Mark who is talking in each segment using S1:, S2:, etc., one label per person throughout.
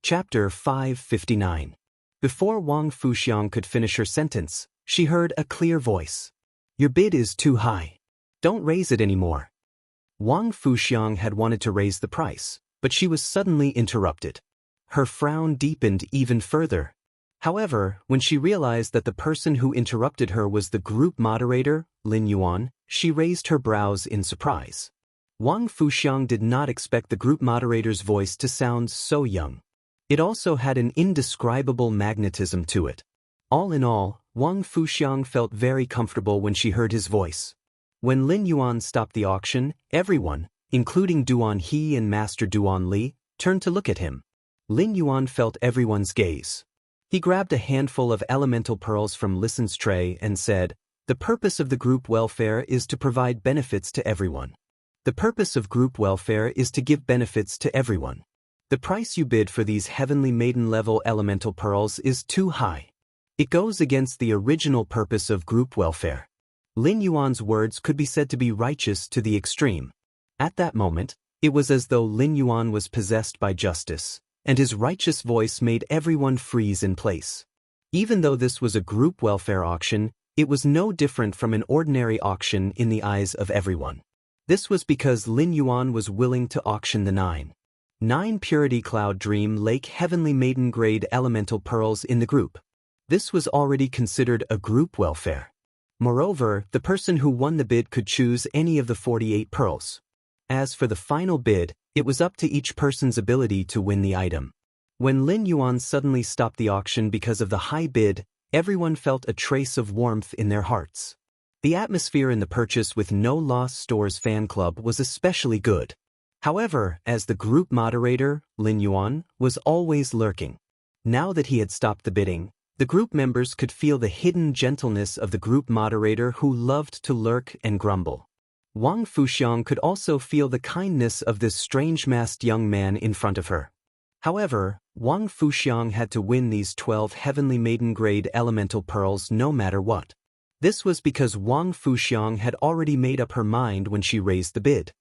S1: Chapter 559. Before Wang Fuxiang could finish her sentence, she heard a clear voice. "Your bid is too high. Don't raise it anymore." Wang Fuxiang had wanted to raise the price, but she was suddenly interrupted. Her frown deepened even further. However, when she realized that the person who interrupted her was the group moderator, Lin Yuan, she raised her brows in surprise. Wang Fuxiang did not expect the group moderator's voice to sound so young. It also had an indescribable magnetism to it. All in all, Wang Fuxiang felt very comfortable when she heard his voice. When Lin Yuan stopped the auction, everyone, including Duan He and Master Duan Li, turned to look at him. Lin Yuan felt everyone's gaze. He grabbed a handful of elemental pearls from Lisan's tray and said, "The purpose of the group welfare is to provide benefits to everyone. The purpose of group welfare is to give benefits to everyone. The price you bid for these heavenly maiden-level elemental pearls is too high. It goes against the original purpose of group welfare." Lin Yuan's words could be said to be righteous to the extreme. At that moment, it was as though Lin Yuan was possessed by justice, and his righteous voice made everyone freeze in place. Even though this was a group welfare auction, it was no different from an ordinary auction in the eyes of everyone. This was because Lin Yuan was willing to auction the 9 Purity Cloud Dream Lake Heavenly Maiden Grade Elemental Pearls in the group. This was already considered a group welfare. Moreover, the person who won the bid could choose any of the 48 pearls. As for the final bid, it was up to each person's ability to win the item. When Lin Yuan suddenly stopped the auction because of the high bid, everyone felt a trace of warmth in their hearts. The atmosphere in the Purchase with No Loss Stores fan club was especially good. However, as the group moderator, Lin Yuan, was always lurking. Now that he had stopped the bidding, the group members could feel the hidden gentleness of the group moderator who loved to lurk and grumble. Wang Fuxiang could also feel the kindness of this strange-masked young man in front of her. However, Wang Fuxiang had to win these 12 Heavenly Maiden-grade elemental pearls no matter what. This was because Wang Fuxiang had already made up her mind when she raised the bid.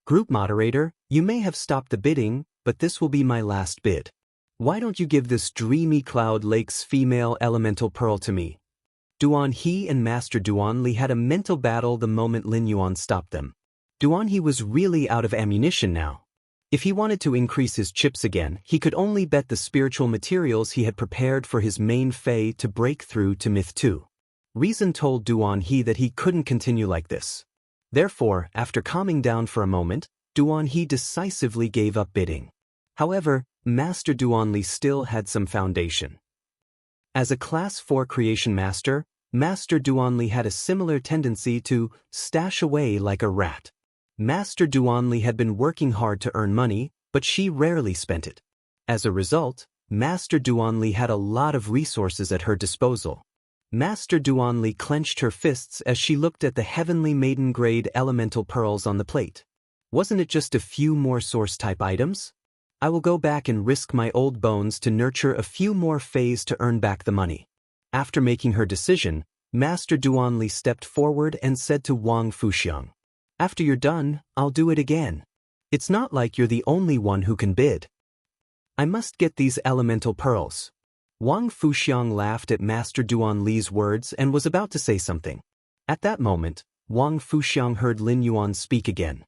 S1: "Group moderator, you may have stopped the bidding, but this will be my last bid. Why don't you give this Dreamy Cloud Lake's female elemental pearl to me?" Duan He and Master Duan Li had a mental battle the moment Lin Yuan stopped them. Duan He was really out of ammunition now. If he wanted to increase his chips again, he could only bet the spiritual materials he had prepared for his main Fey to break through to Myth 2. Reason told Duan He that he couldn't continue like this. Therefore, after calming down for a moment, Duan He decisively gave up bidding. However, Master Duan Li still had some foundation. As a Class 4 creation master, Master Duan Li had a similar tendency to stash away like a rat. Master Duan Li had been working hard to earn money, but she rarely spent it. As a result, Master Duan Li had a lot of resources at her disposal. Master Duan Li clenched her fists as she looked at the Heavenly Maiden-grade elemental pearls on the plate. Wasn't it just a few more source-type items? I will go back and risk my old bones to nurture a few more Fays to earn back the money. After making her decision, Master Duan Li stepped forward and said to Wang Fuxiang, "After you're done, I'll do it again. It's not like you're the only one who can bid. I must get these elemental pearls." Wang Fuxiang laughed at Master Duan Li's words and was about to say something. At that moment, Wang Fuxiang heard Lin Yuan speak again.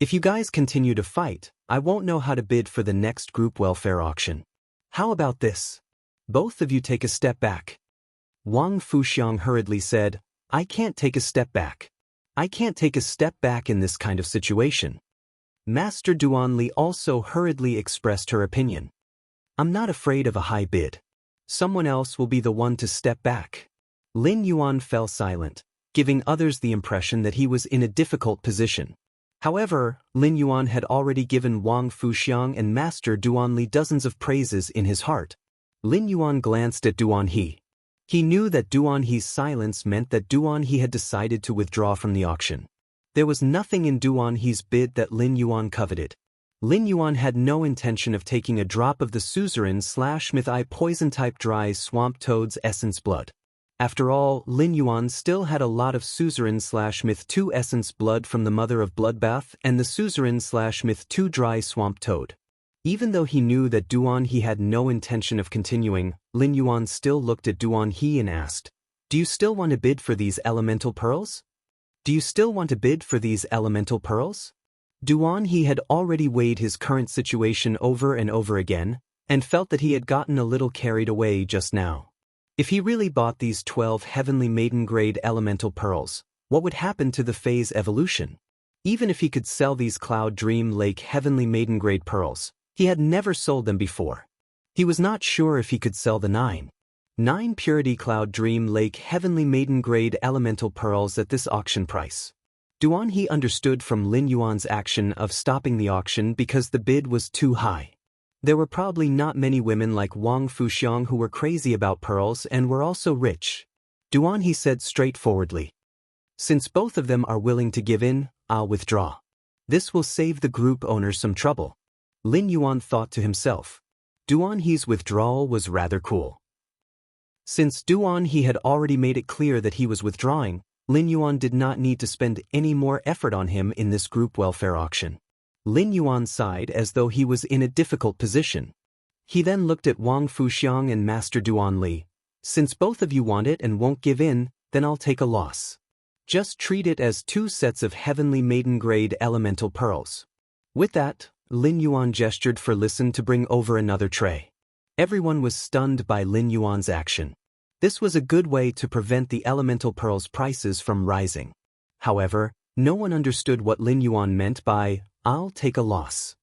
S1: "If you guys continue to fight, I won't know how to bid for the next group welfare auction. How about this? Both of you take a step back." Wang Fuxiang hurriedly said, "I can't take a step back. I can't take a step back in this kind of situation." Master Duan Li also hurriedly expressed her opinion. "I'm not afraid of a high bid. Someone else will be the one to step back." Lin Yuan fell silent, giving others the impression that he was in a difficult position. However, Lin Yuan had already given Wang Fuxiang and Master Duan Li dozens of praises in his heart. Lin Yuan glanced at Duan He. He knew that Duan He's silence meant that Duan He had decided to withdraw from the auction. There was nothing in Duan He's bid that Lin Yuan coveted. Lin Yuan had no intention of taking a drop of the Suzerain/Myth-I poison-type dry swamp toad's essence blood. After all, Lin Yuan still had a lot of Suzerain/Myth-2 essence blood from the Mother of Bloodbath and the Suzerain/Myth-2 dry swamp toad. Even though he knew that Duan He had no intention of continuing, Lin Yuan still looked at Duan He and asked, "Do you still want to bid for these elemental pearls? Do you still want to bid for these elemental pearls?" Duan He had already weighed his current situation over and over again, and felt that he had gotten a little carried away just now. If he really bought these 12 heavenly maiden-grade elemental pearls, what would happen to the phase evolution? Even if he could sell these Cloud Dream Lake heavenly maiden-grade pearls, he had never sold them before. He was not sure if he could sell the 9 Purity Cloud Dream Lake heavenly maiden-grade elemental pearls at this auction price. Duan He understood from Lin Yuan's action of stopping the auction because the bid was too high. There were probably not many women like Wang Fuxiang who were crazy about pearls and were also rich. Duan He said straightforwardly, "Since both of them are willing to give in, I'll withdraw. This will save the group owner some trouble." Lin Yuan thought to himself. Duan He's withdrawal was rather cool. Since Duan He had already made it clear that he was withdrawing, Lin Yuan did not need to spend any more effort on him in this group welfare auction. Lin Yuan sighed as though he was in a difficult position. He then looked at Wang Fuxiang and Master Duan Li. "Since both of you want it and won't give in, then I'll take a loss. Just treat it as 2 sets of heavenly maiden-grade elemental pearls." With that, Lin Yuan gestured for Listen to bring over another tray. Everyone was stunned by Lin Yuan's action. This was a good way to prevent the elemental pearls' prices from rising. However, no one understood what Lin Yuan meant by, "I'll take a loss."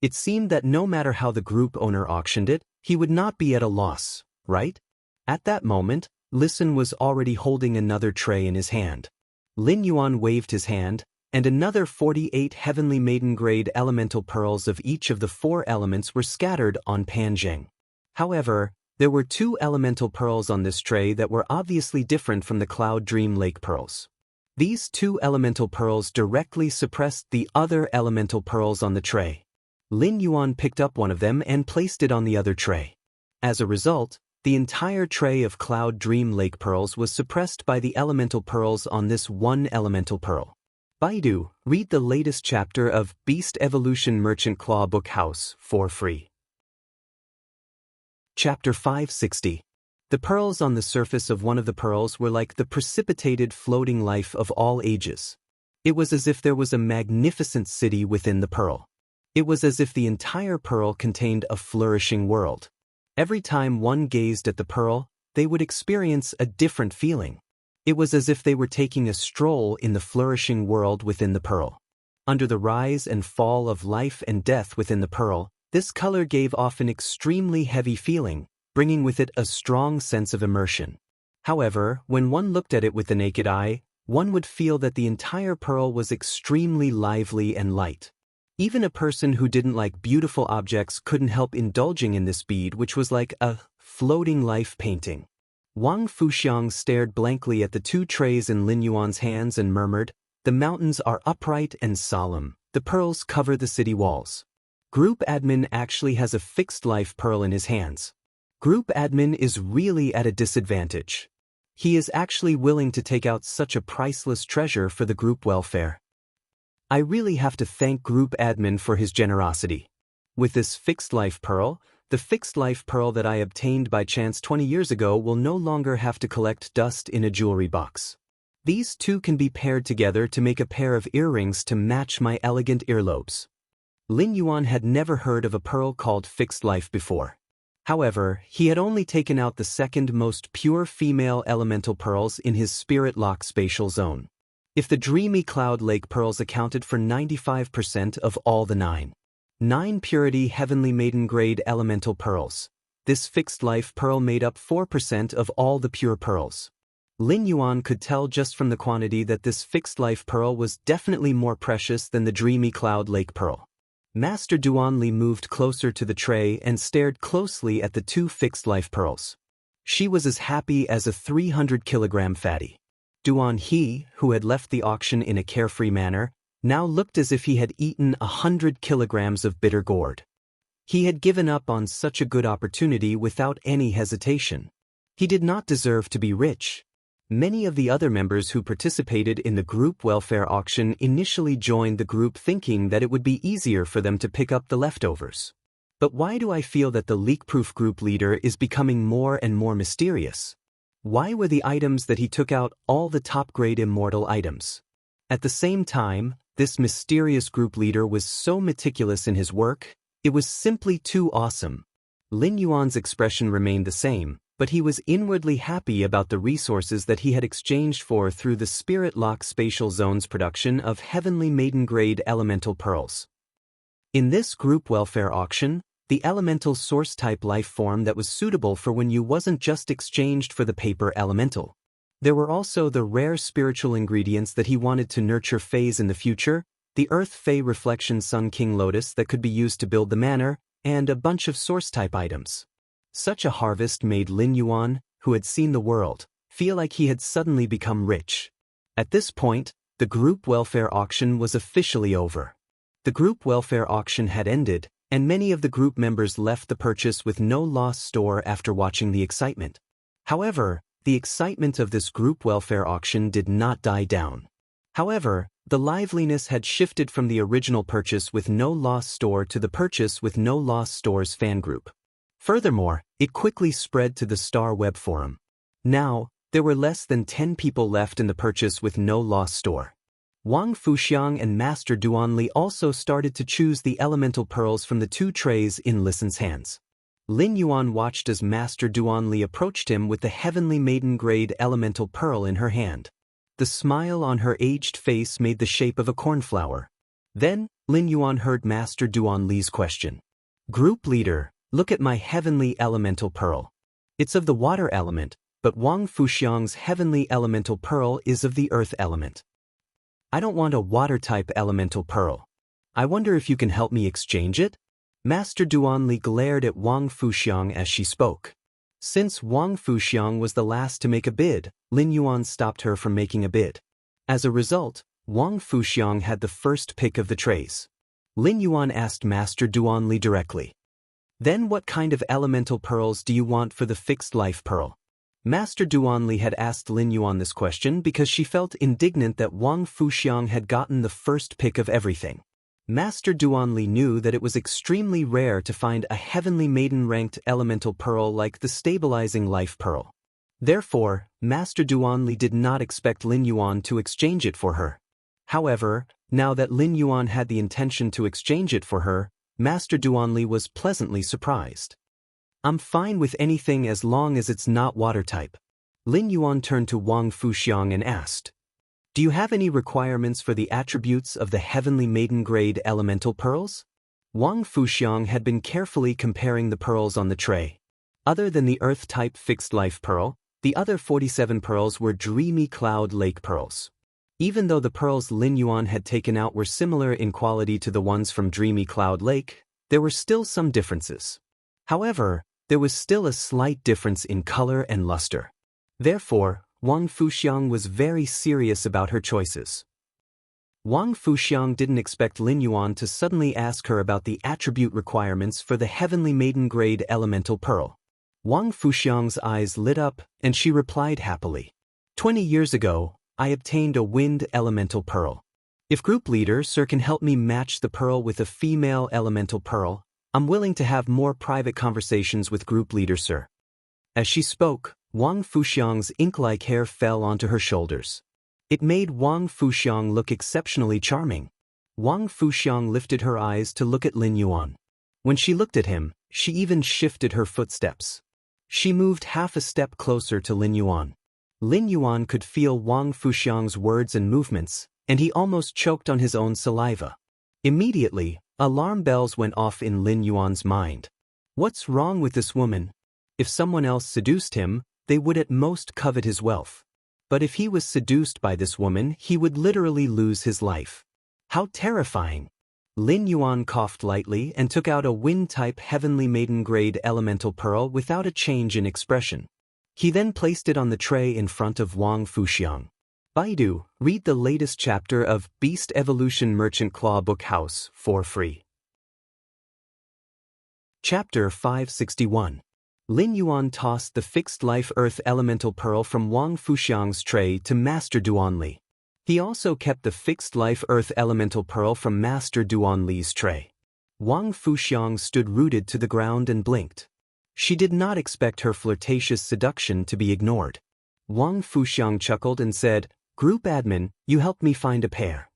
S1: It seemed that no matter how the group owner auctioned it, he would not be at a loss, right? At that moment, Listen was already holding another tray in his hand. Lin Yuan waved his hand, and another 48 heavenly maiden-grade elemental pearls of each of the 4 elements were scattered on Panjing. However, there were 2 elemental pearls on this tray that were obviously different from the Cloud Dream Lake pearls. These 2 elemental pearls directly suppressed the other elemental pearls on the tray. Lin Yuan picked up one of them and placed it on the other tray. As a result, the entire tray of Cloud Dream Lake pearls was suppressed by the elemental pearls on this one elemental pearl. Baidu, read the latest chapter of Beast Evolution Merchant Claw Book House for free. Chapter 560. The pearls on the surface of one of the pearls were like the precipitated floating life of all ages. It was as if there was a magnificent city within the pearl. It was as if the entire pearl contained a flourishing world. Every time one gazed at the pearl, they would experience a different feeling. It was as if they were taking a stroll in the flourishing world within the pearl. Under the rise and fall of life and death within the pearl, this color gave off an extremely heavy feeling, bringing with it a strong sense of immersion. However, when one looked at it with the naked eye, one would feel that the entire pearl was extremely lively and light. Even a person who didn't like beautiful objects couldn't help indulging in this bead, which was like a floating life painting. Wang Fuxiang stared blankly at the 2 trays in Lin Yuan's hands and murmured, "The mountains are upright and solemn. The pearls cover the city walls." Group Admin actually has a fixed life pearl in his hands. Group Admin is really at a disadvantage. He is actually willing to take out such a priceless treasure for the group welfare. I really have to thank Group Admin for his generosity. With this fixed life pearl, the fixed life pearl that I obtained by chance 20 years ago will no longer have to collect dust in a jewelry box. These 2 can be paired together to make a pair of earrings to match my elegant earlobes. Lin Yuan had never heard of a pearl called fixed life before. However, he had only taken out the second most pure female elemental pearls in his spirit lock spatial zone. If the dreamy Cloud Lake pearls accounted for 95% of all the 9 purity heavenly maiden grade elemental pearls, this fixed life pearl made up 4% of all the pure pearls. Lin Yuan could tell just from the quantity that this fixed life pearl was definitely more precious than the dreamy Cloud Lake pearl. Master Duan Li moved closer to the tray and stared closely at the 2 fixed life pearls. She was as happy as a 300-kilogram fatty. Duan He, who had left the auction in a carefree manner, now looked as if he had eaten 100 kilograms of bitter gourd. He had given up on such a good opportunity without any hesitation. He did not deserve to be rich. Many of the other members who participated in the group welfare auction initially joined the group thinking that it would be easier for them to pick up the leftovers. But why do I feel that the leak-proof group leader is becoming more and more mysterious? Why were the items that he took out all the top-grade immortal items? At the same time, this mysterious group leader was so meticulous in his work, it was simply too awesome. Lin Yuan's expression remained the same, but he was inwardly happy about the resources that he had exchanged for through the Spirit Lock Spatial Zone's production of Heavenly Maiden-grade elemental pearls. In this group welfare auction, the elemental source-type life form that was suitable for when you wasn't just exchanged for the paper elemental. There were also the rare spiritual ingredients that he wanted to nurture phase in the future, the Earth Fae Reflection Sun King Lotus that could be used to build the manor, and a bunch of source-type items. Such a harvest made Lin Yuan, who had seen the world, feel like he had suddenly become rich. At this point, the group welfare auction was officially over. The group welfare auction had ended, and many of the group members left the purchase with no loss store after watching the excitement. However, the excitement of this group welfare auction did not die down. However, the liveliness had shifted from the original purchase with no loss store to the purchase with no loss store's fan group. Furthermore, it quickly spread to the Star Web forum. Now, there were less than 10 people left in the purchase with no loss store. Wang Fuxiang and Master Duanli also started to choose the elemental pearls from the 2 trays in Lisan's hands. Lin Yuan watched as Master Duanli approached him with the Heavenly Maiden-grade elemental pearl in her hand. The smile on her aged face made the shape of a cornflower. Then, Lin Yuan heard Master Duanli's question. Group leader, look at my heavenly elemental pearl. It's of the water element, but Wang Fuxiang's heavenly elemental pearl is of the earth element. I don't want a water-type elemental pearl. I wonder if you can help me exchange it? Master Duanli glared at Wang Fuxiang as she spoke. Since Wang Fuxiang was the last to make a bid, Lin Yuan stopped her from making a bid. As a result, Wang Fuxiang had the first pick of the trays. Lin Yuan asked Master Duanli directly. Then what kind of elemental pearls do you want for the fixed life pearl? Master Duanli had asked Lin Yuan this question because she felt indignant that Wang Fuxiang had gotten the first pick of everything. Master Duanli knew that it was extremely rare to find a heavenly maiden-ranked elemental pearl like the stabilizing life pearl. Therefore, Master Duanli did not expect Lin Yuan to exchange it for her. However, now that Lin Yuan had the intention to exchange it for her, Master Duanli was pleasantly surprised. I'm fine with anything as long as it's not water type. Lin Yuan turned to Wang Fuxiang and asked, do you have any requirements for the attributes of the Heavenly Maiden-grade elemental pearls? Wang Fuxiang had been carefully comparing the pearls on the tray. Other than the Earth-type fixed-life pearl, the other 47 pearls were Dreamy Cloud Lake pearls. Even though the pearls Lin Yuan had taken out were similar in quality to the ones from Dreamy Cloud Lake, there were still some differences. However, there was still a slight difference in color and luster. Therefore, Wang Fuxiang was very serious about her choices. Wang Fuxiang didn't expect Lin Yuan to suddenly ask her about the attribute requirements for the Heavenly Maiden-grade elemental pearl. Wang Fuxiang's eyes lit up, and she replied happily. 20 years ago, I obtained a wind elemental pearl. If group leader Sir can help me match the pearl with a female elemental pearl, I'm willing to have more private conversations with group leader Sir. As she spoke, Wang Fuxiang's ink-like hair fell onto her shoulders. It made Wang Fuxiang look exceptionally charming. Wang Fuxiang lifted her eyes to look at Lin Yuan. When she looked at him, she even shifted her footsteps. She moved half a step closer to Lin Yuan. Lin Yuan could feel Wang Fuxiang's words and movements, and he almost choked on his own saliva. Immediately, alarm bells went off in Lin Yuan's mind. What's wrong with this woman? If someone else seduced him, they would at most covet his wealth. But if he was seduced by this woman, he would literally lose his life. How terrifying! Lin Yuan coughed lightly and took out a wind-type Heavenly Maiden-grade elemental pearl without a change in expression. He then placed it on the tray in front of Wang Fuxiang. Baidu, read the latest chapter of Beast Evolution Merchant Claw Book House for free. Chapter 561. Lin Yuan tossed the fixed-life earth elemental pearl from Wang Fuxiang's tray to Master Duanli. He also kept the fixed-life earth elemental pearl from Master Duanli's tray. Wang Fuxiang stood rooted to the ground and blinked. She did not expect her flirtatious seduction to be ignored. Wang Fuxiang chuckled and said, "Group admin, you helped me find a pair.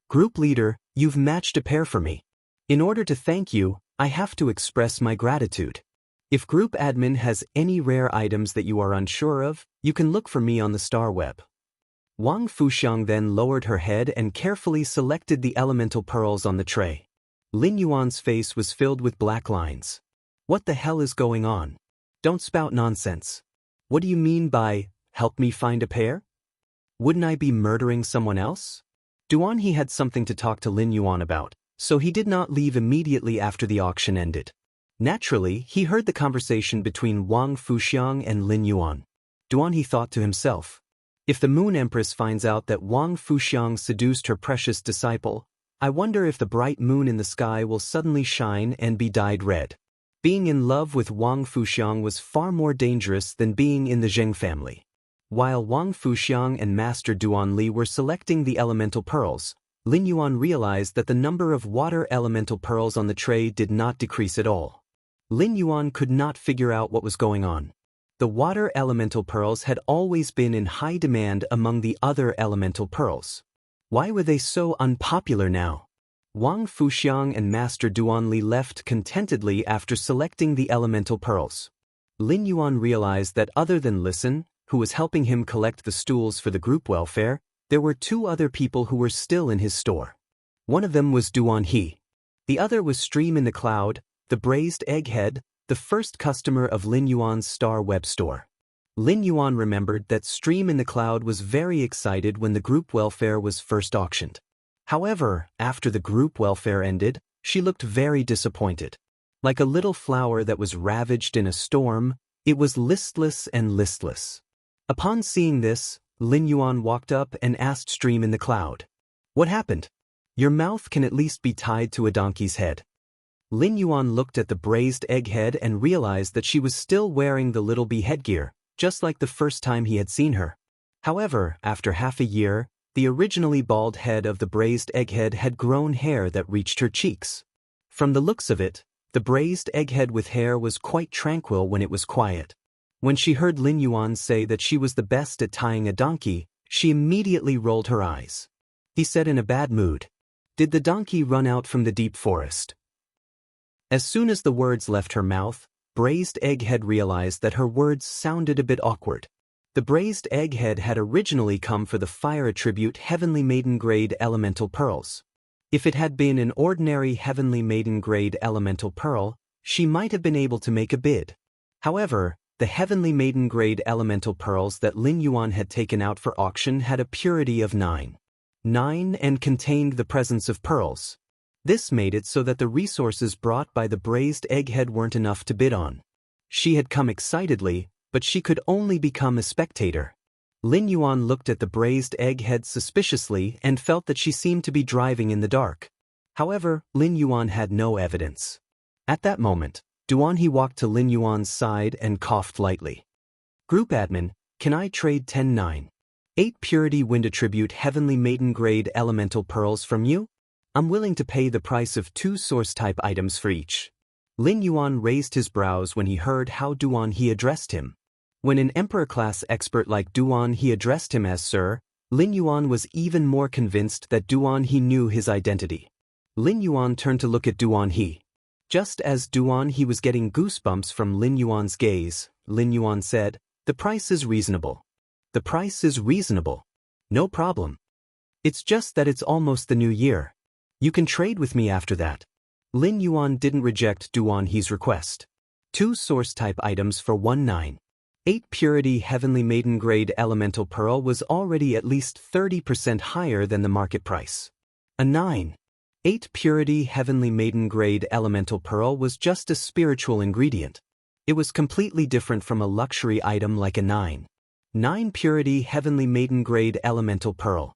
S1: Group leader, you've matched a pair for me. In order to thank you, I have to express my gratitude. If group admin has any rare items that you are unsure of, you can look for me on the star web." Wang Fuxiang then lowered her head and carefully selected the elemental pearls on the tray. Lin Yuan's face was filled with black lines. "What the hell is going on? Don't spout nonsense. What do you mean by, help me find a pair? Wouldn't I be murdering someone else?" Duan He had something to talk to Lin Yuan about, so he did not leave immediately after the auction ended. Naturally, he heard the conversation between Wang Fuxiang and Lin Yuan. Duan He thought to himself, if the Moon Empress finds out that Wang Fuxiang seduced her precious disciple, I wonder if the bright moon in the sky will suddenly shine and be dyed red. Being in love with Wang Fuxiang was far more dangerous than being in the Zheng family. While Wang Fuxiang and Master Duan Li were selecting the elemental pearls, Lin Yuan realized that the number of water elemental pearls on the tray did not decrease at all. Lin Yuan could not figure out what was going on. The water elemental pearls had always been in high demand among the other elemental pearls. Why were they so unpopular now? Wang Fuxiang and Master Duan Li left contentedly after selecting the elemental pearls. Lin Yuan realized that other than Listen, who was helping him collect the stools for the group welfare, there were two other people who were still in his store. One of them was Duan He. The other was Stream in the Cloud, the braised egghead, the first customer of Lin Yuan's Star Web store. Lin Yuan remembered that Stream in the Cloud was very excited when the group welfare was first auctioned. However, after the group welfare ended, she looked very disappointed. Like a little flower that was ravaged in a storm, it was listless and listless. Upon seeing this, Lin Yuan walked up and asked Stream in the Cloud, "What happened? Your mouth can at least be tied to a donkey's head." Lin Yuan looked at the braised egghead and realized that she was still wearing the little bee headgear, just like the first time he had seen her. However, after half a year, the originally bald head of the braised egghead had grown hair that reached her cheeks. From the looks of it, the braised egghead with hair was quite tranquil when it was quiet. When she heard Lin Yuan say that she was the best at tying a donkey, she immediately rolled her eyes. He said in a bad mood, "Did the donkey run out from the deep forest?" As soon as the words left her mouth, Braised Egghead realized that her words sounded a bit awkward. The Braised Egghead had originally come for the fire attribute Heavenly Maiden Grade Elemental Pearls. If it had been an ordinary Heavenly Maiden Grade Elemental Pearl, she might have been able to make a bid. However, the Heavenly Maiden Grade Elemental Pearls that Lin Yuan had taken out for auction had a purity of 9 and contained the presence of pearls. This made it so that the resources brought by the Braised Egghead weren't enough to bid on. She had come excitedly, but she could only become a spectator. Lin Yuan looked at the Braised Egghead suspiciously and felt that she seemed to be driving in the dark. However, Lin Yuan had no evidence. At that moment, Duan He walked to Lin Yuan's side and coughed lightly. "Group admin, can I trade 10-9-8 purity wind attribute Heavenly Maiden Grade Elemental Pearls from you? I'm willing to pay the price of 2 source-type items for each." Lin Yuan raised his brows when he heard how Duan He addressed him. When an Emperor-class expert like Duan He addressed him as Sir, Lin Yuan was even more convinced that Duan He knew his identity. Lin Yuan turned to look at Duan He. Just as Duan He was getting goosebumps from Lin Yuan's gaze, Lin Yuan said, "The price is reasonable." "The price is reasonable. No problem. It's just that it's almost the new year. You can trade with me after that." Lin Yuan didn't reject Duan He's request. 2 source-type items for 1-9-8 purity Heavenly Maiden Grade Elemental Pearl was already at least 30% higher than the market price. A 9-8 purity Heavenly Maiden Grade Elemental Pearl was just a spiritual ingredient. It was completely different from a luxury item like a 9-9 purity Heavenly Maiden Grade Elemental Pearl.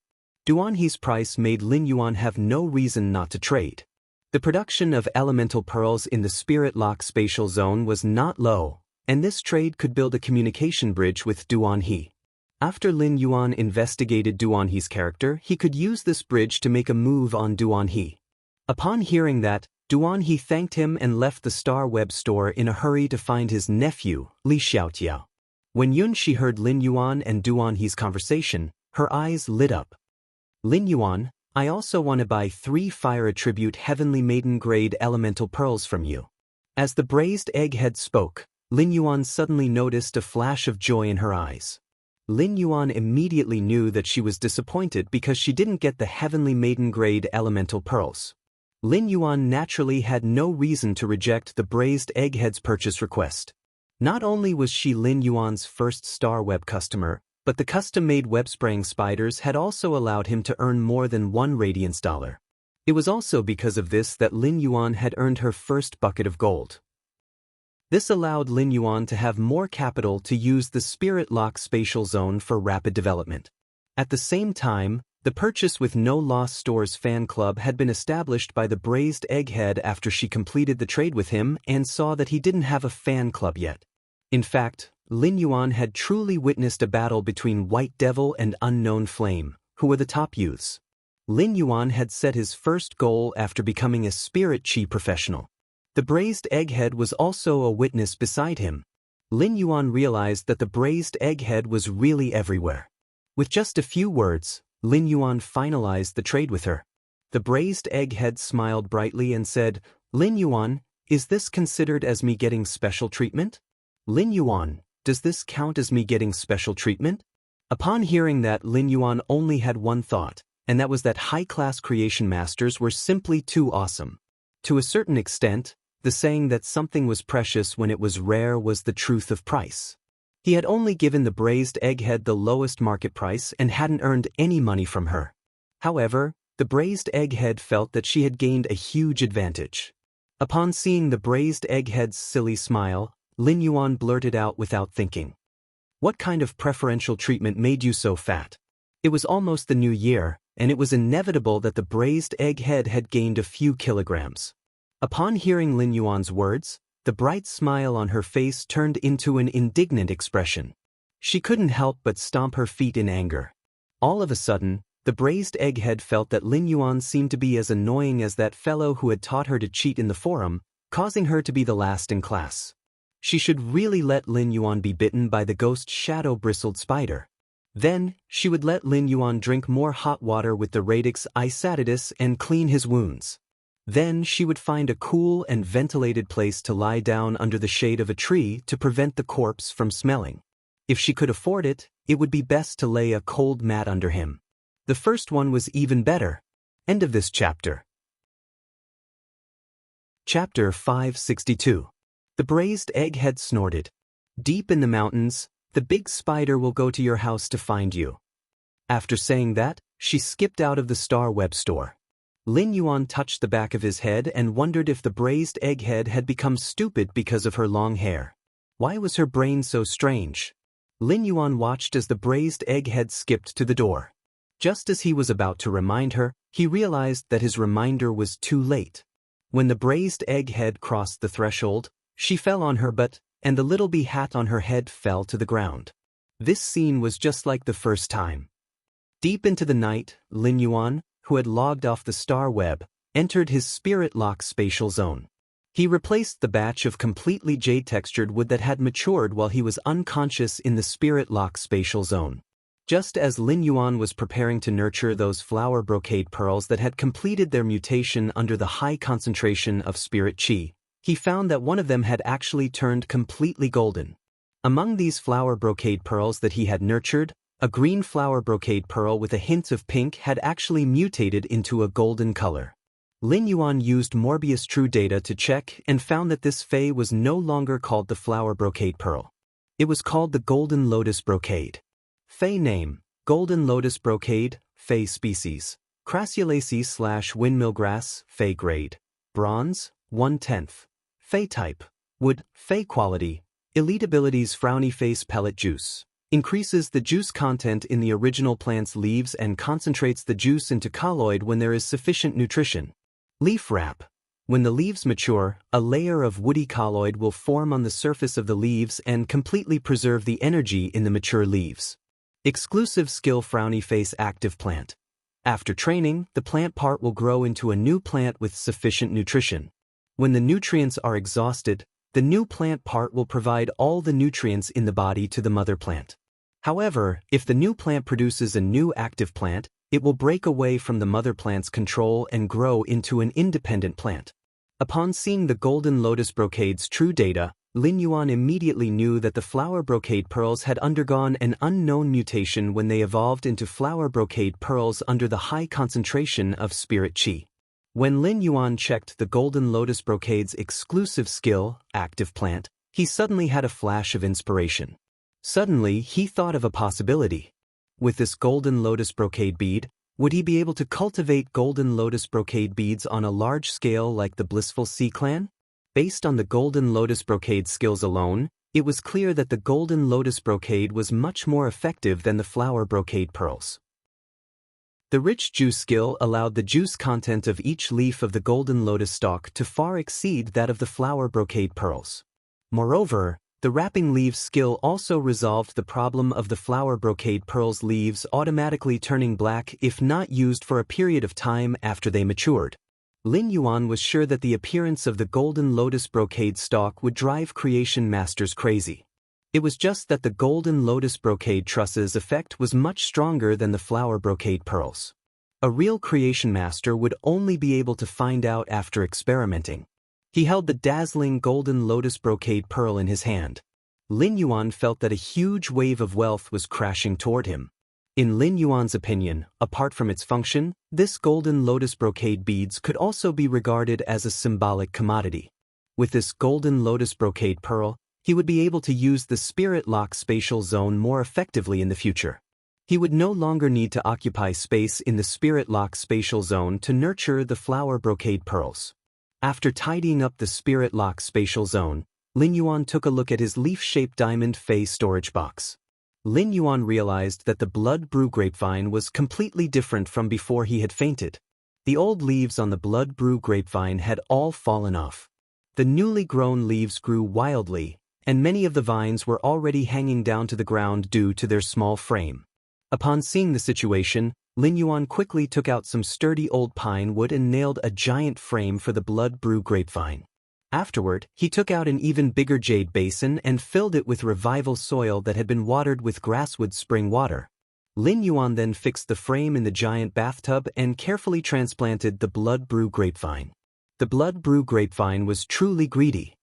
S1: Duan He's price made Lin Yuan have no reason not to trade. The production of elemental pearls in the Spirit Lock spatial zone was not low, and this trade could build a communication bridge with Duan He. After Lin Yuan investigated Duan He's character, he could use this bridge to make a move on Duan He. Upon hearing that, Duan He thanked him and left the Star Web store in a hurry to find his nephew, Li Xiaotiao. When Yun Shi heard Lin Yuan and Duan He's conversation, her eyes lit up. Lin Yuan, I also want to buy 3 fire attribute Heavenly Maiden grade elemental pearls from you. As the braised egghead spoke, Lin Yuan suddenly noticed a flash of joy in her eyes. Lin Yuan immediately knew that she was disappointed because she didn't get the Heavenly Maiden grade elemental pearls. Lin Yuan naturally had no reason to reject the braised egghead's purchase request. Not only was she Lin Yuan's first Star Web customer, but the custom-made web-spraying spiders had also allowed him to earn more than 1 radiance dollar. It was also because of this that Lin Yuan had earned her first bucket of gold. This allowed Lin Yuan to have more capital to use the Spirit Lock Spatial Zone for rapid development. At the same time, the Purchase with No Loss Stores fan club had been established by the braised egghead after she completed the trade with him and saw that he didn't have a fan club yet. In fact, Lin Yuan had truly witnessed a battle between White Devil and Unknown Flame, who were the top youths. Lin Yuan had set his first goal after becoming a spirit chi professional. The braised egghead was also a witness beside him. Lin Yuan realized that the braised egghead was really everywhere. With just a few words, Lin Yuan finalized the trade with her. The braised egghead smiled brightly and said, Lin Yuan, is this considered as me getting special treatment? Lin Yuan, does this count as me getting special treatment? Upon hearing that, Lin Yuan only had one thought, and that was that high-class creation masters were simply too awesome. To a certain extent, the saying that something was precious when it was rare was the truth of price. He had only given the braised egghead the lowest market price and hadn't earned any money from her. However, the braised egghead felt that she had gained a huge advantage. Upon seeing the braised egghead's silly smile, Lin Yuan blurted out without thinking. What kind of preferential treatment made you so fat? It was almost the new year, and it was inevitable that the braised egghead had gained a few kilograms. Upon hearing Lin Yuan's words, the bright smile on her face turned into an indignant expression. She couldn't help but stomp her feet in anger. All of a sudden, the braised egghead felt that Lin Yuan seemed to be as annoying as that fellow who had taught her to cheat in the forum, causing her to be the last in class. She should really let Lin Yuan be bitten by the ghost shadow-bristled spider. Then, she would let Lin Yuan drink more hot water with the radix Isatidus and clean his wounds. Then she would find a cool and ventilated place to lie down under the shade of a tree to prevent the corpse from smelling. If she could afford it, it would be best to lay a cold mat under him. The first one was even better. End of this chapter. Chapter 562. The braised egghead snorted. Deep in the mountains, the big spider will go to your house to find you. After saying that, she skipped out of the Star Web store. Lin Yuan touched the back of his head and wondered if the braised egghead had become stupid because of her long hair. Why was her brain so strange? Lin Yuan watched as the braised egghead skipped to the door. Just as he was about to remind her, he realized that his reminder was too late. When the braised egghead crossed the threshold, she fell on her butt, and the little bee hat on her head fell to the ground. This scene was just like the first time. Deep into the night, Lin Yuan, who had logged off the Star Web, entered his Spirit Lock Spatial Zone. He replaced the batch of completely jade-textured wood that had matured while he was unconscious in the Spirit Lock Spatial Zone. Just as Lin Yuan was preparing to nurture those flower brocade pearls that had completed their mutation under the high concentration of spirit chi, he found that one of them had actually turned completely golden. Among these flower brocade pearls that he had nurtured, a green flower brocade pearl with a hint of pink had actually mutated into a golden color. Lin Yuan used Morbius True Data to check and found that this fei was no longer called the flower brocade pearl. It was called the golden lotus brocade. Fei name, golden lotus brocade, fei species, Crassulaceae/windmill grass, fei grade, bronze, 1/10. Fei type, wood, fei quality, elite abilities frowny face pellet juice. Increases the juice content in the original plant's leaves and concentrates the juice into colloid when there is sufficient nutrition. Leaf wrap. When the leaves mature, a layer of woody colloid will form on the surface of the leaves and completely preserve the energy in the mature leaves. Exclusive skill frowny face active plant. After training, the plant part will grow into a new plant with sufficient nutrition. When the nutrients are exhausted, the new plant part will provide all the nutrients in the body to the mother plant. However, if the new plant produces a new active plant, it will break away from the mother plant's control and grow into an independent plant. Upon seeing the golden lotus brocade's true data, Lin Yuan immediately knew that the flower brocade pearls had undergone an unknown mutation when they evolved into flower brocade pearls under the high concentration of spirit qi. When Lin Yuan checked the golden lotus brocade's exclusive skill, active plant, he suddenly had a flash of inspiration. Suddenly, he thought of a possibility. With this golden lotus brocade bead, would he be able to cultivate golden lotus brocade beads on a large scale like the Blissful Sea clan? Based on the golden lotus brocade skills alone, it was clear that the golden lotus brocade was much more effective than the flower brocade pearls. The rich juice skill allowed the juice content of each leaf of the golden lotus stalk to far exceed that of the flower brocade pearls. Moreover, the wrapping leaves skill also resolved the problem of the flower brocade pearls leaves automatically turning black if not used for a period of time after they matured. Lin Yuan was sure that the appearance of the golden lotus brocade stalk would drive creation masters crazy. It was just that the golden lotus brocade truss's effect was much stronger than the flower brocade pearls. A real creation master would only be able to find out after experimenting. He held the dazzling golden lotus brocade pearl in his hand. Lin Yuan felt that a huge wave of wealth was crashing toward him. In Lin Yuan's opinion, apart from its function, this golden lotus brocade beads could also be regarded as a symbolic commodity. With this golden lotus brocade pearl, he would be able to use the spirit lock spatial zone more effectively in the future. He would no longer need to occupy space in the spirit lock spatial zone to nurture the flower brocade pearls. After tidying up the spirit lock spatial zone, Lin Yuan took a look at his leaf-shaped diamond Fei storage box. Lin Yuan realized that the blood brew grapevine was completely different from before he had fainted. The old leaves on the blood brew grapevine had all fallen off. The newly grown leaves grew wildly, and many of the vines were already hanging down to the ground due to their small frame. Upon seeing the situation, Lin Yuan quickly took out some sturdy old pine wood and nailed a giant frame for the blood brew grapevine. Afterward, he took out an even bigger jade basin and filled it with revival soil that had been watered with grasswood spring water. Lin Yuan then fixed the frame in the giant bathtub and carefully transplanted the blood brew grapevine. The blood brew grapevine was truly greedy.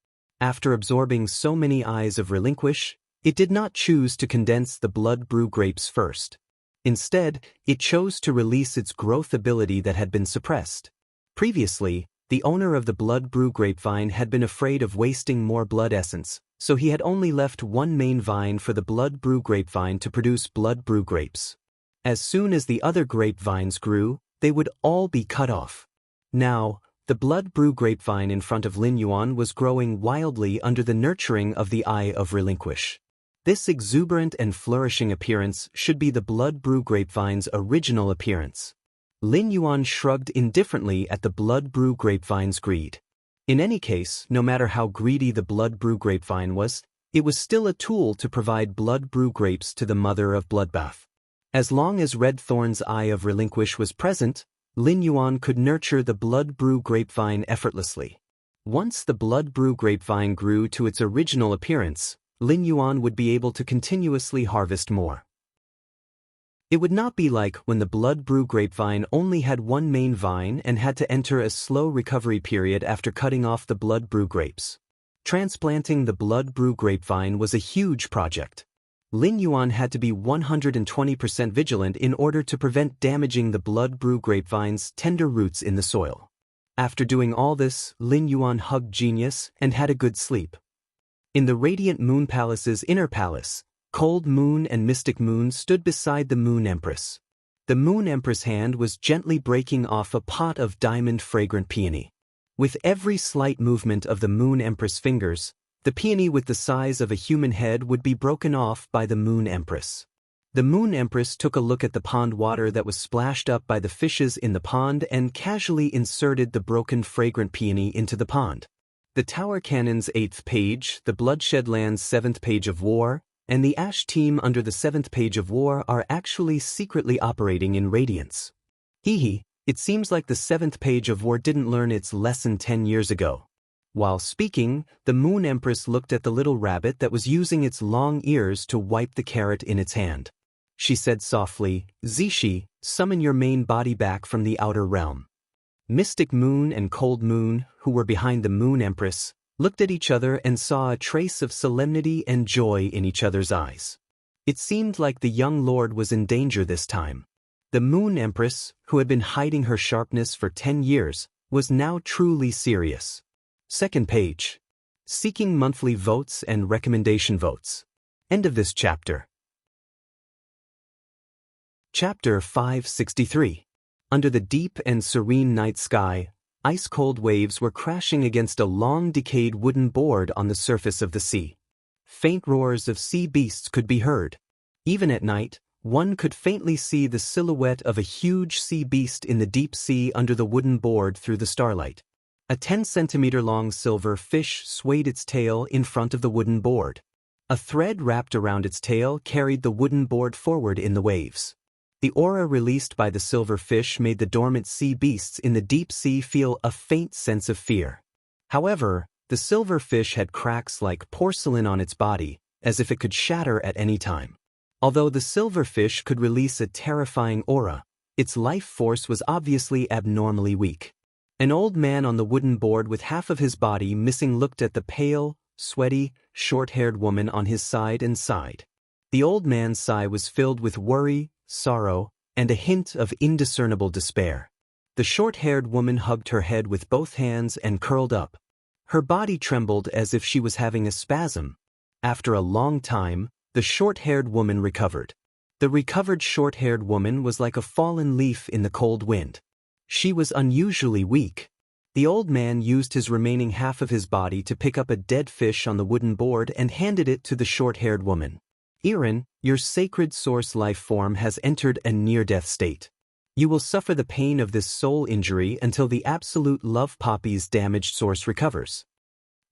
S1: After absorbing so many eyes of relinquish, it did not choose to condense the blood brew grapes first. Instead, it chose to release its growth ability that had been suppressed. Previously, the owner of the blood brew grapevine had been afraid of wasting more blood essence, so he had only left one main vine for the blood brew grapevine to produce blood brew grapes. As soon as the other grapevines grew, they would all be cut off. Now, the blood brew grapevine in front of Lin Yuan was growing wildly under the nurturing of the Eye of Relinquish. This exuberant and flourishing appearance should be the blood brew grapevine's original appearance. Lin Yuan shrugged indifferently at the blood brew grapevine's greed. In any case, no matter how greedy the blood brew grapevine was, it was still a tool to provide blood brew grapes to the mother of bloodbath. As long as Red Thorn's Eye of Relinquish was present, Lin Yuan could nurture the blood brew grapevine effortlessly. Once the blood brew grapevine grew to its original appearance, Lin Yuan would be able to continuously harvest more. It would not be like when the blood brew grapevine only had one main vine and had to enter a slow recovery period after cutting off the blood brew grapes. Transplanting the blood brew grapevine was a huge project. Lin Yuan had to be 120% vigilant in order to prevent damaging the blood brew grapevine's tender roots in the soil. After doing all this, Lin Yuan hugged genius and had a good sleep. In the Radiant Moon Palace's inner palace, Cold Moon and Mystic Moon stood beside the Moon Empress. The Moon Empress' hand was gently breaking off a pot of diamond fragrant peony. With every slight movement of the Moon Empress' fingers, the peony with the size of a human head would be broken off by the Moon Empress. The Moon Empress took a look at the pond water that was splashed up by the fishes in the pond and casually inserted the broken fragrant peony into the pond. The Tower Cannon's 8th page, the Bloodshed Land's 7th page of war, and the Ash team under the 7th page of war are actually secretly operating in Radiance. It seems like the 7th page of war didn't learn its lesson 10 years ago. While speaking, the Moon Empress looked at the little rabbit that was using its long ears to wipe the carrot in its hand. She said softly, "Zishi, summon your main body back from the outer realm." Mystic Moon and Cold Moon, who were behind the Moon Empress, looked at each other and saw a trace of solemnity and joy in each other's eyes. It seemed like the young lord was in danger this time. The Moon Empress, who had been hiding her sharpness for 10 years, was now truly serious. Second page. Seeking monthly votes and recommendation votes. End of this chapter. Chapter 563. Under the deep and serene night sky, ice-cold waves were crashing against a long decayed wooden board on the surface of the sea. Faint roars of sea beasts could be heard. Even at night, one could faintly see the silhouette of a huge sea beast in the deep sea under the wooden board through the starlight. A 10-centimeter-long silver fish swayed its tail in front of the wooden board. A thread wrapped around its tail carried the wooden board forward in the waves. The aura released by the silver fish made the dormant sea beasts in the deep sea feel a faint sense of fear. However, the silver fish had cracks like porcelain on its body, as if it could shatter at any time. Although the silver fish could release a terrifying aura, its life force was obviously abnormally weak. An old man on the wooden board with half of his body missing looked at the pale, sweaty, short-haired woman on his side and sighed. The old man's sigh was filled with worry, sorrow, and a hint of indiscernible despair. The short-haired woman hugged her head with both hands and curled up. Her body trembled as if she was having a spasm. After a long time, the short-haired woman recovered. The recovered short-haired woman was like a fallen leaf in the cold wind. She was unusually weak. The old man used his remaining half of his body to pick up a dead fish on the wooden board and handed it to the short-haired woman. "Irin, your sacred source life form has entered a near-death state. You will suffer the pain of this soul injury until the absolute love poppy's damaged source recovers."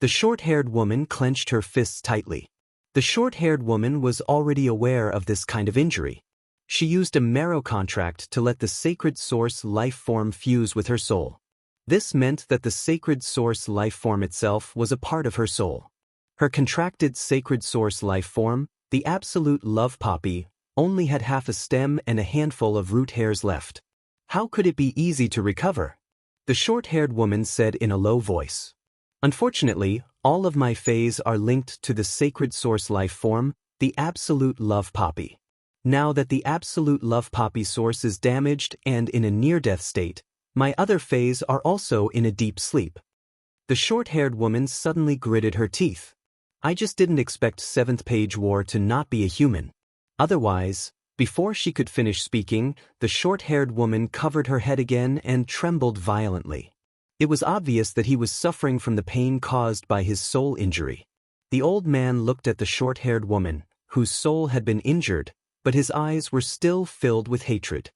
S1: The short-haired woman clenched her fists tightly. The short-haired woman was already aware of this kind of injury. She used a marrow contract to let the sacred source life form fuse with her soul. This meant that the sacred source life form itself was a part of her soul. Her contracted sacred source life form, the absolute love poppy, only had half a stem and a handful of root hairs left. How could it be easy to recover? The short-haired woman said in a low voice. "Unfortunately, all of my phase are linked to the sacred source life form, the absolute love poppy. Now that the absolute love poppy source is damaged and in a near-death state, my other phase are also in a deep sleep." The short-haired woman suddenly gritted her teeth. "I just didn't expect 7th Page War to not be a human." Otherwise, before she could finish speaking, the short-haired woman covered her head again and trembled violently. It was obvious that he was suffering from the pain caused by his soul injury. The old man looked at the short-haired woman, whose soul had been injured, but his eyes were still filled with hatred.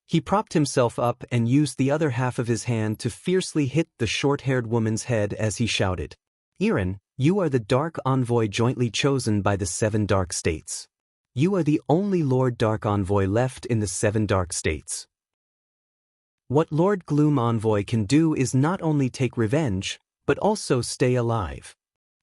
S1: He propped himself up and used the other half of his hand to fiercely hit the short-haired woman's head as he shouted, "Irin, you are the Dark Envoy jointly chosen by the 7 Dark States. You are the only Lord Dark Envoy left in the 7 Dark States. What Lord Gloom Envoy can do is not only take revenge, but also stay alive."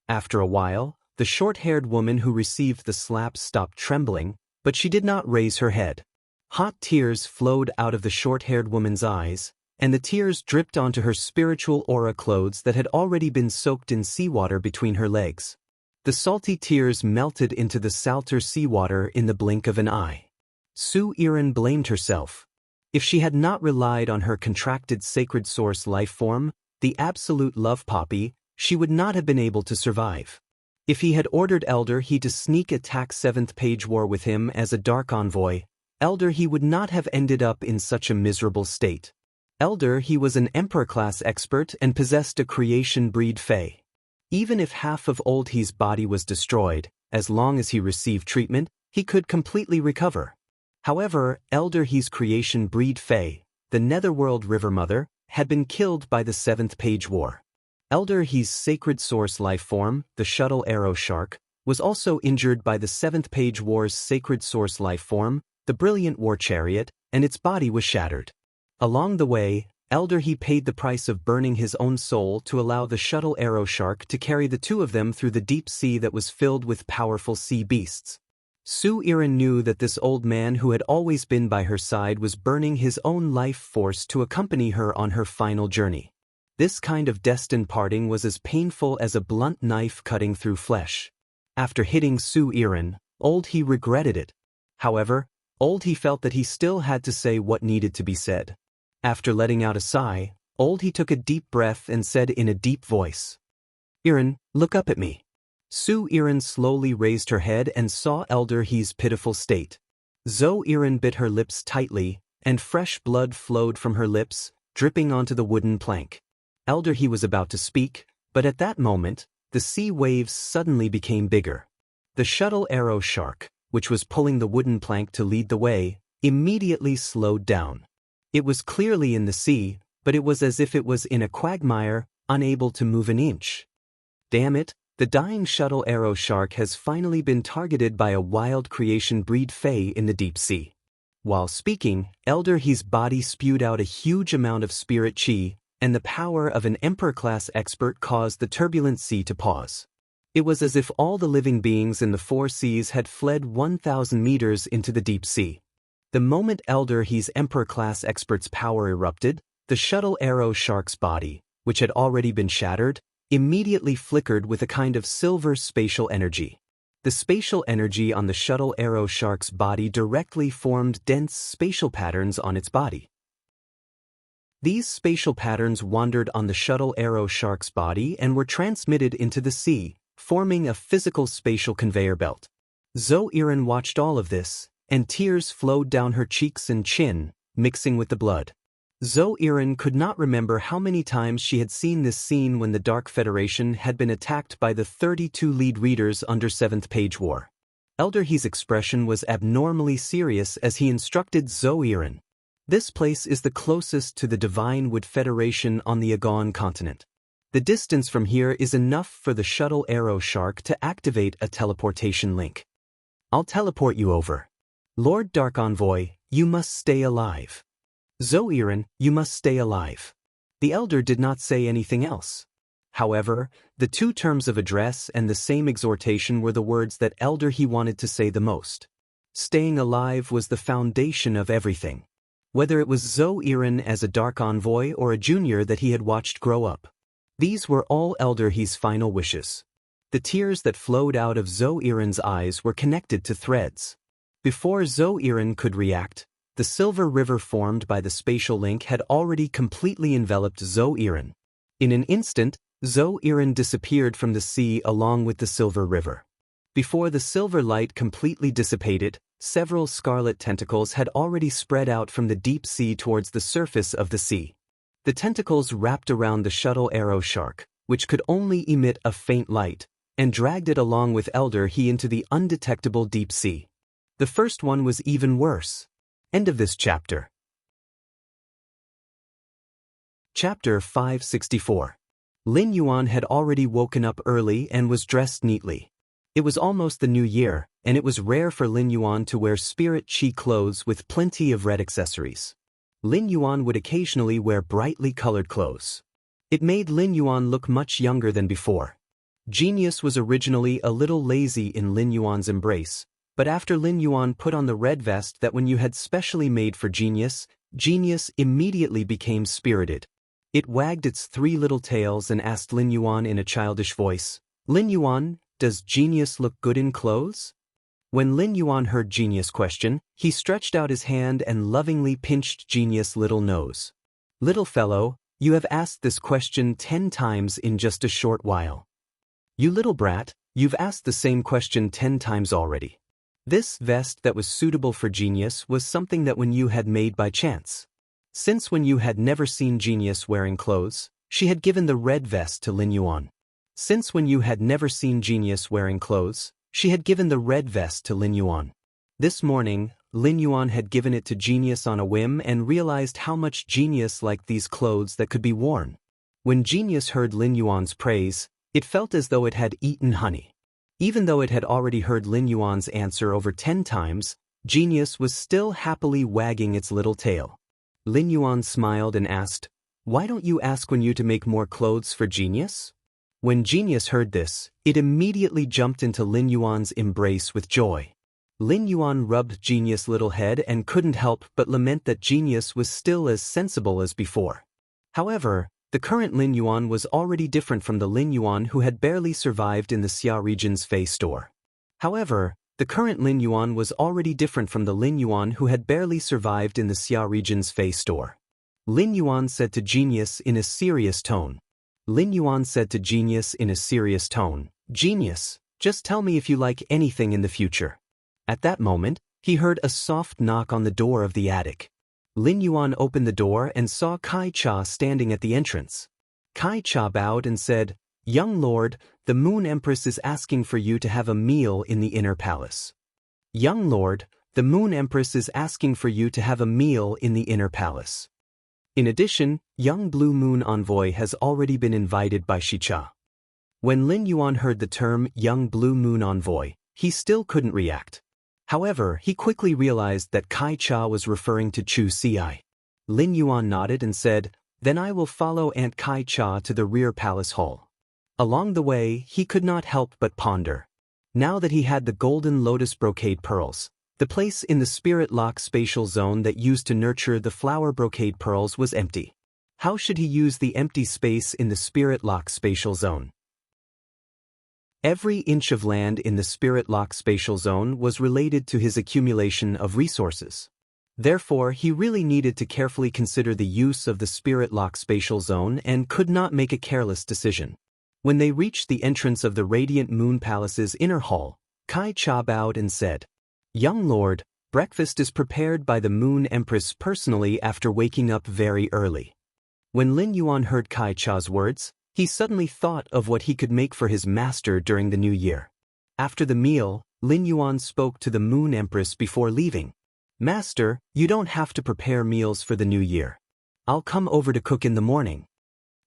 S1: After a while, the short-haired woman who received the slap stopped trembling, but she did not raise her head. Hot tears flowed out of the short-haired woman's eyes, and the tears dripped onto her spiritual aura clothes that had already been soaked in seawater between her legs. The salty tears melted into the salter seawater in the blink of an eye. Su Irin blamed herself. If she had not relied on her contracted sacred source life form, the absolute love poppy, she would not have been able to survive. If he had ordered Elder He to sneak attack 7th Page War with him as a Dark Envoy, Elder He would not have ended up in such a miserable state. Elder He was an Emperor-class expert and possessed a creation breed Fae. Even if half of Old He's body was destroyed, as long as he received treatment, he could completely recover. However, Elder He's creation breed Fae, the Netherworld River Mother, had been killed by the 7th Page War. Elder He's sacred source life form, the Shuttle Arrow Shark, was also injured by the 7th Page War's sacred source life form, the Brilliant War Chariot, and its body was shattered. Along the way, Elder He paid the price of burning his own soul to allow the shuttle arrow shark to carry the two of them through the deep sea that was filled with powerful sea beasts. Su Irin knew that this old man who had always been by her side was burning his own life force to accompany her on her final journey. This kind of destined parting was as painful as a blunt knife cutting through flesh. After hitting Su Irin, Old He regretted it. However, Old He felt that he still had to say what needed to be said. After letting out a sigh, Old He took a deep breath and said in a deep voice, "Irin, look up at me." Su Irin slowly raised her head and saw Elder He's pitiful state. Zo Irin bit her lips tightly, and fresh blood flowed from her lips, dripping onto the wooden plank. Elder He was about to speak, but at that moment, the sea waves suddenly became bigger. The shuttle arrow shark, which was pulling the wooden plank to lead the way, immediately slowed down. It was clearly in the sea, but it was as if it was in a quagmire, unable to move an inch. Damn it, the dying shuttle arrow shark has finally been targeted by a wild creation breed fae in the deep sea. While speaking, Elder He's body spewed out a huge amount of spirit chi, and the power of an Emperor-class expert caused the turbulent sea to pause. It was as if all the living beings in the four seas had fled 1,000 meters into the deep sea. The moment Elder He's Emperor-class expert's power erupted, the shuttle arrow shark's body, which had already been shattered, immediately flickered with a kind of silver spatial energy. The spatial energy on the shuttle arrow shark's body directly formed dense spatial patterns on its body. These spatial patterns wandered on the shuttle arrow shark's body and were transmitted into the sea, forming a physical spatial conveyor belt. Zo Irin watched all of this, and tears flowed down her cheeks and chin, mixing with the blood. Zo Irin could not remember how many times she had seen this scene when the Dark Federation had been attacked by the 32 lead readers under 7th Page War. Elder He's expression was abnormally serious as he instructed Zo Irin. This place is the closest to the Divine Wood Federation on the Agon continent. The distance from here is enough for the shuttle arrow shark to activate a teleportation link. I'll teleport you over. Lord Dark Envoy, you must stay alive. Zo Irin, you must stay alive. The elder did not say anything else. However, the two terms of address and the same exhortation were the words that Elder He wanted to say the most. Staying alive was the foundation of everything. Whether it was Zo Irin as a Dark Envoy or a junior that he had watched grow up. These were all Elder He's final wishes. The tears that flowed out of Zo Irin's eyes were connected to threads. Before Zo Irin could react, the silver river formed by the spatial link had already completely enveloped Zo Irin. In an instant, Zo Irin disappeared from the sea along with the silver river. Before the silver light completely dissipated, several scarlet tentacles had already spread out from the deep sea towards the surface of the sea. The tentacles wrapped around the shuttle arrow shark, which could only emit a faint light, and dragged it along with Elder He into the undetectable deep sea. The first one was even worse. End of this chapter. Chapter 564. Lin Yuan had already woken up early and was dressed neatly. It was almost the new year, and it was rare for Lin Yuan to wear spirit chi clothes with plenty of red accessories. Lin Yuan would occasionally wear brightly colored clothes. It made Lin Yuan look much younger than before. Genius was originally a little lazy in Lin Yuan's embrace, but after Lin Yuan put on the red vest that when you had specially made for Genius, Genius immediately became spirited. It wagged its three little tails and asked Lin Yuan in a childish voice, "Lin Yuan, does Genius look good in clothes?" When Lin Yuan heard Genius' question, he stretched out his hand and lovingly pinched Genius' little nose. "Little fellow, you have asked this question 10 times in just a short while. You little brat, you've asked the same question 10 times already." This vest that was suitable for Genius was something that Wen Yu had made by chance. Since Wen Yu had never seen Genius wearing clothes, she had given the red vest to Lin Yuan. Since Wen Yu had never seen Genius wearing clothes, she had given the red vest to Lin Yuan. This morning, Lin Yuan had given it to Genius on a whim and realized how much Genius liked these clothes that could be worn. When Genius heard Lin Yuan's praise, it felt as though it had eaten honey. Even though it had already heard Lin Yuan's answer over 10 times, Genius was still happily wagging its little tail. Lin Yuan smiled and asked, Why don't you ask Wen Yu to make more clothes for Genius? When Genius heard this, it immediately jumped into Lin Yuan's embrace with joy. Lin Yuan rubbed Genius' little head and couldn't help but lament that Genius was still as sensible as before. However, the current Lin Yuan was already different from the Lin Yuan who had barely survived in the Xia region's Fei store. Lin Yuan said to Genius in a serious tone. Genius, just tell me if you like anything in the future. At that moment, he heard a soft knock on the door of the attic. Lin Yuan opened the door and saw Kai Cha standing at the entrance. Kai Cha bowed and said, "Young lord, the Moon Empress is asking for you to have a meal in the inner palace." Young lord, the Moon Empress is asking for you to have a meal in the inner palace. In addition, young Blue Moon Envoy has already been invited by Shicha. When Lin Yuan heard the term young Blue Moon Envoy, he still couldn't react. However, he quickly realized that Kai Cha was referring to Chu Ci. Lin Yuan nodded and said, "Then I will follow Aunt Kai Cha to the rear palace hall." Along the way, he could not help but ponder. Now that he had the golden lotus brocade pearls, the place in the spirit lock spatial zone that used to nurture the flower brocade pearls was empty. How should he use the empty space in the spirit lock spatial zone? Every inch of land in the spirit lock spatial zone was related to his accumulation of resources. Therefore, he really needed to carefully consider the use of the spirit lock spatial zone and could not make a careless decision. When they reached the entrance of the Radiant Moon Palace's inner hall, Kai Cha bowed and said, "Young lord, breakfast is prepared by the Moon Empress personally after waking up very early." When Lin Yuan heard Kai Cha's words, he suddenly thought of what he could make for his master during the new year. After the meal, Lin Yuan spoke to the Moon Empress before leaving. "Master, you don't have to prepare meals for the new year. I'll come over to cook in the morning."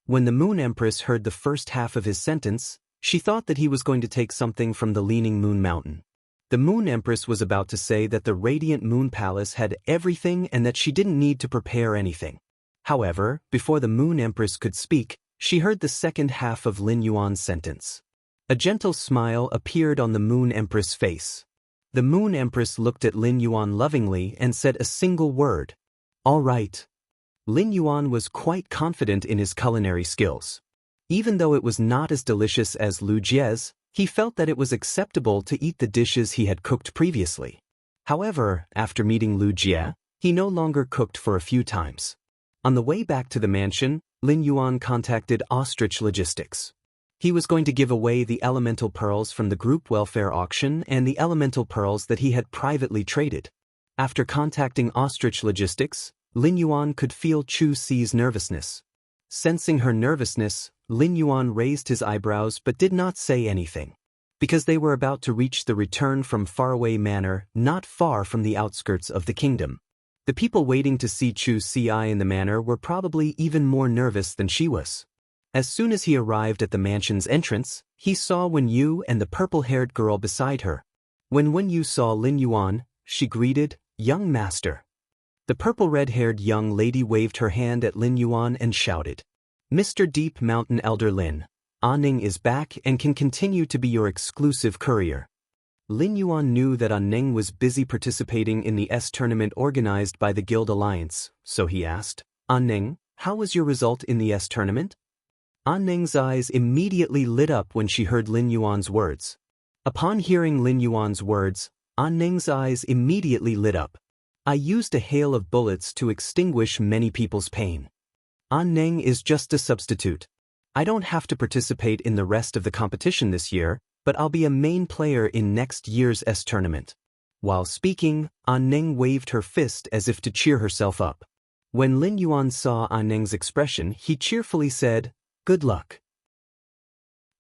S1: When the Moon Empress heard the first half of his sentence, she thought that he was going to take something from the Leaning Moon Mountain. The Moon Empress was about to say that the Radiant Moon Palace had everything and that she didn't need to prepare anything. However, before the Moon Empress could speak, she heard the second half of Lin Yuan's sentence. A gentle smile appeared on the Moon Empress' face. The Moon Empress looked at Lin Yuan lovingly and said a single word. "All right." Lin Yuan was quite confident in his culinary skills. Even though it was not as delicious as Lu Jie's, he felt that it was acceptable to eat the dishes he had cooked previously. However, after meeting Lu Jie, he no longer cooked for a few times. On the way back to the mansion, Lin Yuan contacted Ostrich Logistics. He was going to give away the elemental pearls from the group welfare auction and the elemental pearls that he had privately traded. After contacting Ostrich Logistics, Lin Yuan could feel Chu Ci's nervousness. Sensing her nervousness, Lin Yuan raised his eyebrows but did not say anything. Because they were about to reach the return from faraway manor not far from the outskirts of the kingdom. The people waiting to see Chu Ci in the manor were probably even more nervous than she was. As soon as he arrived at the mansion's entrance, he saw Wen Yu and the purple-haired girl beside her. When Wen Yu saw Lin Yuan, she greeted, "Young master." The purple-red-haired young lady waved her hand at Lin Yuan and shouted, "Mr. Deep Mountain Elder Lin, Ning is back and can continue to be your exclusive courier." Lin Yuan knew that Ning was busy participating in the tournament organized by the Guild Alliance, so he asked, "Ning, how was your result in the tournament?" Ning's eyes immediately lit up when she heard Lin Yuan's words. Upon hearing Lin Yuan's words, Ning's eyes immediately lit up. "I used a hail of bullets to extinguish many people's pain. Ning is just a substitute. I don't have to participate in the rest of the competition this year, but I'll be a main player in next year's tournament." While speaking, Ning waved her fist as if to cheer herself up. When Lin Yuan saw Ning's expression, he cheerfully said, "Good luck."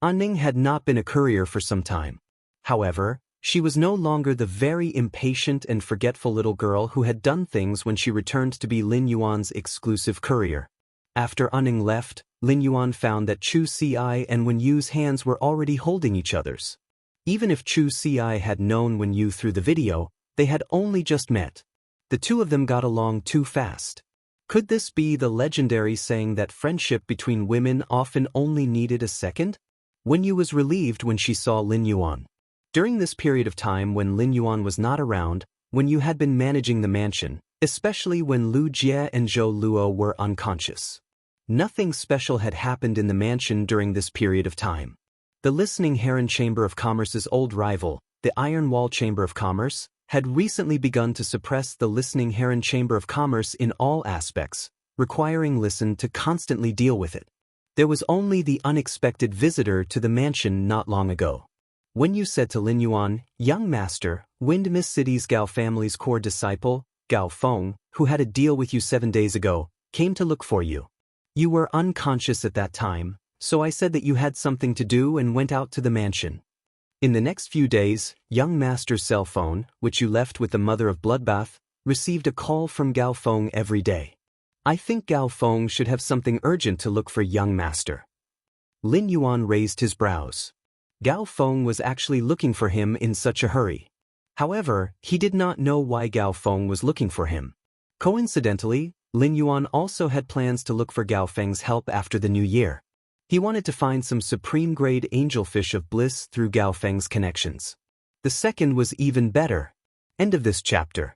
S1: Ning had not been a courier for some time. However, she was no longer the very impatient and forgetful little girl who had done things when she returned to be Lin Yuan's exclusive courier. After Ning left, Lin Yuan found that Chu Ci and Wen Yu's hands were already holding each other's. Even if Chu Ci had known Wen Yu through the video, they had only just met. The two of them got along too fast. Could this be the legendary saying that friendship between women often only needed a second? Wen Yu was relieved when she saw Lin Yuan. During this period of time when Lin Yuan was not around, Wen Yu had been managing the mansion, especially when Lu Jie and Zhou Luo were unconscious. Nothing special had happened in the mansion during this period of time. The Listening Heron Chamber of Commerce's old rival, the Iron Wall Chamber of Commerce, had recently begun to suppress the Listening Heron Chamber of Commerce in all aspects, requiring Listen to constantly deal with it. There was only the unexpected visitor to the mansion not long ago. Wen Yu said to Lin Yuan, "Young master, Wind Mist City's Gao family's core disciple, Gao Feng, who had a deal with you 7 days ago, came to look for you. You were unconscious at that time, so I said that you had something to do and went out to the mansion. In the next few days, young master's cell phone, which you left with the mother of Bloodbath, received a call from Gao Feng every day. I think Gao Feng should have something urgent to look for young master." Lin Yuan raised his brows. Gao Feng was actually looking for him in such a hurry. However, he did not know why Gao Feng was looking for him. Coincidentally, Lin Yuan also had plans to look for Gao Feng's help after the new year. He wanted to find some supreme-grade angelfish of bliss through Gao Feng's connections. The second was even better. End of this chapter.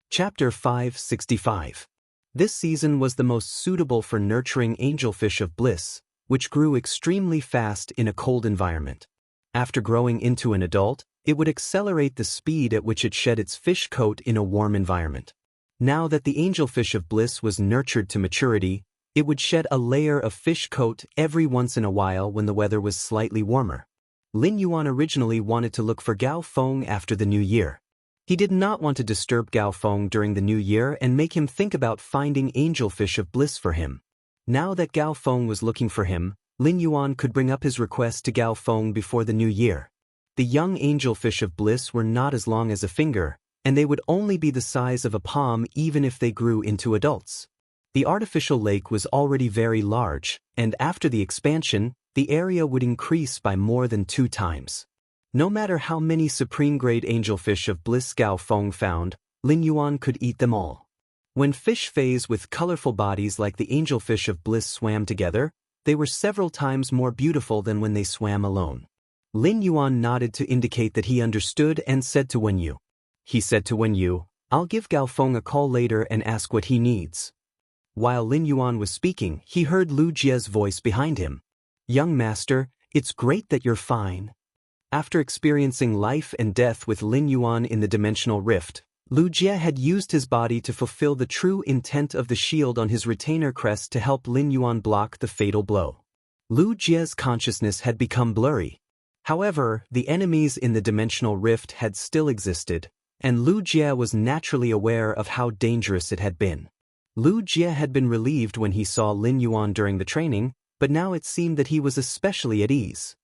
S1: Chapter 565. This season was the most suitable for nurturing angelfish of bliss, which grew extremely fast in a cold environment. After growing into an adult, it would accelerate the speed at which it shed its fish coat in a warm environment. Now that the angelfish of bliss was nurtured to maturity, it would shed a layer of fish coat every once in a while when the weather was slightly warmer. Lin Yuan originally wanted to look for Gao Feng after the new year. He did not want to disturb Gao Feng during the new year and make him think about finding angelfish of bliss for him. Now that Gao Feng was looking for him, Lin Yuan could bring up his request to Gao Feng before the new year. The young angelfish of bliss were not as long as a finger, and they would only be the size of a palm even if they grew into adults. The artificial lake was already very large, and after the expansion, the area would increase by more than 2 times. No matter how many supreme-grade angelfish of bliss Gao Feng found, Lin Yuan could eat them all. When fish phase with colorful bodies like the angelfish of bliss swam together, they were several times more beautiful than when they swam alone. Lin Yuan nodded to indicate that he understood and said to Wen Yu. He said to Wen Yu, "I'll give Gao Feng a call later and ask what he needs." While Lin Yuan was speaking, he heard Lu Jie's voice behind him. "Young master, it's great that you're fine." After experiencing life and death with Lin Yuan in the dimensional rift, Lu Jie had used his body to fulfill the true intent of the shield on his retainer crest to help Lin Yuan block the fatal blow. Lu Jie's consciousness had become blurry. However, the enemies in the dimensional rift had still existed, and Lu Jie was naturally aware of how dangerous it had been. Lu Jie had been relieved when he saw Lin Yuan during the training, but now it seemed that he was especially at ease.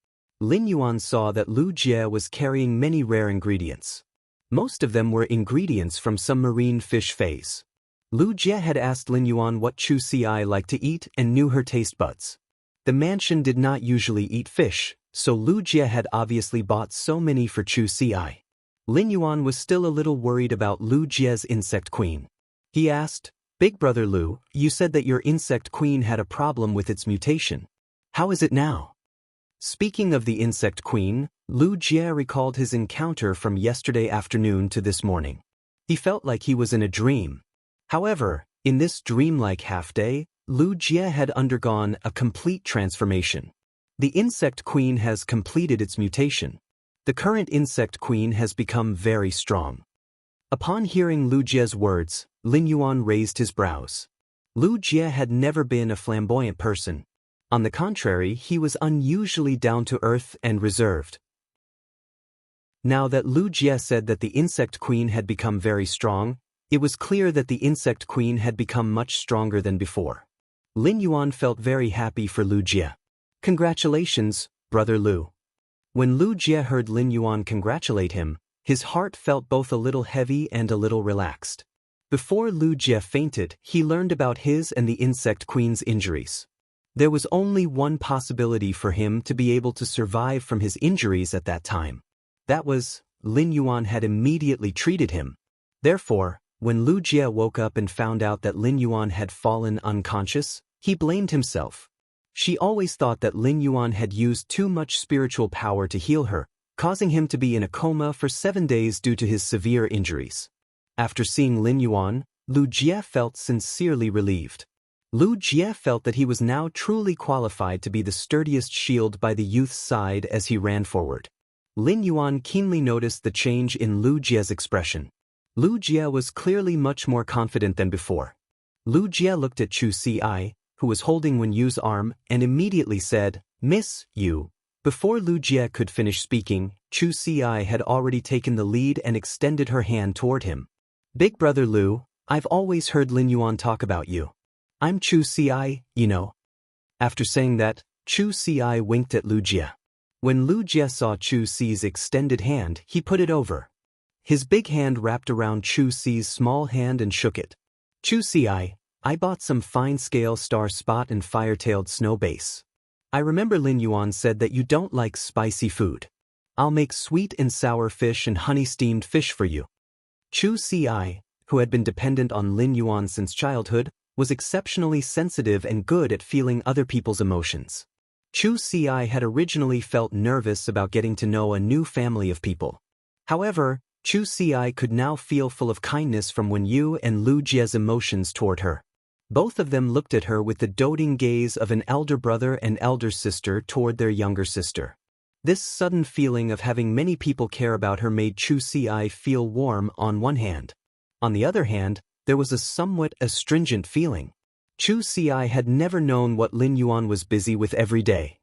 S1: Lin Yuan saw that Lu Jie was carrying many rare ingredients. Most of them were ingredients from some marine fish phase. Lu Jie had asked Lin Yuan what Chu Si liked to eat and knew her taste buds. The mansion did not usually eat fish, so Lu Jie had obviously bought so many for Chu Si. Lin Yuan was still a little worried about Lu Jie's insect queen. He asked, "Big brother Lu, you said that your insect queen had a problem with its mutation. How is it now?" Speaking of the insect queen, Lu Jie recalled his encounter from yesterday afternoon to this morning. He felt like he was in a dream. However, in this dreamlike half-day, Lu Jie had undergone a complete transformation. The insect queen has completed its mutation. The current insect queen has become very strong. Upon hearing Lu Jie's words, Lin Yuan raised his brows. Lu Jie had never been a flamboyant person. On the contrary, he was unusually down-to-earth and reserved. Now that Lu Jie said that the insect queen had become very strong, it was clear that the insect queen had become much stronger than before. Lin Yuan felt very happy for Lu Jie. "Congratulations, brother Lu." When Lu Jie heard Lin Yuan congratulate him, his heart felt both a little heavy and a little relaxed. Before Lu Jie fainted, he learned about his and the insect queen's injuries. There was only one possibility for him to be able to survive from his injuries at that time. That was, Lin Yuan had immediately treated him. Therefore, When Lu Jie woke up and found out that Lin Yuan had fallen unconscious, he blamed himself. She always thought that Lin Yuan had used too much spiritual power to heal her, causing him to be in a coma for 7 days due to his severe injuries. After seeing Lin Yuan, Lu Jie felt sincerely relieved. Lu Jie felt that he was now truly qualified to be the sturdiest shield by the youth's side as he ran forward. Lin Yuan keenly noticed the change in Lu Jie's expression. Lu Jie was clearly much more confident than before. Lu Jie looked at Chu Si, who was holding Wen Yu's arm, and immediately said, "Miss Yu." Before Lu Jie could finish speaking, Chu Si had already taken the lead and extended her hand toward him. "Big brother Lu, I've always heard Lin Yuan talk about you. I'm Chu Si, you know." After saying that, Chu Si winked at Lu Jie. When Lu Jie saw Chu Si's extended hand, he put it over. His big hand wrapped around Chu Si's small hand and shook it. "Chu Si, I bought some fine-scale star spot and fire-tailed snow base. I remember Lin Yuan said that you don't like spicy food. I'll make sweet and sour fish and honey-steamed fish for you." Chu Si, who had been dependent on Lin Yuan since childhood, was exceptionally sensitive and good at feeling other people's emotions. Chu Si had originally felt nervous about getting to know a new family of people. However, Chu Si could now feel full of kindness from Wen Yu and Lu Jie's emotions toward her. Both of them looked at her with the doting gaze of an elder brother and elder sister toward their younger sister. This sudden feeling of having many people care about her made Chu Si feel warm on one hand. On the other hand, there was a somewhat astringent feeling. Chu Si had never known what Lin Yuan was busy with every day.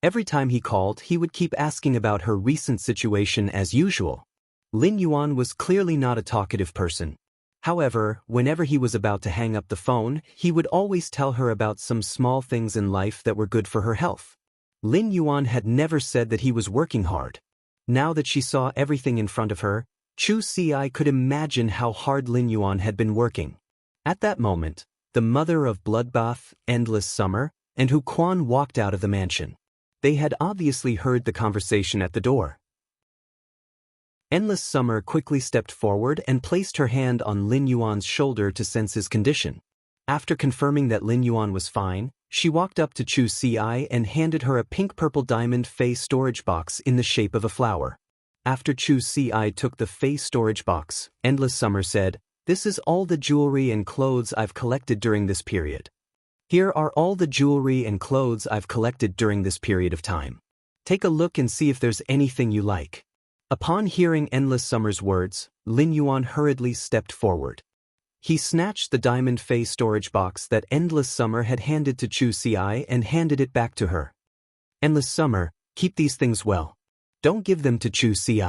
S1: Every time he called, he would keep asking about her recent situation as usual. Lin Yuan was clearly not a talkative person. However, whenever he was about to hang up the phone, he would always tell her about some small things in life that were good for her health. Lin Yuan had never said that he was working hard. Now that she saw everything in front of her, Chu Si could imagine how hard Lin Yuan had been working. At that moment, the mother of Bloodbath, Endless Summer, and Hu Quan walked out of the mansion. They had obviously heard the conversation at the door. Endless Summer quickly stepped forward and placed her hand on Lin Yuan's shoulder to sense his condition. After confirming that Lin Yuan was fine, she walked up to Chu Si and handed her a pink-purple diamond face storage box in the shape of a flower. After Chu Si took the face storage box, Endless Summer said, "This is all the jewelry and clothes I've collected during this period. Here are all the jewelry and clothes I've collected during this period of time. Take a look and see if there's anything you like." Upon hearing Endless Summer's words, Lin Yuan hurriedly stepped forward. He snatched the diamond face storage box that Endless Summer had handed to Chu Si and handed it back to her. "Endless Summer, keep these things well. Don't give them to Chu Si."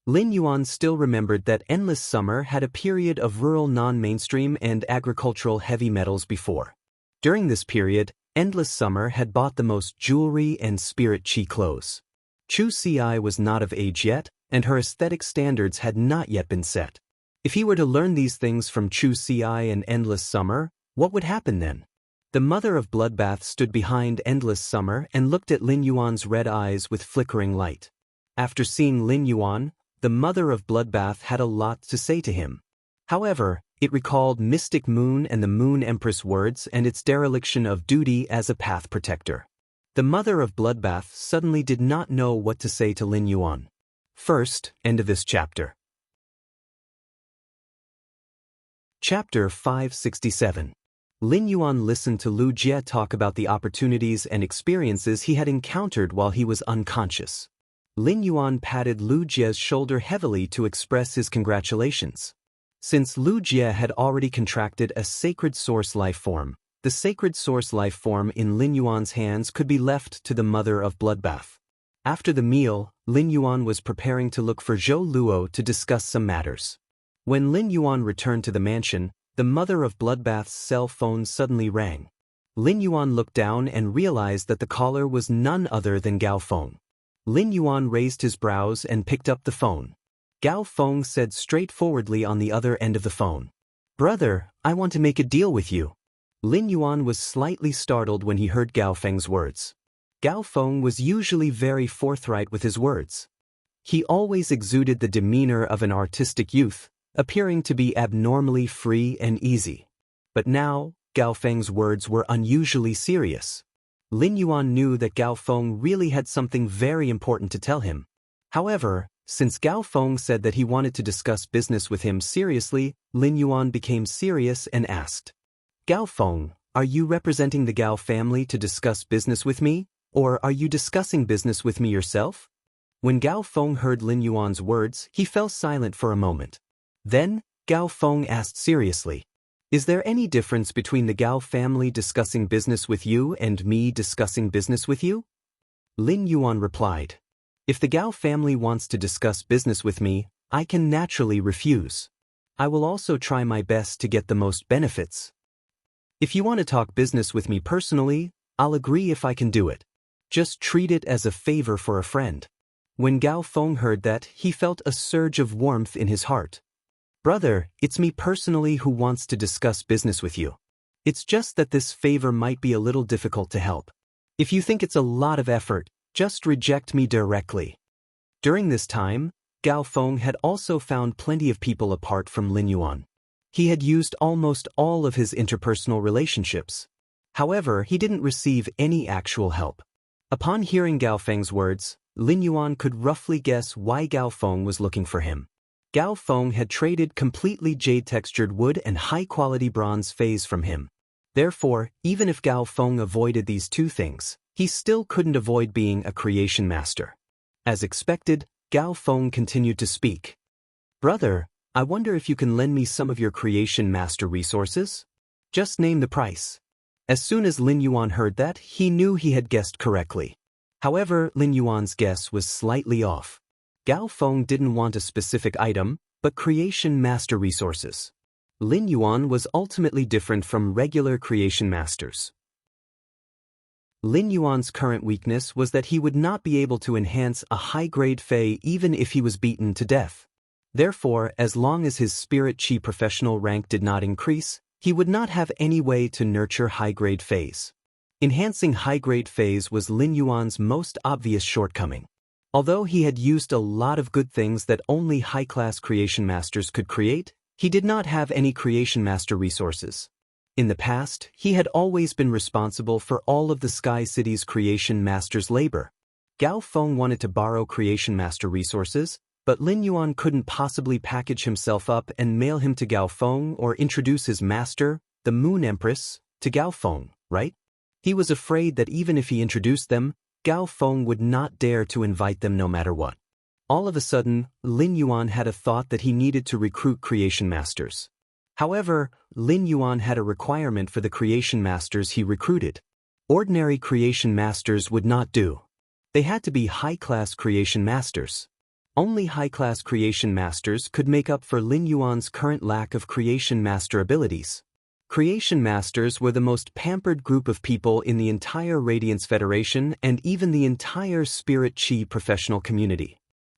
S1: Lin Yuan still remembered that Endless Summer had a period of rural non-mainstream and agricultural heavy metals before. During this period, Endless Summer had bought the most jewelry and spirit chi clothes. Chu Si was not of age yet, and her aesthetic standards had not yet been set. If he were to learn these things from Chu Si and Endless Summer, what would happen then? The mother of Bloodbath stood behind Endless Summer and looked at Lin Yuan's red eyes with flickering light. After seeing Lin Yuan, the mother of Bloodbath had a lot to say to him. However, it recalled Mystic Moon and the Moon Empress words and its dereliction of duty as a path protector. The mother of Bloodbath suddenly did not know what to say to Lin Yuan. First, end of this chapter. Chapter 567. Lin Yuan listened to Lu Jie talk about the opportunities and experiences he had encountered while he was unconscious. Lin Yuan patted Lu Jie's shoulder heavily to express his congratulations. Since Lu Jie had already contracted a sacred source life form, the sacred source life form in Lin Yuan's hands could be left to the mother of Bloodbath. After the meal, Lin Yuan was preparing to look for Zhou Luo to discuss some matters. When Lin Yuan returned to the mansion, the mother of Bloodbath's cell phone suddenly rang. Lin Yuan looked down and realized that the caller was none other than Gao Feng. Lin Yuan raised his brows and picked up the phone. Gao Feng said straightforwardly on the other end of the phone, "Brother, I want to make a deal with you." Lin Yuan was slightly startled when he heard Gao Feng's words. Gao Feng was usually very forthright with his words. He always exuded the demeanor of an artistic youth, appearing to be abnormally free and easy. But now, Gao Feng's words were unusually serious. Lin Yuan knew that Gao Feng really had something very important to tell him. However, since Gao Feng said that he wanted to discuss business with him seriously, Lin Yuan became serious and asked, "Gao Feng, are you representing the Gao family to discuss business with me, or are you discussing business with me yourself?" When Gao Feng heard Lin Yuan's words, he fell silent for a moment. Then, Gao Feng asked seriously, "Is there any difference between the Gao family discussing business with you and me discussing business with you?" Lin Yuan replied, "If the Gao family wants to discuss business with me, I can naturally refuse. I will also try my best to get the most benefits. If you want to talk business with me personally, I'll agree if I can do it. Just treat it as a favor for a friend." When Gao Feng heard that, he felt a surge of warmth in his heart. "Brother, it's me personally who wants to discuss business with you. It's just that this favor might be a little difficult to help. If you think it's a lot of effort, just reject me directly." During this time, Gao Feng had also found plenty of people apart from Lin Yuan. He had used almost all of his interpersonal relationships. However, he didn't receive any actual help. Upon hearing Gao Feng's words, Lin Yuan could roughly guess why Gao Feng was looking for him. Gao Feng had traded completely jade-textured wood and high-quality bronze phase from him. Therefore, even if Gao Feng avoided these two things, he still couldn't avoid being a creation master. As expected, Gao Feng continued to speak. "Brother, I wonder if you can lend me some of your creation master resources? Just name the price." As soon as Lin Yuan heard that, he knew he had guessed correctly. However, Lin Yuan's guess was slightly off. Gao Feng didn't want a specific item, but creation master resources. Lin Yuan was ultimately different from regular creation masters. Lin Yuan's current weakness was that he would not be able to enhance a high-grade Fey even if he was beaten to death. Therefore, as long as his spirit chi professional rank did not increase, he would not have any way to nurture high-grade Feys. Enhancing high-grade Feys was Lin Yuan's most obvious shortcoming. Although he had used a lot of good things that only high-class creation masters could create, he did not have any creation master resources. In the past, he had always been responsible for all of the Sky City's creation master's labor. Gao Feng wanted to borrow creation master resources, but Lin Yuan couldn't possibly package himself up and mail him to Gao Feng or introduce his master, the Moon Empress, to Gao Feng, right? He was afraid that even if he introduced them, Gao Feng would not dare to invite them no matter what. All of a sudden, Lin Yuan had a thought that he needed to recruit creation masters. However, Lin Yuan had a requirement for the creation masters he recruited. Ordinary creation masters would not do. They had to be high-class creation masters. Only high-class creation masters could make up for Lin Yuan's current lack of creation master abilities. Creation masters were the most pampered group of people in the entire Radiance Federation and even the entire Spirit Chi professional community.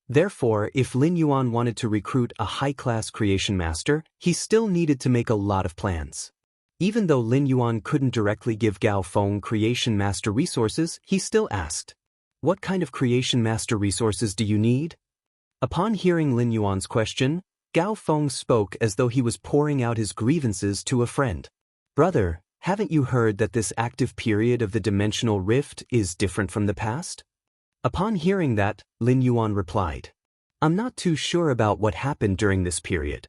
S1: Therefore, if Lin Yuan wanted to recruit a high-class creation master, he still needed to make a lot of plans. Even though Lin Yuan couldn't directly give Gao Feng creation master resources, he still asked, "What kind of creation master resources do you need?" Upon hearing Lin Yuan's question, Gao Feng spoke as though he was pouring out his grievances to a friend. "Brother, haven't you heard that this active period of the dimensional rift is different from the past?" Upon hearing that, Lin Yuan replied, "I'm not too sure about what happened during this period."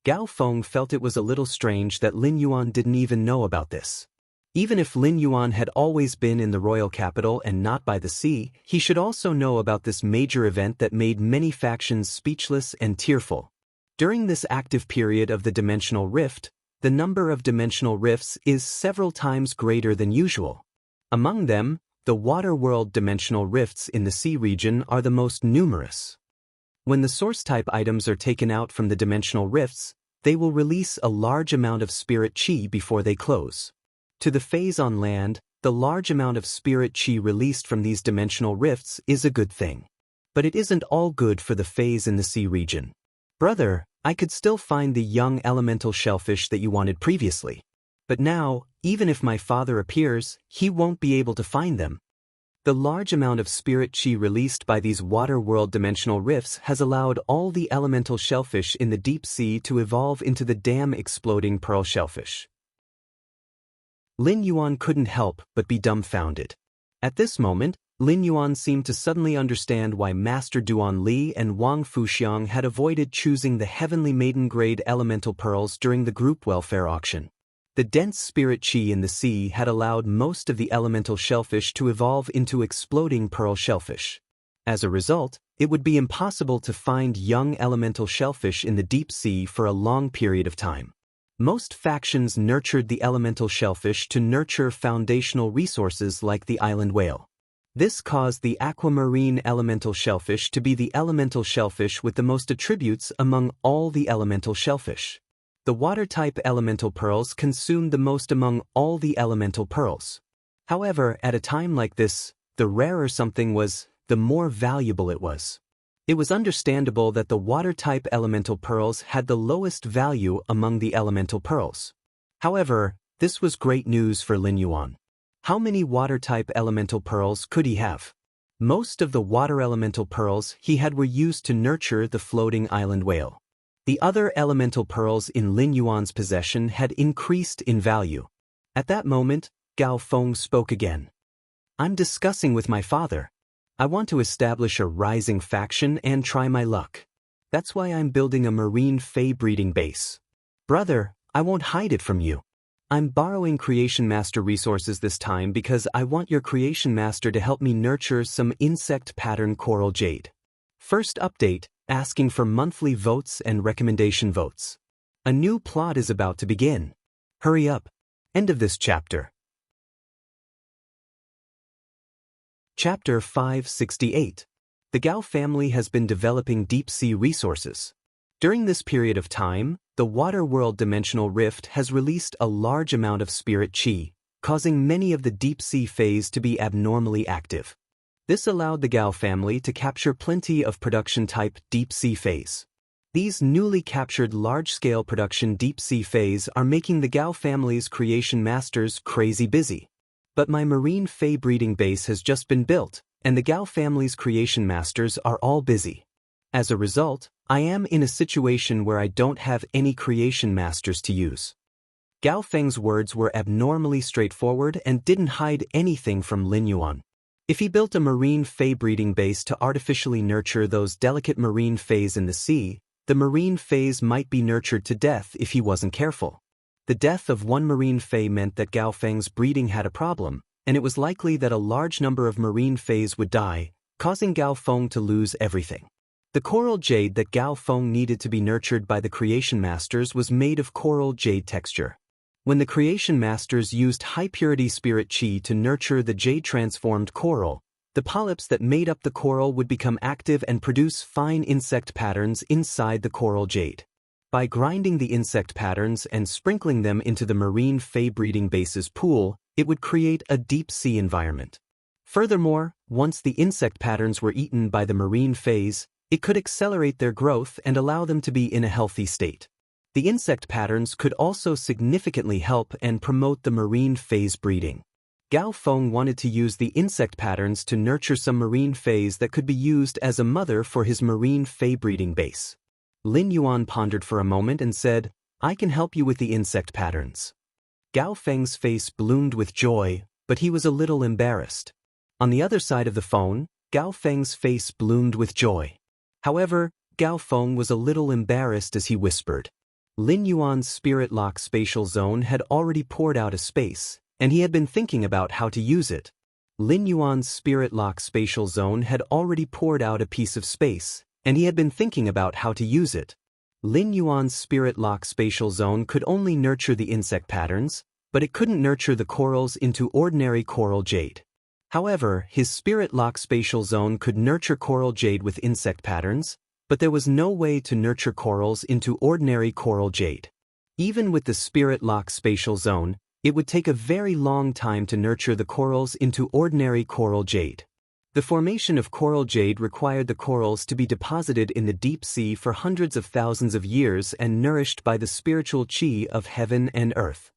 S1: Gao Feng felt it was a little strange that Lin Yuan didn't even know about this. Even if Lin Yuan had always been in the royal capital and not by the sea, he should also know about this major event that made many factions speechless and tearful. During this active period of the dimensional rift, the number of dimensional rifts is several times greater than usual. Among them, the water world dimensional rifts in the sea region are the most numerous. When the source-type items are taken out from the dimensional rifts, they will release a large amount of spirit chi before they close. To the phase on land, the large amount of spirit chi released from these dimensional rifts is a good thing. But it isn't all good for the phase in the sea region. "Brother, I could still find the young elemental shellfish that you wanted previously. But now, even if my father appears, he won't be able to find them." The large amount of spirit chi released by these water world dimensional rifts has allowed all the elemental shellfish in the deep sea to evolve into the damn exploding pearl shellfish. Lin Yuan couldn't help but be dumbfounded. At this moment, Lin Yuan seemed to suddenly understand why Master Duan Li and Wang Fuxiang had avoided choosing the heavenly maiden-grade elemental pearls during the group welfare auction. The dense spirit chi in the sea had allowed most of the elemental shellfish to evolve into exploding pearl shellfish. As a result, it would be impossible to find young elemental shellfish in the deep sea for a long period of time. Most factions nurtured the elemental shellfish to nurture foundational resources like the island whale. This caused the aquamarine elemental shellfish to be the elemental shellfish with the most attributes among all the elemental shellfish. The water-type elemental pearls consumed the most among all the elemental pearls. However, at a time like this, the rarer something was, the more valuable it was. It was understandable that the water-type elemental pearls had the lowest value among the elemental pearls. However, this was great news for Lin Yuan. How many water-type elemental pearls could he have? Most of the water elemental pearls he had were used to nurture the floating island whale. The other elemental pearls in Lin Yuan's possession had increased in value. At that moment, Gao Feng spoke again. "I'm discussing with my father. I want to establish a rising faction and try my luck. That's why I'm building a marine fey breeding base. Brother, I won't hide it from you. I'm borrowing Creation Master resources this time because I want your Creation Master to help me nurture some insect pattern coral jade. First update, asking for monthly votes and recommendation votes. A new plot is about to begin. Hurry up." End of this chapter. Chapter 568. The Gao family has been developing deep-sea resources. During this period of time, the water world dimensional rift has released a large amount of spirit chi, causing many of the deep-sea fays to be abnormally active. This allowed the Gao family to capture plenty of production-type deep-sea fays. These newly captured large-scale production deep-sea fays are making the Gao family's creation masters crazy busy. But my marine fey breeding base has just been built, and the Gao family's creation masters are all busy. As a result, I am in a situation where I don't have any creation masters to use. Gao Feng's words were abnormally straightforward and didn't hide anything from Lin Yuan. If he built a marine fey breeding base to artificially nurture those delicate marine fays in the sea, the marine fays might be nurtured to death if he wasn't careful. The death of one marine fey meant that Gao Feng's breeding had a problem, and it was likely that a large number of marine fays would die, causing Gao Feng to lose everything. The coral jade that Gao Feng needed to be nurtured by the creation masters was made of coral jade texture. When the creation masters used high-purity spirit chi to nurture the jade-transformed coral, the polyps that made up the coral would become active and produce fine insect patterns inside the coral jade. By grinding the insect patterns and sprinkling them into the marine fey breeding base's pool, it would create a deep-sea environment. Furthermore, once the insect patterns were eaten by the marine fays, it could accelerate their growth and allow them to be in a healthy state. The insect patterns could also significantly help and promote the marine fays breeding. Gao Feng wanted to use the insect patterns to nurture some marine fays that could be used as a mother for his marine fey breeding base. Lin Yuan pondered for a moment and said, "I can help you with the insect patterns." Gao Feng's face bloomed with joy, but he was a little embarrassed. On the other side of the phone, Gao Feng's face bloomed with joy. However, Gao Feng was a little embarrassed as he whispered. Lin Yuan's spirit lock spatial zone had already poured out a space, and he had been thinking about how to use it. Lin Yuan's spirit lock spatial zone had already poured out a piece of space, and he had been thinking about how to use it. Lin Yuan's spirit lock spatial zone could only nurture the insect patterns, but it couldn't nurture the corals into ordinary coral jade. However, his spirit lock spatial zone could nurture coral jade with insect patterns, but there was no way to nurture corals into ordinary coral jade. Even with the spirit lock spatial zone, it would take a very long time to nurture the corals into ordinary coral jade. The formation of coral jade required the corals to be deposited in the deep sea for hundreds of thousands of years and nourished by the spiritual chi of heaven and earth.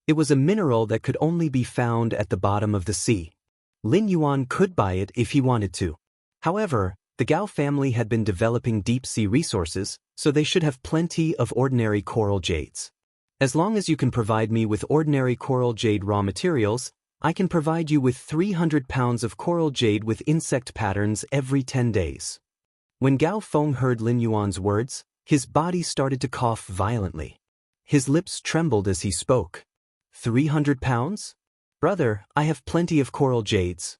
S1: It was a mineral that could only be found at the bottom of the sea. Lin Yuan could buy it if he wanted to. However, the Gao family had been developing deep-sea resources, so they should have plenty of ordinary coral jades. As long as you can provide me with ordinary coral jade raw materials, I can provide you with 300 pounds of coral jade with insect patterns every 10 days. When Gao Feng heard Lin Yuan's words, his body started to cough violently. His lips trembled as he spoke. 300 pounds? Brother, I have plenty of coral jades.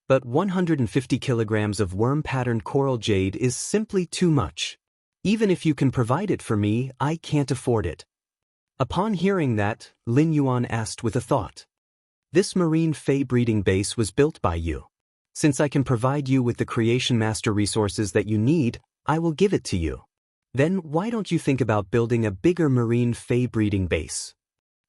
S1: But 150 kilograms of worm-patterned coral jade is simply too much. Even if you can provide it for me, I can't afford it. Upon hearing that, Lin Yuan asked with a thought. This marine fey breeding base was built by you. Since I can provide you with the Creation Master resources that you need, I will give it to you. Then why don't you think about building a bigger marine fey breeding base?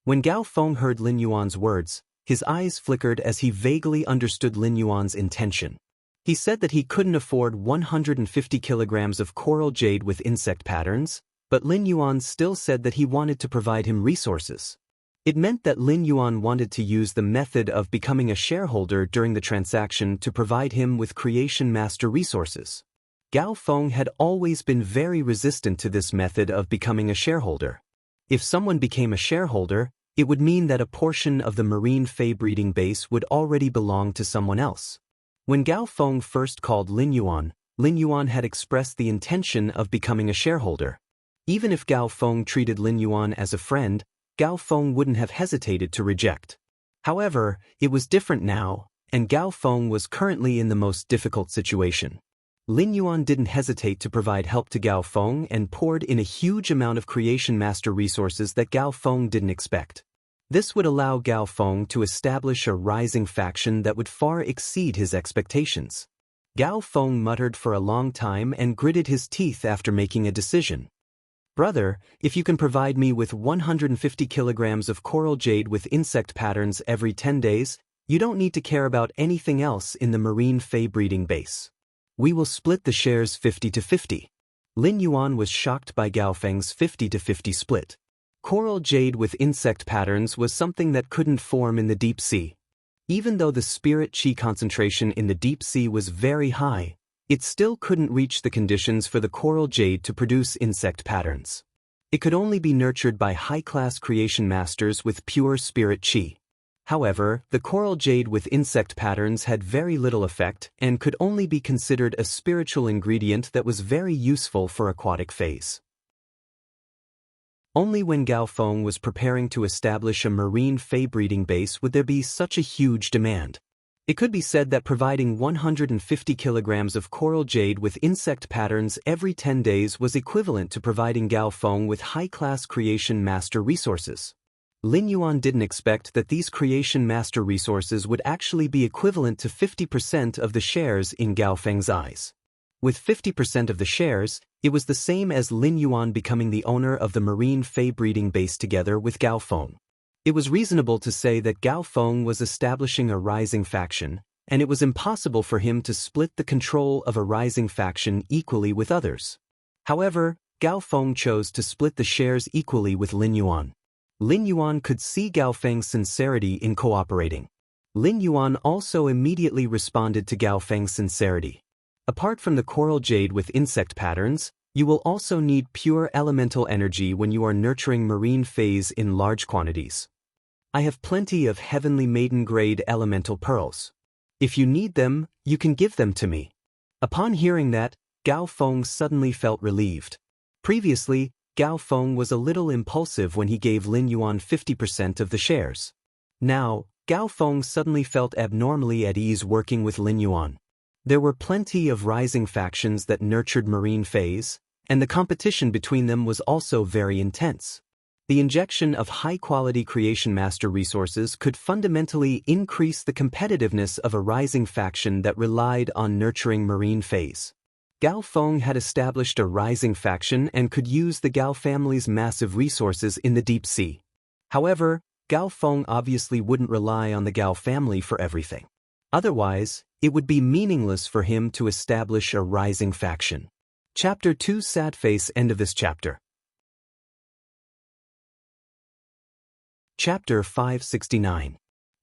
S1: When Gao Feng heard Lin Yuan's words, his eyes flickered as he vaguely understood Lin Yuan's intention. He said that he couldn't afford 150 kilograms of coral jade with insect patterns, but Lin Yuan still said that he wanted to provide him resources. It meant that Lin Yuan wanted to use the method of becoming a shareholder during the transaction to provide him with Creation Master resources. Gao Feng had always been very resistant to this method of becoming a shareholder. If someone became a shareholder, it would mean that a portion of the marine fey breeding base would already belong to someone else. When Gao Feng first called Lin Yuan had expressed the intention of becoming a shareholder. Even if Gao Feng treated Lin Yuan as a friend, Gao Feng wouldn't have hesitated to reject. However, it was different now, and Gao Feng was currently in the most difficult situation. Lin Yuan didn't hesitate to provide help to Gao Feng and poured in a huge amount of Creation Master resources that Gao Feng didn't expect. This would allow Gao Feng to establish a rising faction that would far exceed his expectations. Gao Feng muttered for a long time and gritted his teeth after making a decision. Brother, if you can provide me with 150 kilograms of coral jade with insect patterns every 10 days, you don't need to care about anything else in the marine fey breeding base. We will split the shares 50-50. Lin Yuan was shocked by Gao Feng's 50-50 split. Coral jade with insect patterns was something that couldn't form in the deep sea. Even though the spirit chi concentration in the deep sea was very high, it still couldn't reach the conditions for the coral jade to produce insect patterns. It could only be nurtured by high-class creation masters with pure spirit chi. However, the coral jade with insect patterns had very little effect and could only be considered a spiritual ingredient that was very useful for aquatic phase. Only when Gao Feng was preparing to establish a marine fey breeding base would there be such a huge demand. It could be said that providing 150 kilograms of coral jade with insect patterns every 10 days was equivalent to providing Gao Feng with high-class Creation Master resources. Lin Yuan didn't expect that these Creation Master resources would actually be equivalent to 50% of the shares in Gao Feng's eyes. With 50% of the shares, it was the same as Lin Yuan becoming the owner of the marine fey breeding base together with Gao Feng. It was reasonable to say that Gao Feng was establishing a rising faction, and it was impossible for him to split the control of a rising faction equally with others. However, Gao Feng chose to split the shares equally with Lin Yuan. Lin Yuan could see Gao Feng's sincerity in cooperating. Lin Yuan also immediately responded to Gao Feng's sincerity. Apart from the coral jade with insect patterns, you will also need pure elemental energy when you are nurturing marine phase in large quantities. I have plenty of heavenly maiden-grade elemental pearls. If you need them, you can give them to me. Upon hearing that, Gao Feng suddenly felt relieved. Previously, Gao Feng was a little impulsive when he gave Lin Yuan 50% of the shares. Now, Gao Feng suddenly felt abnormally at ease working with Lin Yuan. There were plenty of rising factions that nurtured marine phase, and the competition between them was also very intense. The injection of high-quality Creation Master resources could fundamentally increase the competitiveness of a rising faction that relied on nurturing marine phase. Gao Feng had established a rising faction and could use the Gao family's massive resources in the deep sea. However, Gao Feng obviously wouldn't rely on the Gao family for everything. Otherwise, it would be meaningless for him to establish a rising faction. Chapter 2 Sad Face. End of this chapter. Chapter 569.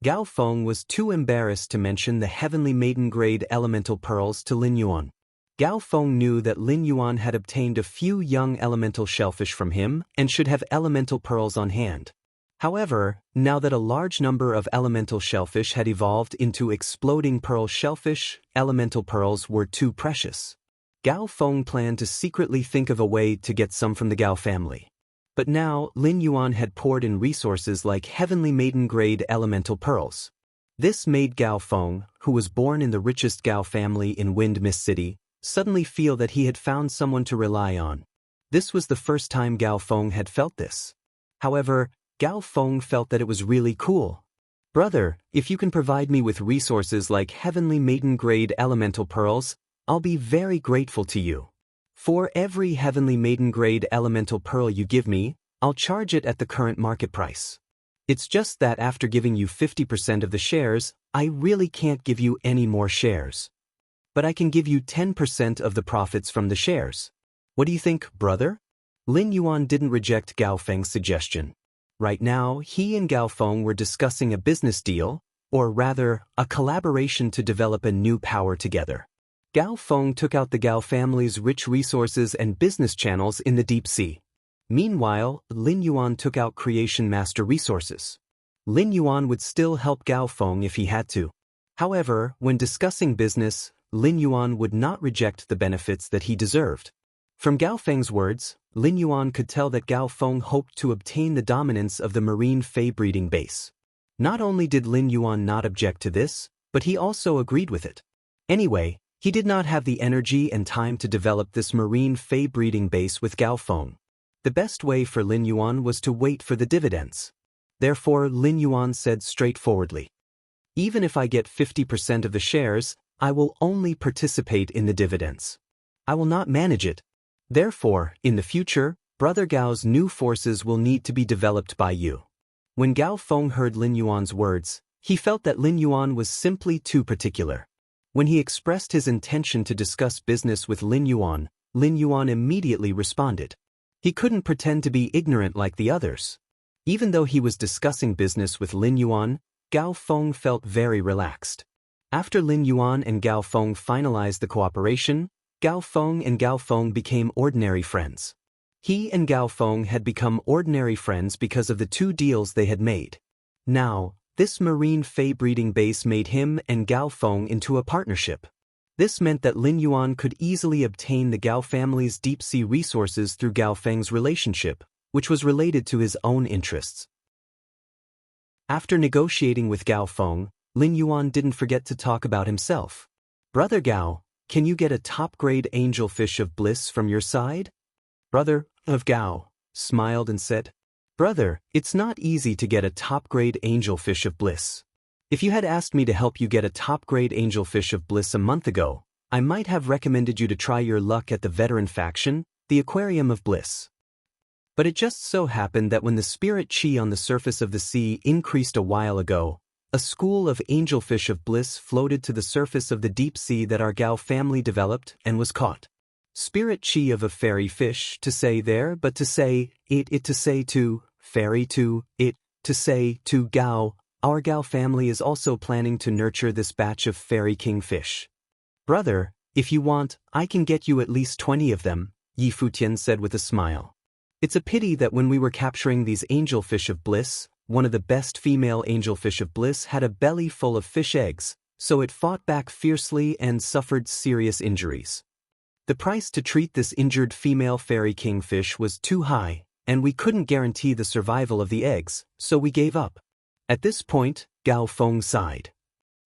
S1: Gao Feng was too embarrassed to mention the heavenly maiden-grade elemental pearls to Lin Yuan. Gao Feng knew that Lin Yuan had obtained a few young elemental shellfish from him and should have elemental pearls on hand. However, now that a large number of elemental shellfish had evolved into exploding pearl shellfish, elemental pearls were too precious. Gao Feng planned to secretly think of a way to get some from the Gao family. But now, Lin Yuan had poured in resources like heavenly maiden-grade elemental pearls. This made Gao Feng, who was born in the richest Gao family in Wind Mist City, suddenly feel that he had found someone to rely on. This was the first time Gao Feng had felt this. However, Gao Feng felt that it was really cool. "Brother, if you can provide me with resources like heavenly maiden-grade elemental pearls, I'll be very grateful to you. For every heavenly maiden-grade elemental pearl you give me, I'll charge it at the current market price. It's just that after giving you 50% of the shares, I really can't give you any more shares. But I can give you 10% of the profits from the shares. What do you think, brother?" Lin Yuan didn't reject Gao Feng's suggestion. Right now, he and Gao Feng were discussing a business deal, or rather, a collaboration to develop a new power together. Gao Feng took out the Gao family's rich resources and business channels in the deep sea. Meanwhile, Lin Yuan took out Creation Master resources. Lin Yuan would still help Gao Feng if he had to. However, when discussing business, Lin Yuan would not reject the benefits that he deserved. From Gao Feng's words, Lin Yuan could tell that Gao Feng hoped to obtain the dominance of the marine fey breeding base. Not only did Lin Yuan not object to this, but he also agreed with it. Anyway, he did not have the energy and time to develop this marine fey breeding base with Gao Feng. The best way for Lin Yuan was to wait for the dividends. Therefore, Lin Yuan said straightforwardly, "Even if I get 50% of the shares, I will only participate in the dividends. I will not manage it. Therefore, in the future, Brother Gao's new forces will need to be developed by you." When Gao Feng heard Lin Yuan's words, he felt that Lin Yuan was simply too particular. When he expressed his intention to discuss business with Lin Yuan immediately responded. He couldn't pretend to be ignorant like the others. Even though he was discussing business with Lin Yuan, Gao Feng felt very relaxed. After Lin Yuan and Gao Feng finalized the cooperation, Gao Feng and Gao Feng became ordinary friends. He and Gao Feng had become ordinary friends because of the two deals they had made. Now, this marine fey breeding base made him and Gao Feng into a partnership. This meant that Lin Yuan could easily obtain the Gao family's deep-sea resources through Gao Feng's relationship, which was related to his own interests. After negotiating with Gao Feng, Lin Yuan didn't forget to talk about himself. "Brother Gao, can you get a top-grade angelfish of bliss from your side?" Brother of Gao smiled and said, "Brother, it's not easy to get a top-grade angelfish of bliss. If you had asked me to help you get a top-grade angelfish of bliss a month ago, I might have recommended you to try your luck at the veteran faction, the Aquarium of Bliss. But it just so happened that when the spirit chi on the surface of the sea increased a while ago, a school of angelfish of bliss floated to the surface of the deep sea that our Gao family developed and was caught. Spirit chi of a fairy fish, to say there, but to say it to say to, fairy to, it, to say to Gao. Our Gao family is also planning to nurture this batch of fairy kingfish. Brother, if you want, I can get you at least 20 of them," Yi Futian said with a smile. "It's a pity that when we were capturing these angelfish of bliss, one of the best female angelfish of bliss had a belly full of fish eggs, so it fought back fiercely and suffered serious injuries. The price to treat this injured female fairy kingfish was too high, and we couldn't guarantee the survival of the eggs, so we gave up." At this point, Gao Feng sighed.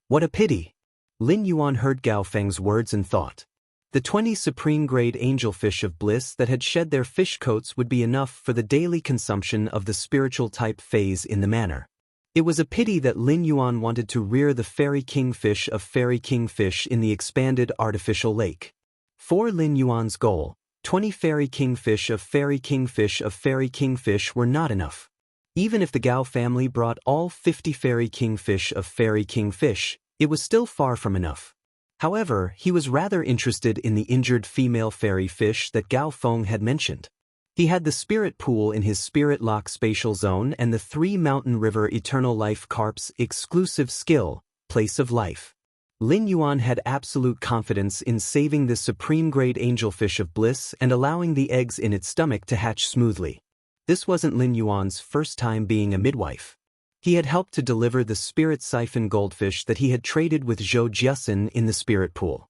S1: "What a pity." Lin Yuan heard Gao Feng's words and thought. The 20 supreme-grade angelfish of bliss that had shed their fish coats would be enough for the daily consumption of the spiritual-type phase in the manor. It was a pity that Lin Yuan wanted to rear the fairy kingfish of fairy kingfish in the expanded artificial lake. For Lin Yuan's goal, 20 fairy kingfish of fairy kingfish of fairy kingfish were not enough. Even if the Gao family brought all 50 fairy kingfish of fairy kingfish, it was still far from enough. However, he was rather interested in the injured female fairy fish that Gao Feng had mentioned. He had the spirit pool in his spirit lock spatial zone and the 3 Mountain River Eternal Life Carp's exclusive skill, Place of Life. Lin Yuan had absolute confidence in saving this supreme-grade angelfish of bliss and allowing the eggs in its stomach to hatch smoothly. This wasn't Lin Yuan's first time being a midwife. He had helped to deliver the spirit siphon goldfish that he had traded with Zhou Jiasin in the spirit pool.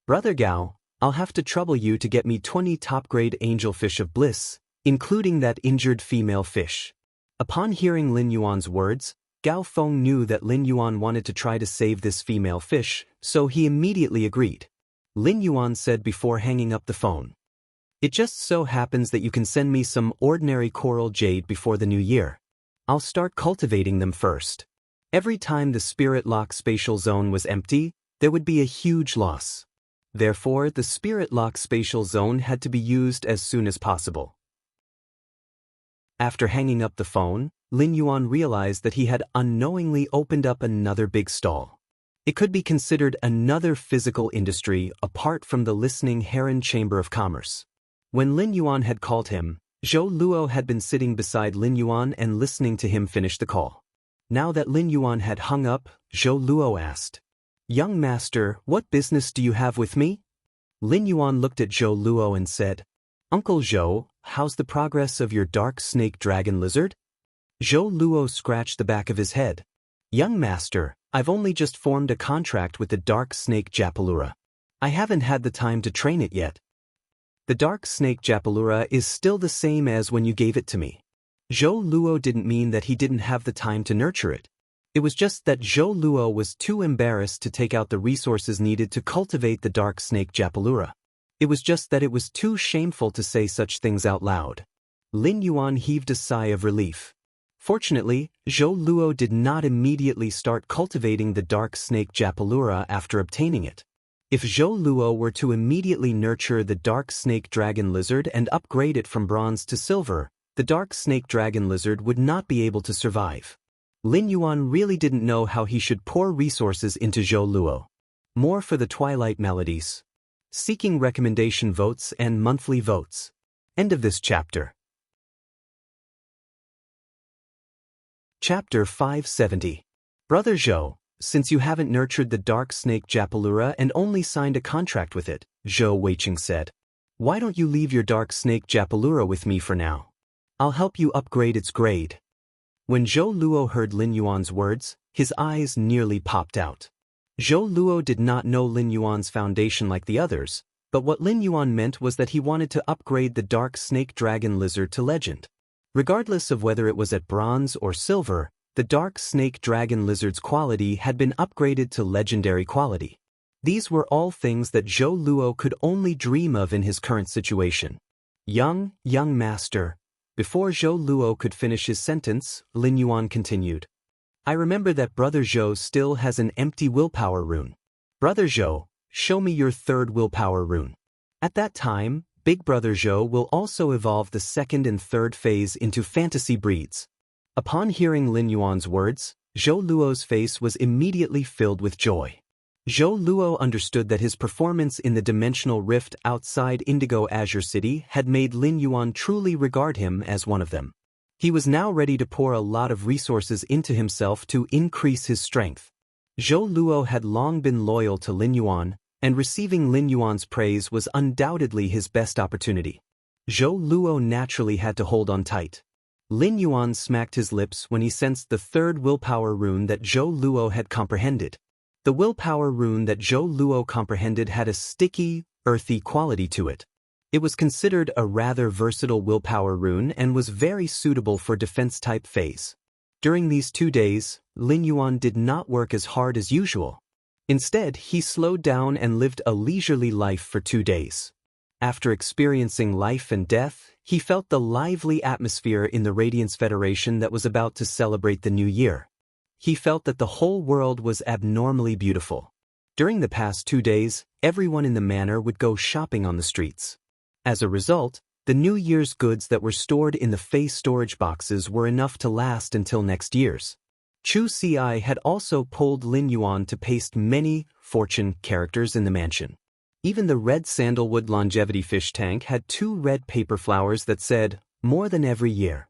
S1: Brother Gao, I'll have to trouble you to get me 20 top-grade angelfish of bliss, including that injured female fish. Upon hearing Lin Yuan's words, Gao Feng knew that Lin Yuan wanted to try to save this female fish, so he immediately agreed. Lin Yuan said before hanging up the phone. It just so happens that you can send me some ordinary coral jade before the new year. I'll start cultivating them first. Every time the spirit lock spatial zone was empty, there would be a huge loss. Therefore, the spirit lock spatial zone had to be used as soon as possible. After hanging up the phone, Lin Yuan realized that he had unknowingly opened up another big stall. It could be considered another physical industry apart from the listening Heron Chamber of Commerce. When Lin Yuan had called him, Zhou Luo had been sitting beside Lin Yuan and listening to him finish the call. Now that Lin Yuan had hung up, Zhou Luo asked, "Young master, what business do you have with me?" Lin Yuan looked at Zhou Luo and said, "Uncle Zhou, how's the progress of your dark snake dragon lizard?" Zhou Luo scratched the back of his head. "Young master, I've only just formed a contract with the dark snake Japalura. I haven't had the time to train it yet." "The dark snake Japalura is still the same as when you gave it to me." Zhou Luo didn't mean that he didn't have the time to nurture it. It was just that Zhou Luo was too embarrassed to take out the resources needed to cultivate the dark snake Japalura. It was just that it was too shameful to say such things out loud. Lin Yuan heaved a sigh of relief. Fortunately, Zhou Luo did not immediately start cultivating the dark snake Japalura after obtaining it. If Zhou Luo were to immediately nurture the dark snake dragon lizard and upgrade it from bronze to silver, the dark snake dragon lizard would not be able to survive. Lin Yuan really didn't know how he should pour resources into Zhou Luo. More for the Twilight Melodies. Seeking recommendation votes and monthly votes. End of this chapter. Chapter 570. Brother Zhou, since you haven't nurtured the dark snake Japalura and only signed a contract with it, Zhou Weiqing said, why don't you leave your dark snake Japalura with me for now? I'll help you upgrade its grade. When Zhou Luo heard Lin Yuan's words, his eyes nearly popped out. Zhou Luo did not know Lin Yuan's foundation like the others, but what Lin Yuan meant was that he wanted to upgrade the dark snake dragon lizard to legend. Regardless of whether it was at bronze or silver, the dark snake dragon lizard's quality had been upgraded to legendary quality. These were all things that Zhou Luo could only dream of in his current situation. Young master. Before Zhou Luo could finish his sentence, Lin Yuan continued. I remember that Brother Zhou still has an empty willpower rune. Brother Zhou, show me your third willpower rune. At that time, Big Brother Zhou will also evolve the second and third phase into fantasy breeds. Upon hearing Lin Yuan's words, Zhou Luo's face was immediately filled with joy. Zhou Luo understood that his performance in the dimensional rift outside Indigo Azure City had made Lin Yuan truly regard him as one of them. He was now ready to pour a lot of resources into himself to increase his strength. Zhou Luo had long been loyal to Lin Yuan, and receiving Lin Yuan's praise was undoubtedly his best opportunity. Zhou Luo naturally had to hold on tight. Lin Yuan smacked his lips when he sensed the third willpower rune that Zhou Luo had comprehended. The willpower rune that Zhou Luo comprehended had a sticky, earthy quality to it. It was considered a rather versatile willpower rune and was very suitable for defense-type phase. During these 2 days, Lin Yuan did not work as hard as usual. Instead, he slowed down and lived a leisurely life for 2 days. After experiencing life and death, he felt the lively atmosphere in the Radiance Federation that was about to celebrate the new year. He felt that the whole world was abnormally beautiful. During the past 2 days, everyone in the manor would go shopping on the streets. As a result, the New Year's goods that were stored in the face storage boxes were enough to last until next year's. Chu Ci had also pulled Lin Yuan to paste many fortune characters in the mansion. Even the red sandalwood longevity fish tank had 2 red paper flowers that said, "More than every year."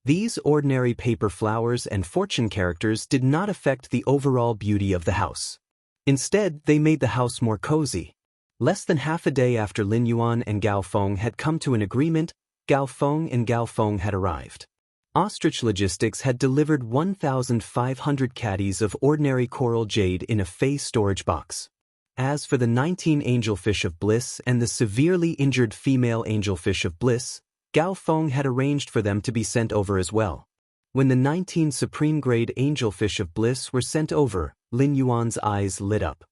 S1: These ordinary paper flowers and fortune characters did not affect the overall beauty of the house. Instead, they made the house more cozy. Less than half a day after Lin Yuan and Gao Feng had come to an agreement, Gao Feng and Gao Feng had arrived. Ostrich Logistics had delivered 1,500 caddies of ordinary coral jade in a Fey storage box. As for the 19 angelfish of bliss and the severely injured female angelfish of bliss, Gao Feng had arranged for them to be sent over as well. When the 19 supreme-grade angelfish of bliss were sent over, Lin Yuan's eyes lit up.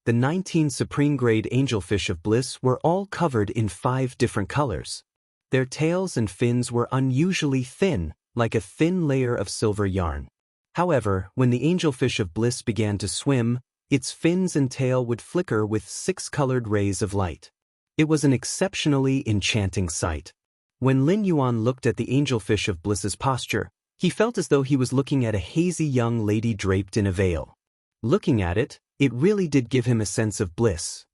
S1: The 19 supreme-grade angelfish of bliss were all covered in 5 different colors. Their tails and fins were unusually thin, like a thin layer of silver yarn. However, when the angelfish of bliss began to swim, its fins and tail would flicker with 6-colored rays of light. It was an exceptionally enchanting sight. When Lin Yuan looked at the angelfish of bliss's posture, he felt as though he was looking at a hazy young lady draped in a veil. Looking at it, it really did give him a sense of bliss.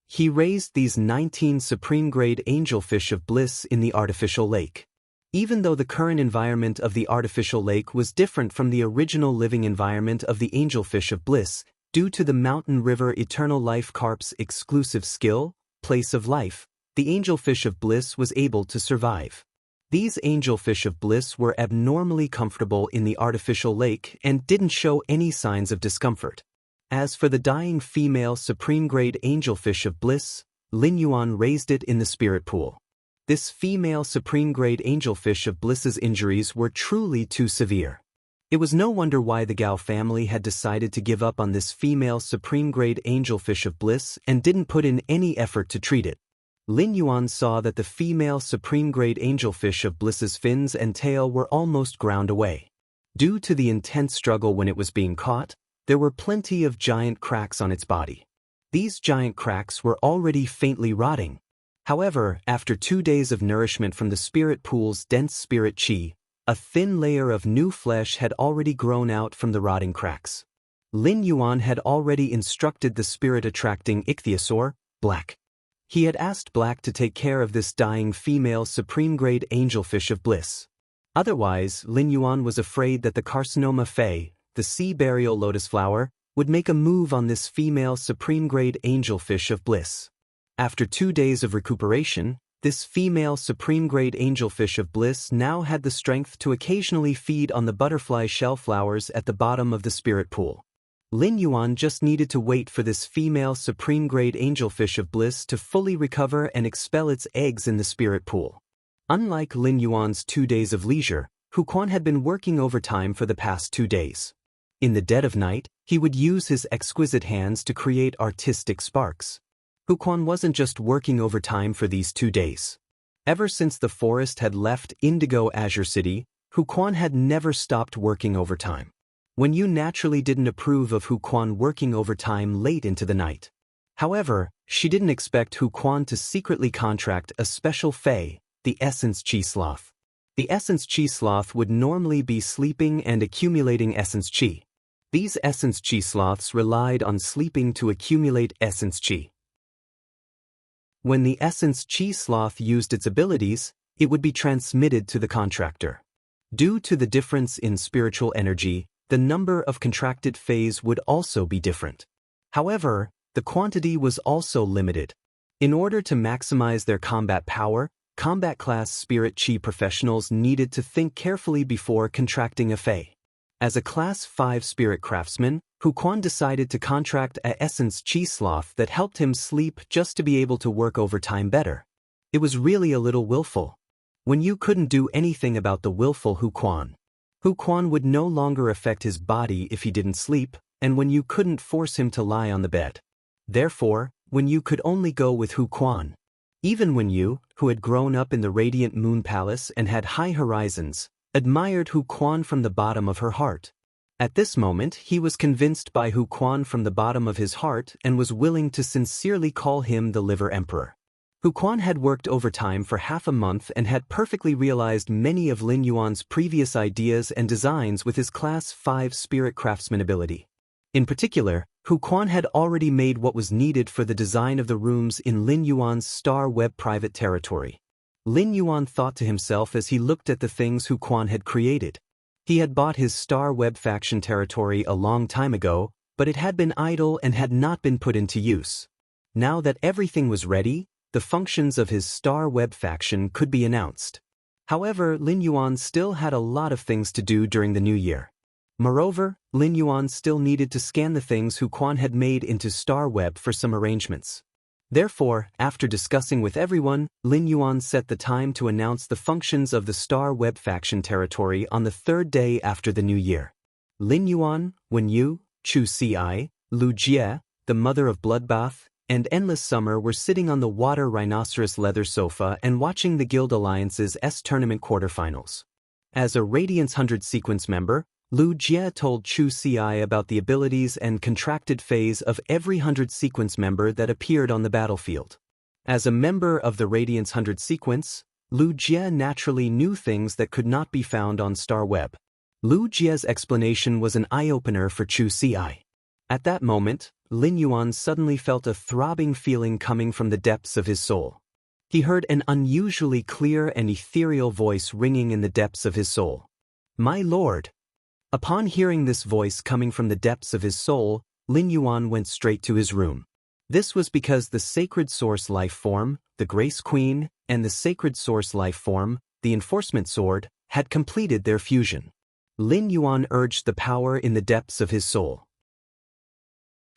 S1: He raised these 19 supreme-grade angelfish of bliss in the artificial lake. Even though the current environment of the artificial lake was different from the original living environment of the angelfish of bliss, due to the Mountain River Eternal Life Carp's exclusive skill, Place of Life, the angelfish of bliss was able to survive. These angelfish of bliss were abnormally comfortable in the artificial lake and didn't show any signs of discomfort. As for the dying female supreme-grade angelfish of bliss, Lin Yuan raised it in the spirit pool. This female supreme-grade angelfish of bliss's injuries were truly too severe. It was no wonder why the Gao family had decided to give up on this female supreme-grade angelfish of bliss and didn't put in any effort to treat it. Lin Yuan saw that the female supreme-grade angelfish of bliss's fins and tail were almost ground away. Due to the intense struggle when it was being caught, there were plenty of giant cracks on its body. These giant cracks were already faintly rotting. However, after 2 days of nourishment from the spirit pool's dense spirit qi, a thin layer of new flesh had already grown out from the rotting cracks. Lin Yuan had already instructed the spirit-attracting ichthyosaur, Black. He had asked Black to take care of this dying female supreme-grade angelfish of bliss. Otherwise, Lin Yuan was afraid that the carcinoma fei, the sea burial lotus flower, would make a move on this female supreme-grade angelfish of bliss. After 2 days of recuperation, this female supreme-grade angelfish of bliss now had the strength to occasionally feed on the butterfly shell flowers at the bottom of the spirit pool. Lin Yuan just needed to wait for this female supreme-grade angelfish of bliss to fully recover and expel its eggs in the spirit pool. Unlike Lin Yuan's 2 days of leisure, Hu Quan had been working overtime for the past 2 days. In the dead of night, he would use his exquisite hands to create artistic sparks. Hu Quan wasn't just working overtime for these 2 days. Ever since the forest had left Indigo Azure City, Hu Quan had never stopped working overtime. Wen Yu naturally didn't approve of Hu Quan working overtime late into the night. However, she didn't expect Hu Quan to secretly contract a special fei, the Essence Qi Sloth. The Essence Qi Sloth would normally be sleeping and accumulating Essence Qi. These Essence Qi Sloths relied on sleeping to accumulate Essence Qi. When the Essence Qi Sloth used its abilities, it would be transmitted to the contractor. Due to the difference in spiritual energy, the number of contracted feis would also be different. However, the quantity was also limited. In order to maximize their combat power, combat-class spirit qi professionals needed to think carefully before contracting a fei. As a Class 5 spirit craftsman, Hu Quan decided to contract a Essence Qi Sloth that helped him sleep just to be able to work overtime better. It was really a little willful. When you couldn't do anything about the willful Hu Quan would no longer affect his body if he didn't sleep, and when you couldn't force him to lie on the bed. Therefore, when you could only go with Hu Quan. Even when you, who had grown up in the Radiant Moon Palace and had high horizons, admired Hu Quan from the bottom of her heart. At this moment, he was convinced by Hu Quan from the bottom of his heart and was willing to sincerely call him the Liver Emperor. Hu Quan had worked overtime for half a month and had perfectly realized many of Lin Yuan's previous ideas and designs with his Class 5 spirit craftsman ability. In particular, Hu Quan had already made what was needed for the design of the rooms in Lin Yuan's Star Web private territory. Lin Yuan thought to himself as he looked at the things Hu Quan had created. He had bought his Star Web faction territory a long time ago, but it had been idle and had not been put into use. Now that everything was ready, the functions of his Star Web faction could be announced. However, Lin Yuan still had a lot of things to do during the new year. Moreover, Lin Yuan still needed to scan the things Hu Quan had made into Star Web for some arrangements. Therefore, after discussing with everyone, Lin Yuan set the time to announce the functions of the Star Web faction territory on the third day after the new year. Lin Yuan, Wen Yu, Chu Ci, Lu Jie, the mother of Bloodbath, and Endless Summer were sitting on the water rhinoceros leather sofa and watching the Guild Alliance's S-Tournament quarterfinals. As a Radiance 100 sequence member, Lu Jie told Chu Ci about the abilities and contracted phase of every 100 sequence member that appeared on the battlefield. As a member of the Radiance 100 sequence, Lu Jie naturally knew things that could not be found on Star Web. Lu Jie's explanation was an eye-opener for Chu Ci. At that moment, Lin Yuan suddenly felt a throbbing feeling coming from the depths of his soul. He heard an unusually clear and ethereal voice ringing in the depths of his soul. "My lord!" Upon hearing this voice coming from the depths of his soul, Lin Yuan went straight to his room. This was because the Sacred Source Life Form, the Grace Queen, and the Sacred Source Life Form, the Enforcement Sword, had completed their fusion. Lin Yuan urged the power in the depths of his soul.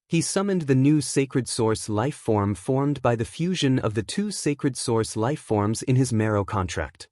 S1: He summoned the new Sacred Source Life Form formed by the fusion of the two Sacred Source Life Forms in his marrow contract.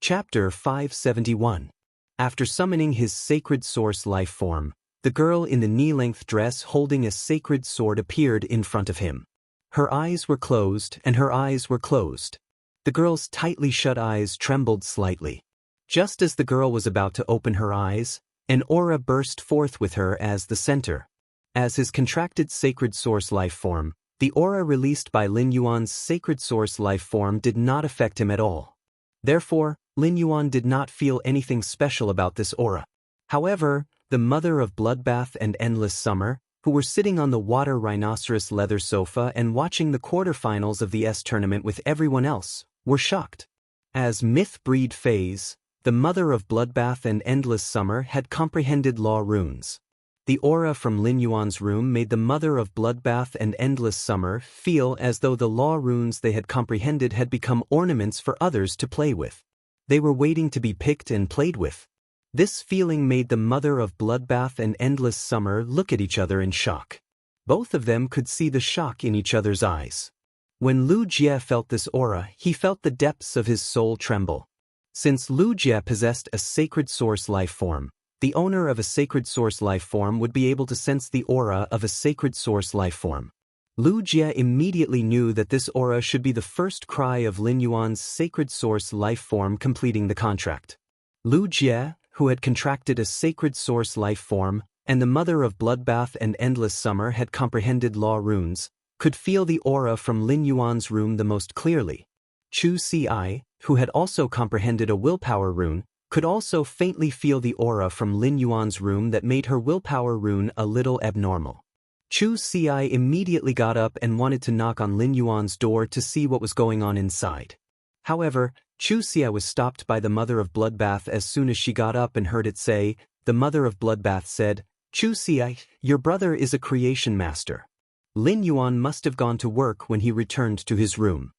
S1: Chapter 571. After summoning his Sacred Source Life Form, the girl in the knee-length dress holding a sacred sword appeared in front of him. Her eyes were closed, and her eyes were closed. The girl's tightly shut eyes trembled slightly. Just as the girl was about to open her eyes, an aura burst forth with her as the center. As his contracted Sacred Source Life Form, the aura released by Lin Yuan's Sacred Source Life Form did not affect him at all. Therefore, Lin Yuan did not feel anything special about this aura. However, the mother of Bloodbath and Endless Summer, who were sitting on the water rhinoceros leather sofa and watching the quarterfinals of the S-Tournament with everyone else, were shocked. As Myth Breed Phase, the mother of Bloodbath and Endless Summer had comprehended law runes. The aura from Lin Yuan's room made the mother of Bloodbath and Endless Summer feel as though the law runes they had comprehended had become ornaments for others to play with. They were waiting to be picked and played with. This feeling made the mother of Bloodbath and Endless Summer look at each other in shock. Both of them could see the shock in each other's eyes. When Lu Jie felt this aura, he felt the depths of his soul tremble. Since Lu Jie possessed a Sacred Source Life Form, the owner of a Sacred Source Life Form would be able to sense the aura of a Sacred Source Life Form. Lu Jie immediately knew that this aura should be the first cry of Lin Yuan's Sacred Source Life Form completing the contract. Lu Jie, who had contracted a Sacred Source Life Form, and the mother of Bloodbath and Endless Summer had comprehended law runes, could feel the aura from Lin Yuan's room the most clearly. Chu Ci, who had also comprehended a willpower rune, could also faintly feel the aura from Lin Yuan's room that made her willpower rune a little abnormal. Chu Ci immediately got up and wanted to knock on Lin Yuan's door to see what was going on inside. However, Chu Ci was stopped by the mother of Bloodbath as soon as she got up and heard it say. The mother of Bloodbath said, "Chu Ci, your brother is a creation master." Lin Yuan must have gone to work when he returned to his room.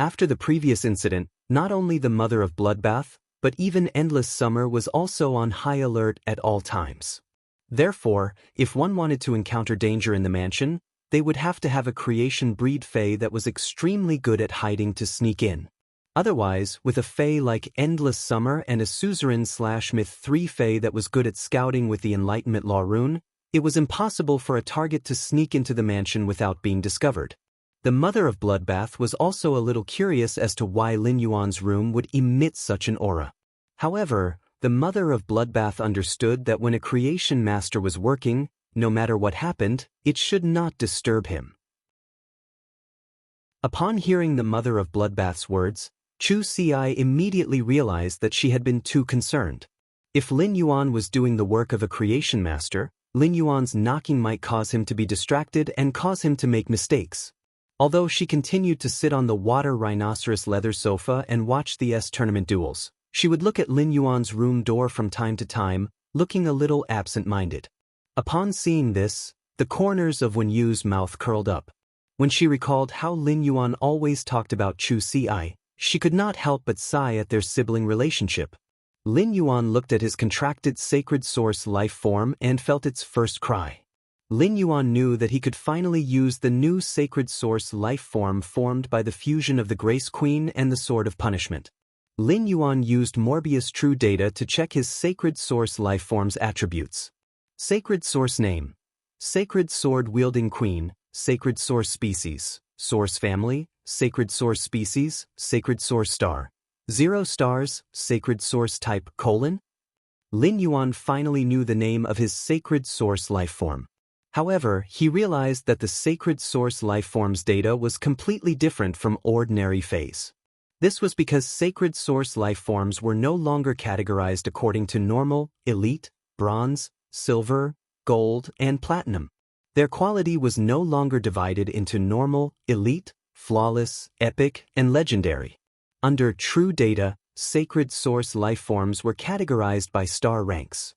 S1: After the previous incident, not only the mother of Bloodbath, but even Endless Summer was also on high alert at all times. Therefore, if one wanted to encounter danger in the mansion, they would have to have a creation breed fae that was extremely good at hiding to sneak in. Otherwise, with a fae like Endless Summer and a Suzerain/Myth 3 fae that was good at scouting with the Enlightenment Law rune, it was impossible for a target to sneak into the mansion without being discovered. The mother of Bloodbath was also a little curious as to why Lin Yuan's room would emit such an aura. However, the mother of Bloodbath understood that when a creation master was working, no matter what happened, it should not disturb him. Upon hearing the mother of Bloodbath's words, Chu Ci immediately realized that she had been too concerned. If Lin Yuan was doing the work of a creation master, Lin Yuan's knocking might cause him to be distracted and cause him to make mistakes. Although she continued to sit on the water rhinoceros leather sofa and watch the tournament duels, she would look at Lin Yuan's room door from time to time, looking a little absent-minded. Upon seeing this, the corners of Wen Yu's mouth curled up. When she recalled how Lin Yuan always talked about Chu Si, she could not help but sigh at their sibling relationship. Lin Yuan looked at his contracted sacred source life form and felt its first cry. Lin Yuan knew that he could finally use the new sacred source life form formed by the fusion of the Grace Queen and the Sword of Punishment. Lin Yuan used Morbius True Data to check his sacred source life form's attributes. Sacred source name: Sacred Sword-wielding Queen, Sacred Source Species, Source Family, Sacred Source Species, Sacred Source Star. 0 stars, Sacred Source Type: Lin Yuan finally knew the name of his Sacred Source life form. However, he realized that the Sacred Source life form's data was completely different from ordinary phase. This was because Sacred Source life forms were no longer categorized according to normal, elite, bronze, silver, gold, and platinum. Their quality was no longer divided into normal, elite, flawless, epic, and legendary. Under True Data, Sacred Source life forms were categorized by star ranks.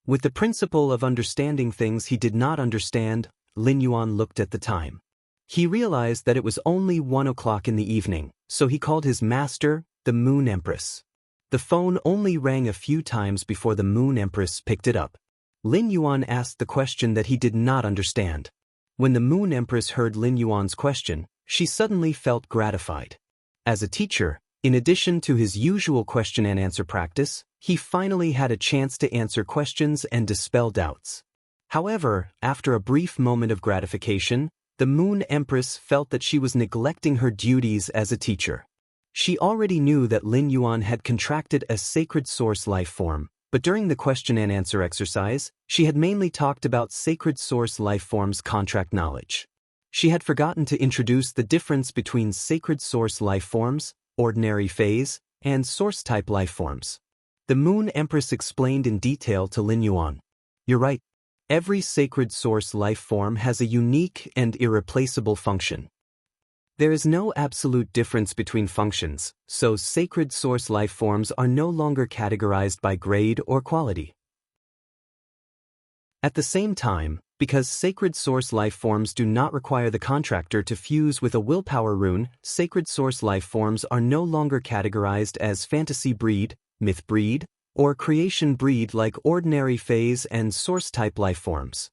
S1: With the principle of understanding things he did not understand, Lin Yuan looked at the time. He realized that it was only 1 o'clock in the evening, so he called his master, the Moon Empress. The phone only rang a few times before the Moon Empress picked it up. Lin Yuan asked the question that he did not understand. When the Moon Empress heard Lin Yuan's question, she suddenly felt gratified. As a teacher, in addition to his usual question and answer practice, he finally had a chance to answer questions and dispel doubts. However, after a brief moment of gratification, the Moon Empress felt that she was neglecting her duties as a teacher. She already knew that Lin Yuan had contracted a Sacred Source life form, but during the question and answer exercise, she had mainly talked about Sacred Source life form's contract knowledge. She had forgotten to introduce the difference between Sacred Source life forms, ordinary phase, and source-type life forms. The Moon Empress explained in detail to Lin Yuan. "You're right. Every Sacred Source life form has a unique and irreplaceable function. There is no absolute difference between functions, so Sacred Source life forms are no longer categorized by grade or quality. At the same time, because Sacred Source life forms do not require the contractor to fuse with a willpower rune, Sacred Source life forms are no longer categorized as fantasy breed, myth breed, or creation breed like ordinary phase and source-type life forms.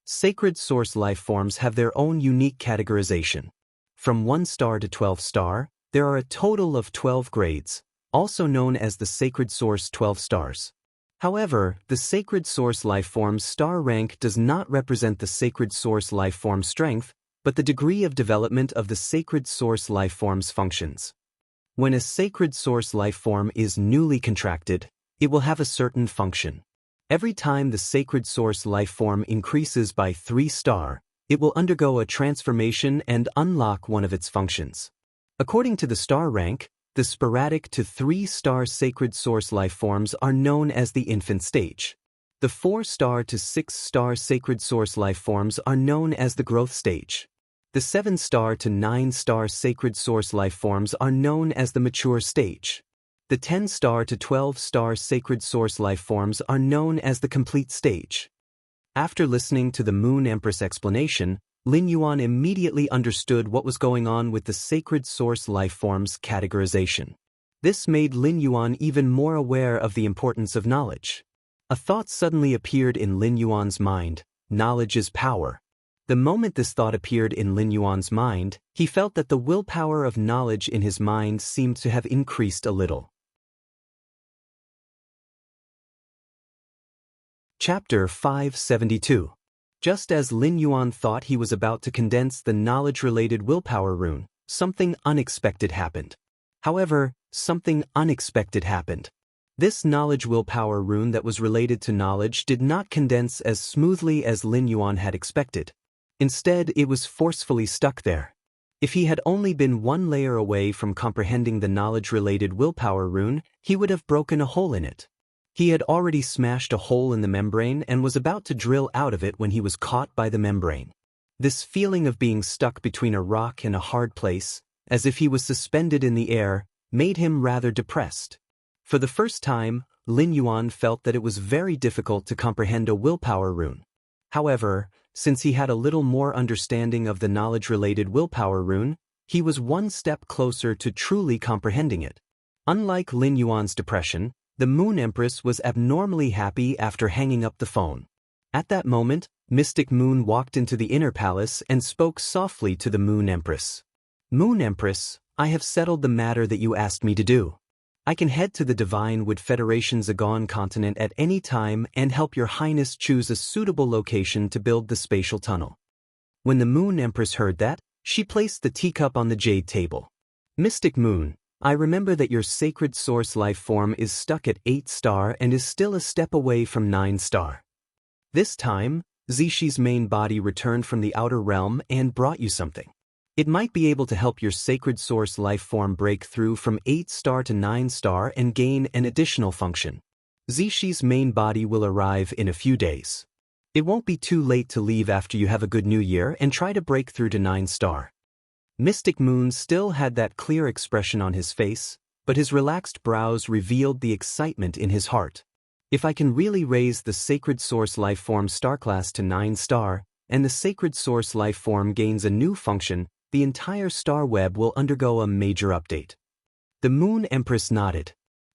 S1: Sacred Source life forms have their own unique categorization. From 1 star to 12 star, there are a total of 12 grades, also known as the Sacred Source 12 stars. However, the Sacred Source life form's star rank does not represent the Sacred Source life form's strength, but the degree of development of the Sacred Source life form's functions. When a Sacred Source life form is newly contracted, it will have a certain function. Every time the Sacred Source life form increases by 3 star, it will undergo a transformation and unlock one of its functions. According to the star rank, the sporadic to 3-star Sacred Source life forms are known as the infant stage. The 4-star to 6-star Sacred Source life forms are known as the growth stage. The 7-star to 9-star Sacred Source life forms are known as the mature stage. The 10-star to 12-star Sacred Source life forms are known as the complete stage. After listening to the Moon Empress explanation, Lin Yuan immediately understood what was going on with the Sacred Source life form's categorization. This made Lin Yuan even more aware of the importance of knowledge. A thought suddenly appeared in Lin Yuan's mind: knowledge is power. The moment this thought appeared in Lin Yuan's mind, he felt that the willpower of knowledge in his mind seemed to have increased a little. Chapter 572. Just as Lin Yuan thought he was about to condense the knowledge-related willpower rune, something unexpected happened. However, something unexpected happened. This knowledge willpower rune that was related to knowledge did not condense as smoothly as Lin Yuan had expected. Instead, it was forcefully stuck there. If he had only been one layer away from comprehending the knowledge-related willpower rune, he would have broken a hole in it. He had already smashed a hole in the membrane and was about to drill out of it when he was caught by the membrane. This feeling of being stuck between a rock and a hard place, as if he was suspended in the air, made him rather depressed. For the first time, Lin Yuan felt that it was very difficult to comprehend a willpower rune. However, since he had a little more understanding of the knowledge-related willpower rune, he was one step closer to truly comprehending it. Unlike Lin Yuan's depression, the Moon Empress was abnormally happy after hanging up the phone. At that moment, Mystic Moon walked into the inner palace and spoke softly to the Moon Empress. "Moon Empress, I have settled the matter that you asked me to do. I can head to the Divine Wood Federation's Agon continent at any time and help your Highness choose a suitable location to build the spatial tunnel." When the Moon Empress heard that, she placed the teacup on the jade table. "Mystic Moon, I remember that your sacred source life form is stuck at 8 star and is still a step away from 9 star. This time, Zishi's main body returned from the outer realm and brought you something. It might be able to help your sacred source life form break through from 8 star to 9 star and gain an additional function. Zishi's main body will arrive in a few days. It won't be too late to leave after you have a good new year and try to break through to 9 star. Mystic Moon still had that clear expression on his face, but his relaxed brows revealed the excitement in his heart. If I can really raise the sacred source life form star class to 9 star, and the sacred source life form gains a new function, the entire star web will undergo a major update. The Moon Empress nodded.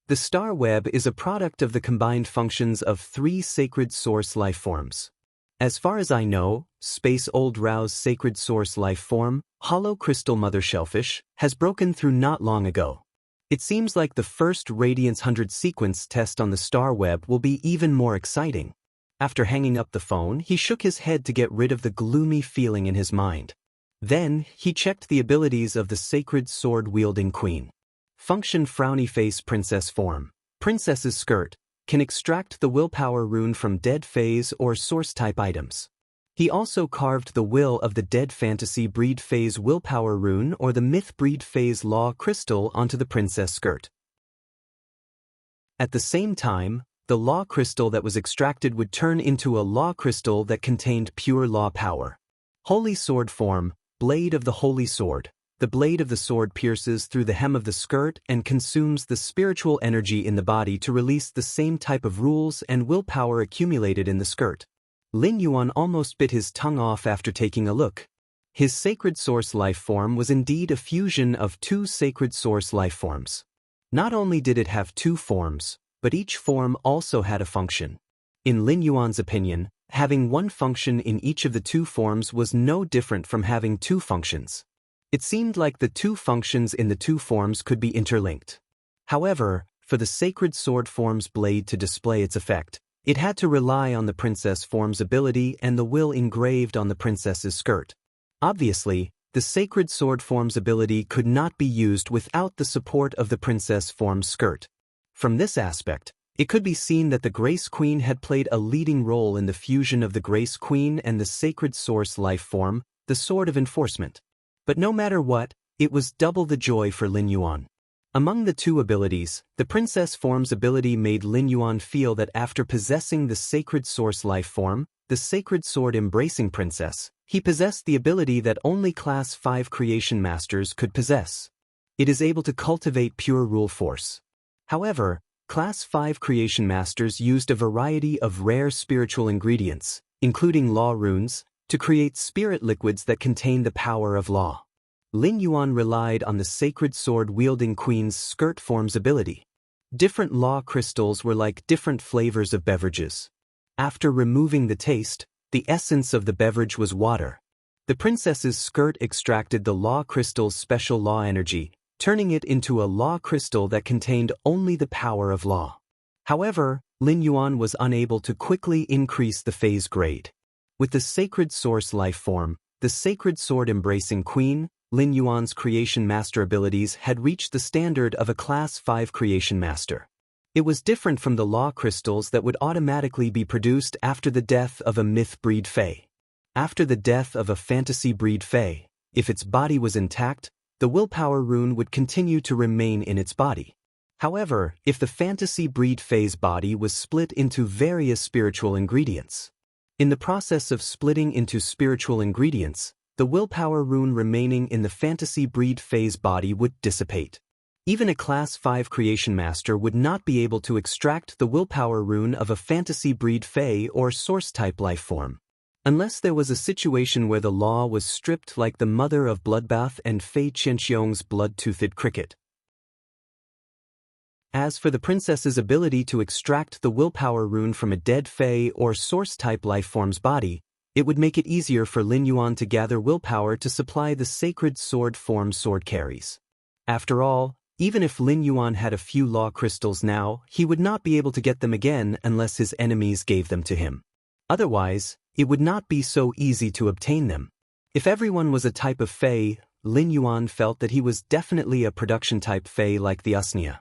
S1: The star web is a product of the combined functions of 3 sacred source life forms. As far as I know, Space Old Rao's sacred source life form, Hollow Crystal Mother Shellfish, has broken through not long ago. It seems like the first Radiance 100 sequence test on the star web will be even more exciting. After hanging up the phone, he shook his head to get rid of the gloomy feeling in his mind. Then, he checked the abilities of the sacred sword-wielding queen. Function Frowny Face Princess Form. Princess's Skirt. Can extract the willpower rune from dead phase or source-type items. He also carved the will of the dead fantasy breed phase willpower rune or the myth breed phase law crystal onto the princess skirt. At the same time, the law crystal that was extracted would turn into a law crystal that contained pure law power. Holy Sword Form. Blade of the Holy Sword. The blade of the sword pierces through the hem of the skirt and consumes the spiritual energy in the body to release the same type of rules and willpower accumulated in the skirt. Lin Yuan almost bit his tongue off after taking a look. His sacred source life form was indeed a fusion of 2 sacred source life forms. Not only did it have 2 forms, but each form also had a function. In Lin Yuan's opinion, having one function in each of the 2 forms was no different from having 2 functions. It seemed like the 2 functions in the 2 forms could be interlinked. However, for the sacred sword form's blade to display its effect, it had to rely on the princess form's ability and the will engraved on the princess's skirt. Obviously, the sacred sword form's ability could not be used without the support of the princess form's skirt. From this aspect, it could be seen that the Grace Queen had played a leading role in the fusion of the Grace Queen and the sacred source life form, the Sword of Enforcement. But no matter what, it was double the joy for Lin Yuan. Among the 2 abilities, the princess form's ability made Lin Yuan feel that after possessing the sacred source life form, the sacred sword embracing princess, he possessed the ability that only Class 5 creation masters could possess. It is able to cultivate pure rule force. However, Class 5 creation masters used a variety of rare spiritual ingredients, including law runes, to create spirit liquids that contain the power of law. Lin Yuan relied on the sacred sword-wielding queen's skirt form's ability. Different law crystals were like different flavors of beverages. After removing the taste, the essence of the beverage was water. The princess's skirt extracted the law crystal's special law energy, turning it into a law crystal that contained only the power of law. However, Lin Yuan was unable to quickly increase the phase grade. With the sacred source life form, the sacred sword embracing queen, Lin Yuan's creation master abilities had reached the standard of a Class 5 creation master. It was different from the law crystals that would automatically be produced after the death of a myth breed fae. After the death of a fantasy breed fae, if its body was intact, the willpower rune would continue to remain in its body. However, if the fantasy breed phase body was split into various spiritual ingredients. In the process of splitting into spiritual ingredients, the willpower rune remaining in the fantasy breed phase body would dissipate. Even a Class 5 Creation Master would not be able to extract the willpower rune of a fantasy breed Fae or Source-type life form. Unless there was a situation where the law was stripped like the mother of Bloodbath and Fei Qianxiong's blood-toothed cricket. As for the princess's ability to extract the willpower rune from a dead Fae or Source-type life form's body, it would make it easier for Lin Yuan to gather willpower to supply the sacred sword form sword carries. After all, even if Lin Yuan had a few law crystals now, he would not be able to get them again unless his enemies gave them to him. Otherwise, it would not be so easy to obtain them. If everyone was a type of Fae, Lin Yuan felt that he was definitely a production-type Fae like the Usnia.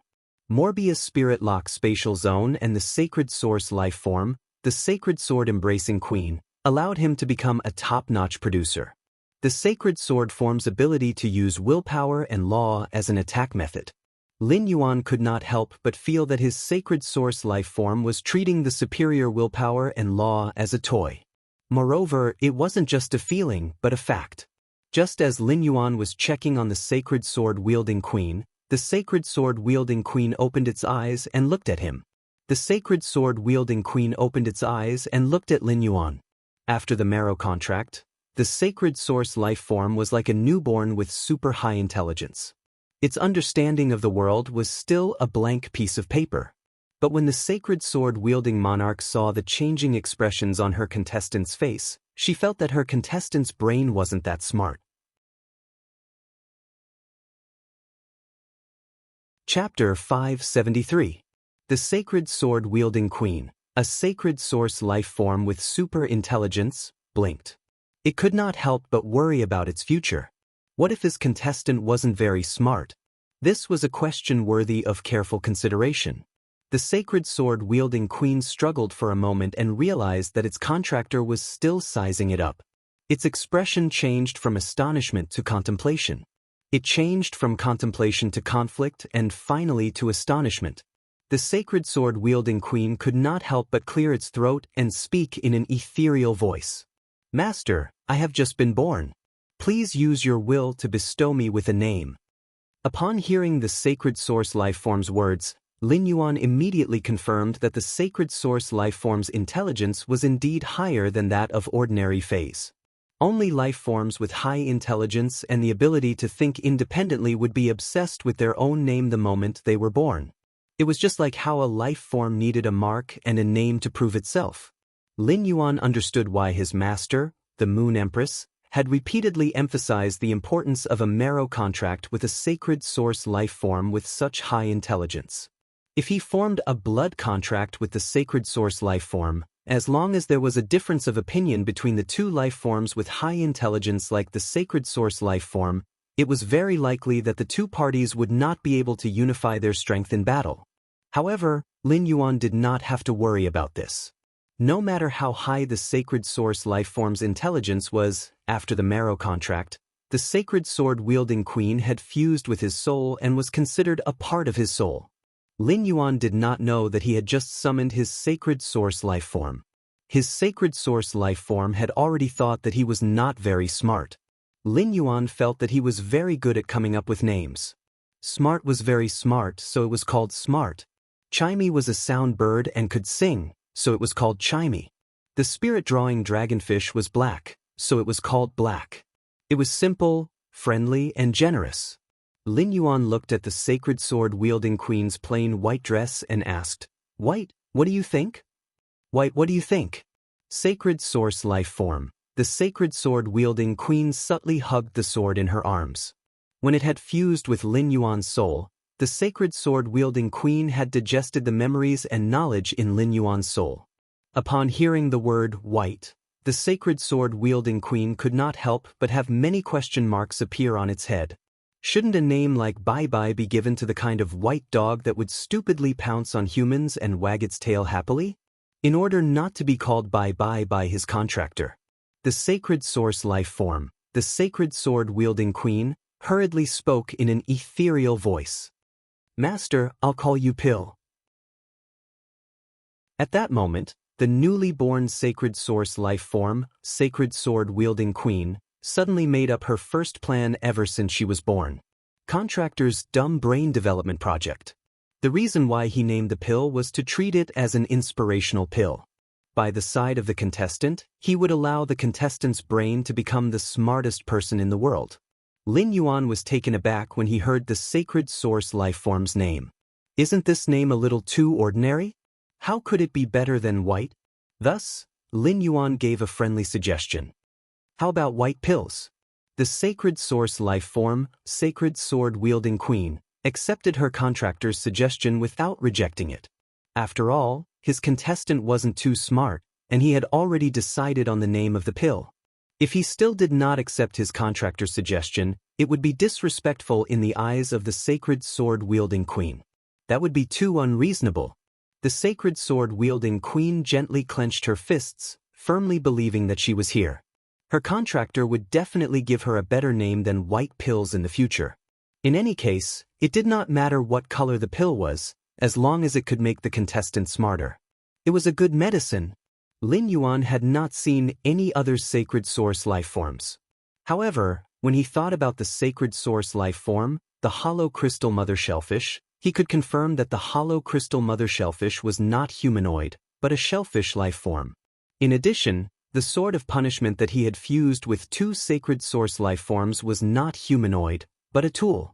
S1: Morbius Spirit Lock Spatial Zone and the Sacred Source life form, the Sacred Sword Embracing Queen, allowed him to become a top-notch producer. The Sacred Sword form's ability to use willpower and law as an attack method. Lin Yuan could not help but feel that his Sacred Source life form was treating the superior willpower and law as a toy. Moreover, it wasn't just a feeling, but a fact. Just as Lin Yuan was checking on the Sacred Sword-wielding Queen, the Sacred Sword-wielding Queen opened its eyes and looked at him. The Sacred Sword-wielding Queen opened its eyes and looked at Lin Yuan. After the marrow contract, the Sacred Source life form was like a newborn with super high intelligence. Its understanding of the world was still a blank piece of paper. But when the Sacred Sword-wielding monarch saw the changing expressions on her contestant's face, she felt that her contestant's brain wasn't that smart. Chapter 573. The Sacred Sword-wielding Queen, a Sacred Source life form with super intelligence, blinked. It could not help but worry about its future. What if his contestant wasn't very smart? This was a question worthy of careful consideration. The Sacred Sword-wielding Queen struggled for a moment and realized that its contractor was still sizing it up. Its expression changed from astonishment to contemplation. It changed from contemplation to conflict and finally to astonishment. The Sacred Sword-wielding Queen could not help but clear its throat and speak in an ethereal voice. "Master, I have just been born. Please use your will to bestow me with a name." Upon hearing the Sacred Source life form's words, Lin Yuan immediately confirmed that the Sacred Source life form's intelligence was indeed higher than that of ordinary Faes. Only life forms with high intelligence and the ability to think independently would be obsessed with their own name the moment they were born. It was just like how a life form needed a mark and a name to prove itself. Lin Yuan understood why his master, the Moon Empress, had repeatedly emphasized the importance of a marrow contract with a Sacred Source life form with such high intelligence. If he formed a blood contract with the Sacred Source life form, as long as there was a difference of opinion between the two life forms with high intelligence like the Sacred Source life form, it was very likely that the two parties would not be able to unify their strength in battle. However, Lin Yuan did not have to worry about this. No matter how high the Sacred Source life form's intelligence was, after the marrow contract, the Sacred Sword-wielding Queen had fused with his soul and was considered a part of his soul. Lin Yuan did not know that he had just summoned his Sacred Source life form. His Sacred Source life form had already thought that he was not very smart. Lin Yuan felt that he was very good at coming up with names. Smart was very smart, so it was called Smart. Chimey was a sound bird and could sing, so it was called Chimey. The spirit-drawing dragonfish was black, so it was called Black. It was simple, friendly, and generous. Lin Yuan looked at the Sacred Sword-wielding Queen's plain white dress and asked, "White, what do you think?" "White, what do you think?" Sacred Source life form. The Sacred Sword-wielding Queen subtly hugged the sword in her arms. When it had fused with Lin Yuan's soul, the Sacred Sword-wielding Queen had digested the memories and knowledge in Lin Yuan's soul. Upon hearing the word white, the Sacred Sword-wielding Queen could not help but have many question marks appear on its head. Shouldn't a name like Bye-Bye be given to the kind of white dog that would stupidly pounce on humans and wag its tail happily? In order not to be called Bye-Bye by his contractor, the Sacred Source life form, the Sacred Sword-wielding Queen, hurriedly spoke in an ethereal voice. Master, I'll call you Pill. At that moment, the newly born sacred source life form, sacred sword-wielding queen, suddenly made up her first plan ever since she was born. Contractor's dumb brain development project. The reason why he named the pill was to treat it as an inspirational pill. By the side of the contestant, he would allow the contestant's brain to become the smartest person in the world. Lin Yuan was taken aback when he heard the sacred source life form's name. Isn't this name a little too ordinary? How could it be better than white? Thus, Lin Yuan gave a friendly suggestion. How about white pills? The sacred source life form, sacred sword-wielding queen, accepted her contractor's suggestion without rejecting it. After all, his contestant wasn't too smart, and he had already decided on the name of the pill. If he still did not accept his contractor's suggestion, it would be disrespectful in the eyes of the sacred sword-wielding queen. That would be too unreasonable. The sacred sword-wielding queen gently clenched her fists, firmly believing that she was here. Her contractor would definitely give her a better name than white pills in the future. In any case, it did not matter what color the pill was, as long as it could make the contestant smarter. It was a good medicine. Lin Yuan had not seen any other sacred source life forms. However, when he thought about the sacred source life form, the hollow crystal mother shellfish, he could confirm that the hollow crystal mother shellfish was not humanoid, but a shellfish life form. In addition, the sword of punishment that he had fused with two sacred source life forms was not humanoid, but a tool.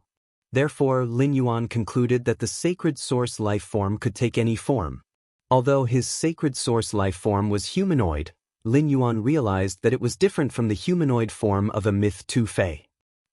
S1: Therefore, Lin Yuan concluded that the sacred source life form could take any form. Although his sacred source life form was humanoid, Lin Yuan realized that it was different from the humanoid form of a myth 2 Fei.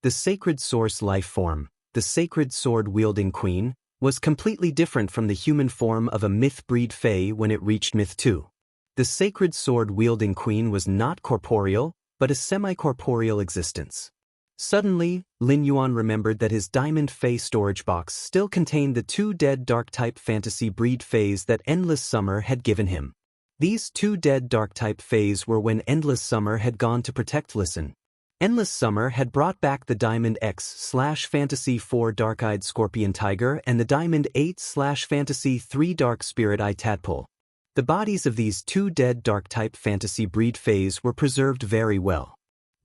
S1: The sacred source life form, the sacred sword-wielding queen, was completely different from the human form of a myth breed Fei when it reached myth 2. The sacred sword-wielding queen was not corporeal, but a semi-corporeal existence. Suddenly, Lin Yuan remembered that his Diamond Fei storage box still contained the two dead dark-type fantasy breed Feis that Endless Summer had given him. These two dead dark-type Feis were when Endless Summer had gone to protect Listen. Endless Summer had brought back the Diamond X/Fantasy 4 Dark-Eyed Scorpion Tiger and the Diamond 8/Fantasy 3 Dark Spirit Eye Tadpole. The bodies of these two dead dark-type fantasy breed Feis were preserved very well.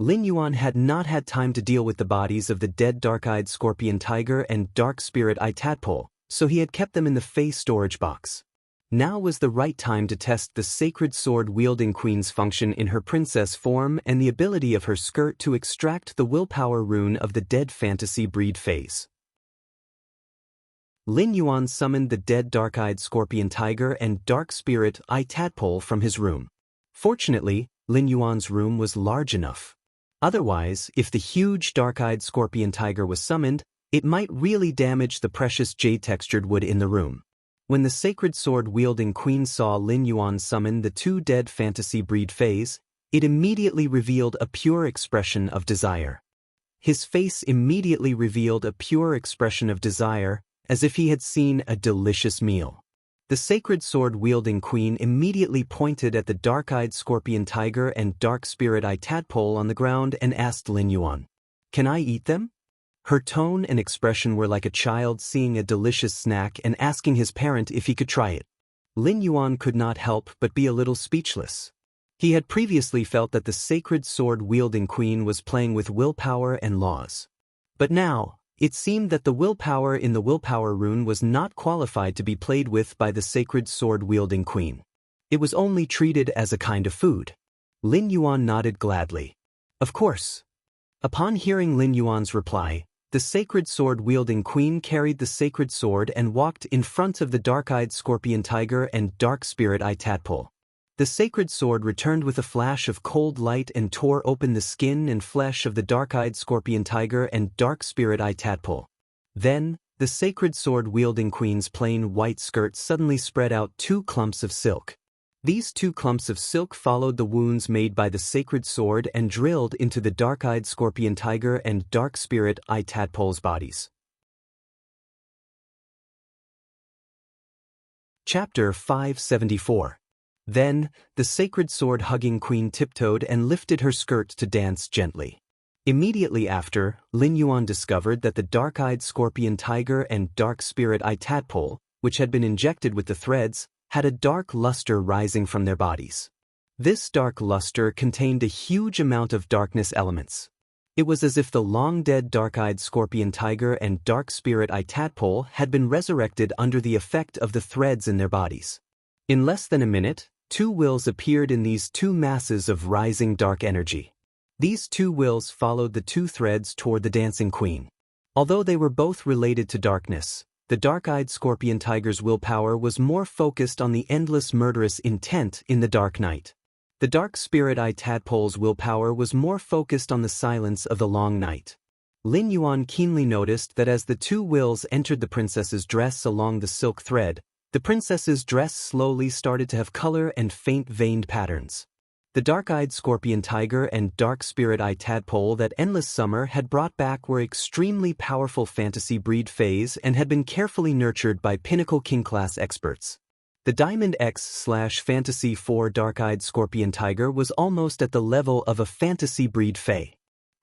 S1: Lin Yuan had not had time to deal with the bodies of the dead Dark-Eyed Scorpion Tiger and Dark Spirit Eye Tadpole, so he had kept them in the Fei storage box. Now was the right time to test the sacred sword-wielding queen's function in her princess form and the ability of her skirt to extract the willpower rune of the dead fantasy breed Feis. Lin Yuan summoned the dead dark-eyed scorpion tiger and dark spirit eye tadpole from his room. Fortunately, Lin Yuan's room was large enough. Otherwise, if the huge dark-eyed scorpion tiger was summoned, it might really damage the precious jade-textured wood in the room. When the sacred sword-wielding queen saw Lin Yuan summon the two dead fantasy breed Feis, it immediately revealed a pure expression of desire. His face immediately revealed a pure expression of desire, as if he had seen a delicious meal. The sacred sword-wielding queen immediately pointed at the dark-eyed scorpion tiger and dark spirit eye tadpole on the ground and asked Lin Yuan, "Can I eat them?" Her tone and expression were like a child seeing a delicious snack and asking his parent if he could try it. Lin Yuan could not help but be a little speechless. He had previously felt that the sacred sword-wielding queen was playing with willpower and laws. But now, it seemed that the willpower in the willpower rune was not qualified to be played with by the sacred sword-wielding queen. It was only treated as a kind of food. Lin Yuan nodded gladly. Of course. Upon hearing Lin Yuan's reply, the sacred sword-wielding queen carried the sacred sword and walked in front of the dark-eyed scorpion tiger and dark spirit eye tadpole. The sacred sword returned with a flash of cold light and tore open the skin and flesh of the dark-eyed scorpion tiger and dark spirit eye tadpole. Then, the sacred sword-wielding queen's plain white skirt suddenly spread out two clumps of silk. These two clumps of silk followed the wounds made by the sacred sword and drilled into the dark-eyed scorpion tiger and dark spirit eye tadpole's bodies. Chapter 574. Then, the sacred sword-hugging queen tiptoed and lifted her skirt to dance gently. Immediately after, Lin Yuan discovered that the dark-eyed scorpion tiger and dark spirit eye tadpole, which had been injected with the threads, had a dark luster rising from their bodies. This dark luster contained a huge amount of darkness elements. It was as if the long-dead dark-eyed scorpion tiger and dark spirit eye tadpole had been resurrected under the effect of the threads in their bodies. In less than a minute, two wills appeared in these two masses of rising dark energy. These two wills followed the two threads toward the dancing queen. Although they were both related to darkness, the dark-eyed scorpion tiger's willpower was more focused on the endless murderous intent in the dark night. The dark spirit eye tadpole's willpower was more focused on the silence of the long night. Lin Yuan keenly noticed that as the two wills entered the princess's dress along the silk thread, the princess's dress slowly started to have color and faint veined patterns. The dark-eyed scorpion tiger and dark spirit eye tadpole that Endless Summer had brought back were extremely powerful fantasy breed fays and had been carefully nurtured by pinnacle king-class experts. The Diamond X/Fantasy 4 dark-eyed scorpion tiger was almost at the level of a fantasy breed fae.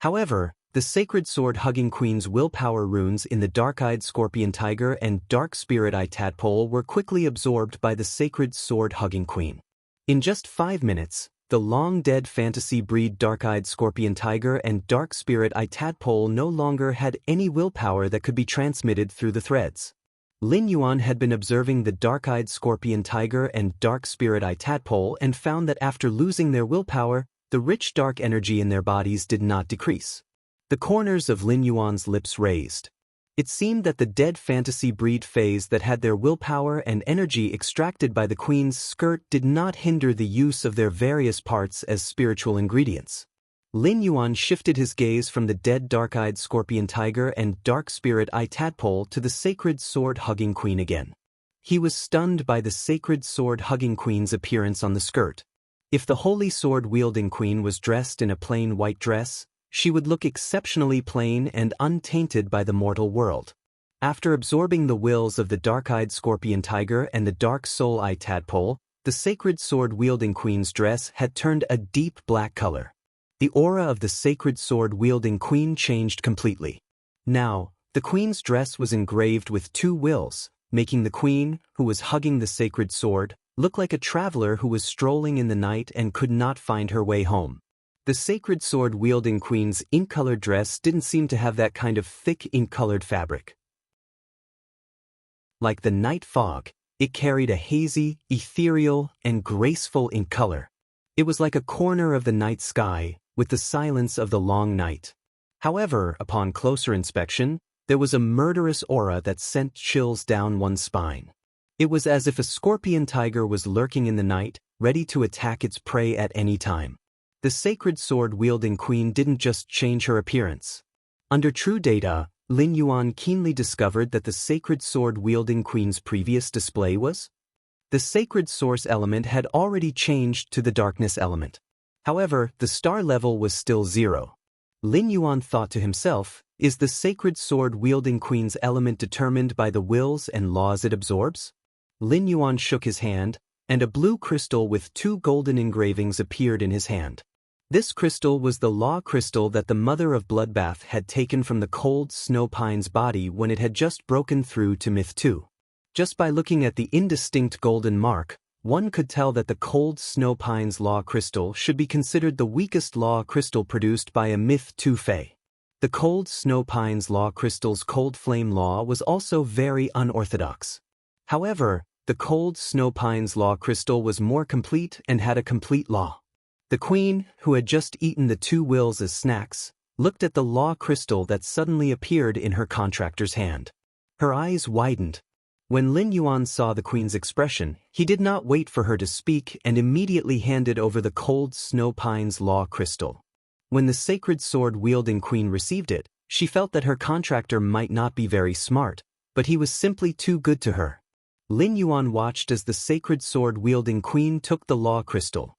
S1: However, the sacred sword-hugging queen's willpower runes in the dark-eyed scorpion tiger and dark spirit eye tadpole were quickly absorbed by the sacred sword-hugging queen. In just 5 minutes, the long-dead fantasy breed dark-eyed scorpion tiger and dark spirit eye tadpole no longer had any willpower that could be transmitted through the threads. Lin Yuan had been observing the dark-eyed scorpion tiger and dark spirit eye tadpole and found that after losing their willpower, the rich dark energy in their bodies did not decrease. The corners of Lin Yuan's lips raised. It seemed that the dead fantasy breed fays that had their willpower and energy extracted by the queen's skirt did not hinder the use of their various parts as spiritual ingredients. Lin Yuan shifted his gaze from the dead dark-eyed scorpion tiger and dark spirit eye tadpole to the sacred sword-hugging queen again. He was stunned by the sacred sword-hugging queen's appearance on the skirt. If the holy sword-wielding queen was dressed in a plain white dress, she would look exceptionally plain and untainted by the mortal world. After absorbing the wills of the dark-eyed scorpion tiger and the dark soul eye tadpole, the sacred sword-wielding queen's dress had turned a deep black color. The aura of the sacred sword-wielding queen changed completely. Now, the queen's dress was engraved with two wills, making the queen, who was hugging the sacred sword, look like a traveler who was strolling in the night and could not find her way home. The sacred sword-wielding queen's ink-colored dress didn't seem to have that kind of thick ink-colored fabric. Like the night fog, it carried a hazy, ethereal, and graceful ink color. It was like a corner of the night sky, with the silence of the long night. However, upon closer inspection, there was a murderous aura that sent chills down one's spine. It was as if a scorpion tiger was lurking in the night, ready to attack its prey at any time. The sacred sword-wielding queen didn't just change her appearance. Under true data, Lin Yuan keenly discovered that the sacred sword-wielding queen's previous display was the sacred source element had already changed to the darkness element. However, the star level was still 0. Lin Yuan thought to himself, is the sacred sword-wielding queen's element determined by the wills and laws it absorbs? Lin Yuan shook his hand, and a blue crystal with 2 golden engravings appeared in his hand. This crystal was the law crystal that the mother of Bloodbath had taken from the cold snow pine's body when it had just broken through to Myth 2. Just by looking at the indistinct golden mark, one could tell that the cold snow pine's law crystal should be considered the weakest law crystal produced by a Myth 2 Fae. The cold snow pine's law crystal's cold flame law was also very unorthodox. However, the cold snow pine's law crystal was more complete and had a complete law. The queen, who had just eaten the 2 wills as snacks, looked at the law crystal that suddenly appeared in her contractor's hand. Her eyes widened. When Lin Yuan saw the queen's expression, he did not wait for her to speak and immediately handed over the cold snow pine's law crystal. When the sacred sword-wielding queen received it, she felt that her contractor might not be very smart, but he was simply too good to her. Lin Yuan watched as the sacred sword-wielding queen took the law crystal.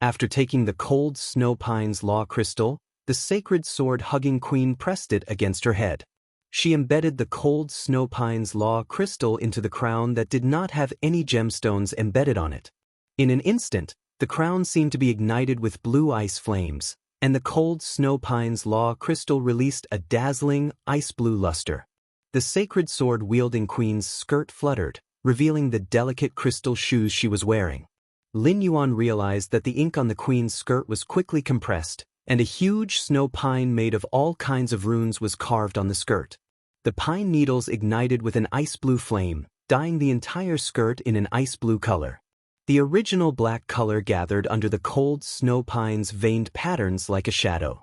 S1: After taking the cold snow pine's law crystal, the sacred sword-hugging queen pressed it against her head. She embedded the cold snow pine's law crystal into the crown that did not have any gemstones embedded on it. In an instant, the crown seemed to be ignited with blue ice flames, and the cold snow pine's law crystal released a dazzling, ice-blue luster. The sacred sword-wielding queen's skirt fluttered, revealing the delicate crystal shoes she was wearing. Lin Yuan realized that the ink on the queen's skirt was quickly compressed, and a huge snow pine made of all kinds of runes was carved on the skirt. The pine needles ignited with an ice-blue flame, dyeing the entire skirt in an ice-blue color. The original black color gathered under the cold snow pine's veined patterns like a shadow.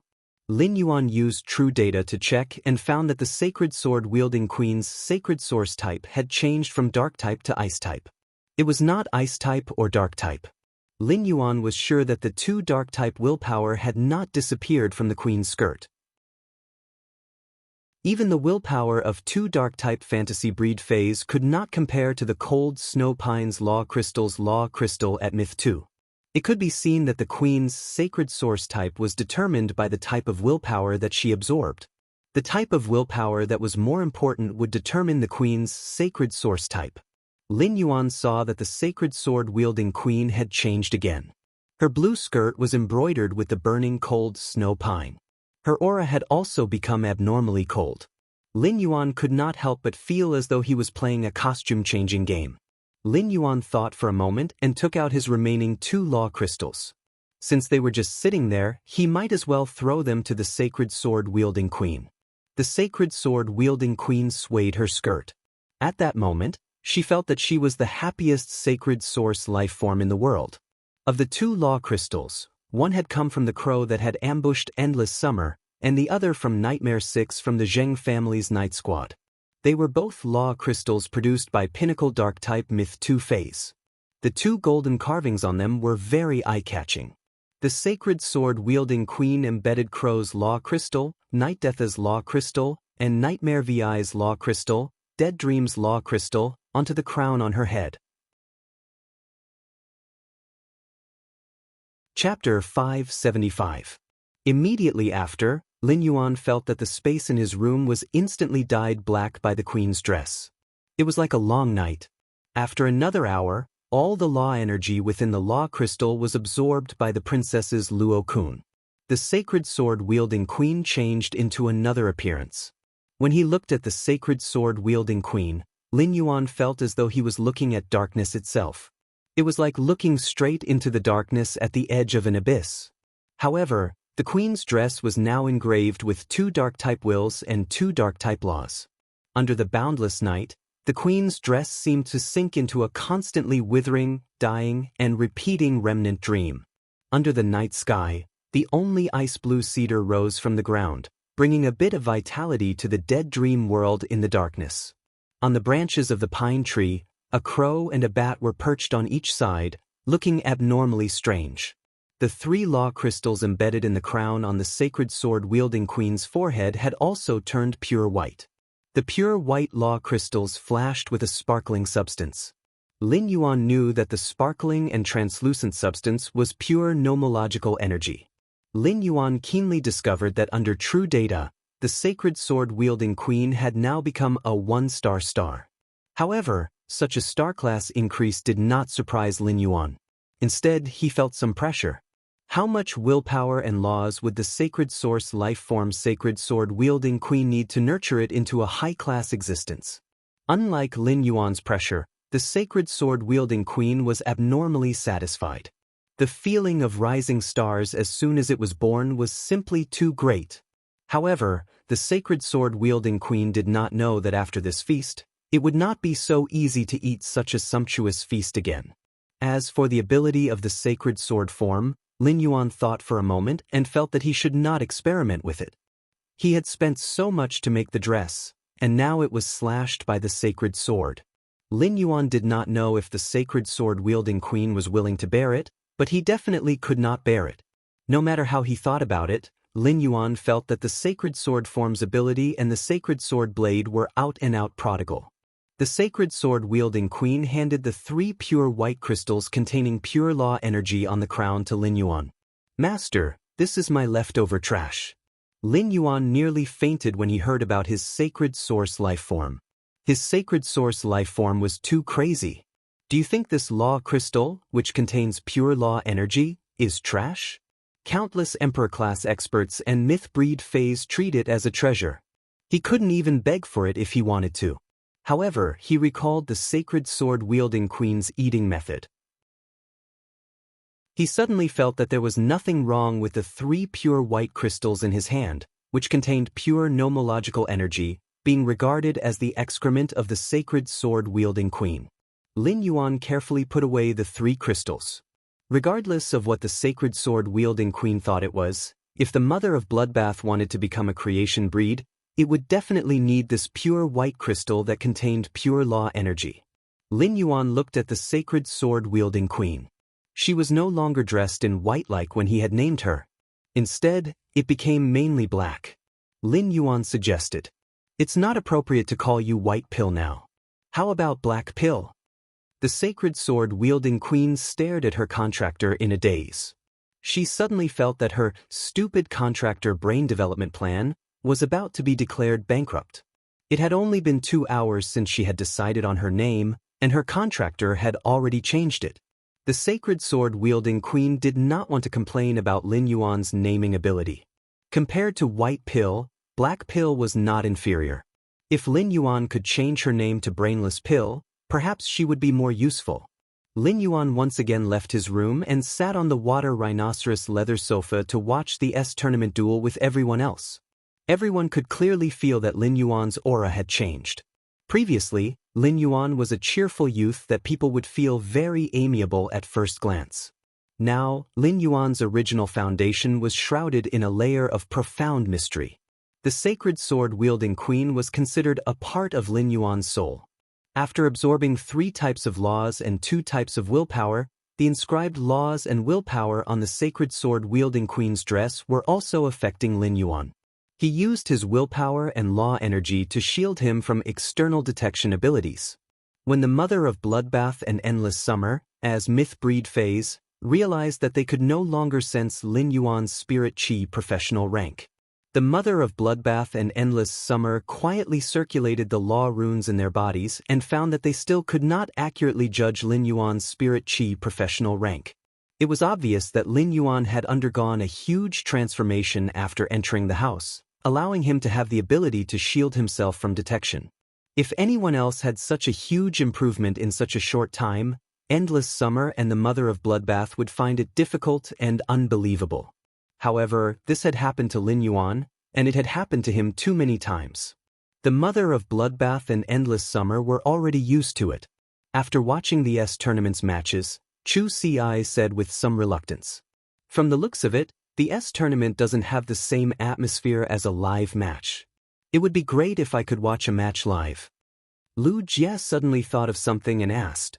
S1: Lin Yuan used true data to check and found that the sacred sword-wielding queen's sacred source type had changed from dark type to ice type. It was not ice type or dark type. Lin Yuan was sure that the two dark type willpower had not disappeared from the queen's skirt. Even the willpower of two dark-type fantasy breed phase could not compare to the cold snow pine's law crystal's law crystal at Myth 2. It could be seen that the queen's sacred source type was determined by the type of willpower that she absorbed. The type of willpower that was more important would determine the queen's sacred source type. Lin Yuan saw that the sacred sword-wielding queen had changed again. Her blue skirt was embroidered with the burning cold snow pine. Her aura had also become abnormally cold. Lin Yuan could not help but feel as though he was playing a costume-changing game. Lin Yuan thought for a moment and took out his remaining two law crystals. Since they were just sitting there, he might as well throw them to the sacred sword-wielding queen. The sacred sword-wielding queen swayed her skirt. At that moment, she felt that she was the happiest sacred source life form in the world. Of the two law crystals, one had come from the crow that had ambushed Endless Summer, and the other from Nightmare 6 from the Zheng family's Night Squad. They were both law crystals produced by Pinnacle Dark-type Myth 2 phase. The two golden carvings on them were very eye-catching. The sacred sword-wielding queen embedded Crow's law crystal, Night Deatha's law crystal, and Nightmare VI's law crystal, Dead Dream's law crystal, onto the crown on her head. Chapter 575. Immediately after, Lin Yuan felt that the space in his room was instantly dyed black by the queen's dress. It was like a long night. After another hour, all the law energy within the law crystal was absorbed by the princess's Luo Kun. The sacred sword-wielding queen changed into another appearance. When he looked at the sacred sword-wielding queen, Lin Yuan felt as though he was looking at darkness itself. It was like looking straight into the darkness at the edge of an abyss. However, the queen's dress was now engraved with two dark-type wills and two dark-type laws. Under the boundless night, the queen's dress seemed to sink into a constantly withering, dying, and repeating remnant dream. Under the night sky, the only ice-blue cedar rose from the ground, bringing a bit of vitality to the dead dream world in the darkness. On the branches of the pine tree, a crow and a bat were perched on each side, looking abnormally strange. The three law crystals embedded in the crown on the sacred sword-wielding queen's forehead had also turned pure white. The pure white law crystals flashed with a sparkling substance. Lin Yuan knew that the sparkling and translucent substance was pure nomological energy. Lin Yuan keenly discovered that under true data, the sacred sword-wielding queen had now become a one-star star. However, such a star-class increase did not surprise Lin Yuan. Instead, he felt some pressure. How much willpower and laws would the sacred source life form sacred sword-wielding queen need to nurture it into a high-class existence? Unlike Lin Yuan's pressure, the sacred sword-wielding queen was abnormally satisfied. The feeling of rising stars as soon as it was born was simply too great. However, the sacred sword-wielding queen did not know that after this feast, it would not be so easy to eat such a sumptuous feast again. As for the ability of the sacred sword form, Lin Yuan thought for a moment and felt that he should not experiment with it. He had spent so much to make the dress, and now it was slashed by the sacred sword. Lin Yuan did not know if the sacred sword-wielding queen was willing to bear it, but he definitely could not bear it. No matter how he thought about it, Lin Yuan felt that the sacred sword form's ability and the sacred sword blade were out-and-out prodigal. The sacred sword-wielding queen handed the three pure white crystals containing pure law energy on the crown to Lin Yuan. "Master, this is my leftover trash." Lin Yuan nearly fainted when he heard about his sacred source life form. His sacred source life form was too crazy. "Do you think this law crystal, which contains pure law energy, is trash?" Countless Emperor-class experts and myth-breed Fays treat it as a treasure. He couldn't even beg for it if he wanted to. However, he recalled the sacred sword-wielding queen's eating method. He suddenly felt that there was nothing wrong with the 3 pure white crystals in his hand, which contained pure nomological energy, being regarded as the excrement of the sacred sword-wielding queen. Lin Yuan carefully put away the 3 crystals. Regardless of what the sacred sword-wielding queen thought it was, if the mother of Bloodbath wanted to become a creation breed, it would definitely need this pure white crystal that contained pure law energy. Lin Yuan looked at the sacred sword-wielding queen. She was no longer dressed in white like when he had named her. Instead, it became mainly black. Lin Yuan suggested, "It's not appropriate to call you White Pill now. How about Black Pill?" The sacred sword-wielding queen stared at her contractor in a daze. She suddenly felt that her stupid contractor brain development plan was about to be declared bankrupt. It had only been 2 hours since she had decided on her name, and her contractor had already changed it. The sacred sword-wielding queen did not want to complain about Lin Yuan's naming ability. Compared to White Pill, Black Pill was not inferior. If Lin Yuan could change her name to Brainless Pill, perhaps she would be more useful. Lin Yuan once again left his room and sat on the water rhinoceros leather sofa to watch the tournament duel with everyone else. Everyone could clearly feel that Lin Yuan's aura had changed. Previously, Lin Yuan was a cheerful youth that people would feel very amiable at first glance. Now, Lin Yuan's original foundation was shrouded in a layer of profound mystery. The sacred sword-wielding queen was considered a part of Lin Yuan's soul. After absorbing 3 types of laws and 2 types of willpower, the inscribed laws and willpower on the sacred sword-wielding queen's dress were also affecting Lin Yuan. He used his willpower and law energy to shield him from external detection abilities. When the mother of Bloodbath and Endless Summer, as myth-breed Fays, realized that they could no longer sense Lin Yuan's spirit chi professional rank, the mother of Bloodbath and Endless Summer quietly circulated the law runes in their bodies and found that they still could not accurately judge Lin Yuan's spirit chi professional rank. It was obvious that Lin Yuan had undergone a huge transformation after entering the house, allowing him to have the ability to shield himself from detection. If anyone else had such a huge improvement in such a short time, Endless Summer and the mother of Bloodbath would find it difficult and unbelievable. However, this had happened to Lin Yuan, and it had happened to him too many times. The mother of Bloodbath and Endless Summer were already used to it. After watching the tournament's matches, Chu Ci said with some reluctance, "From the looks of it, the tournament doesn't have the same atmosphere as a live match. It would be great if I could watch a match live." Lu Jie suddenly thought of something and asked.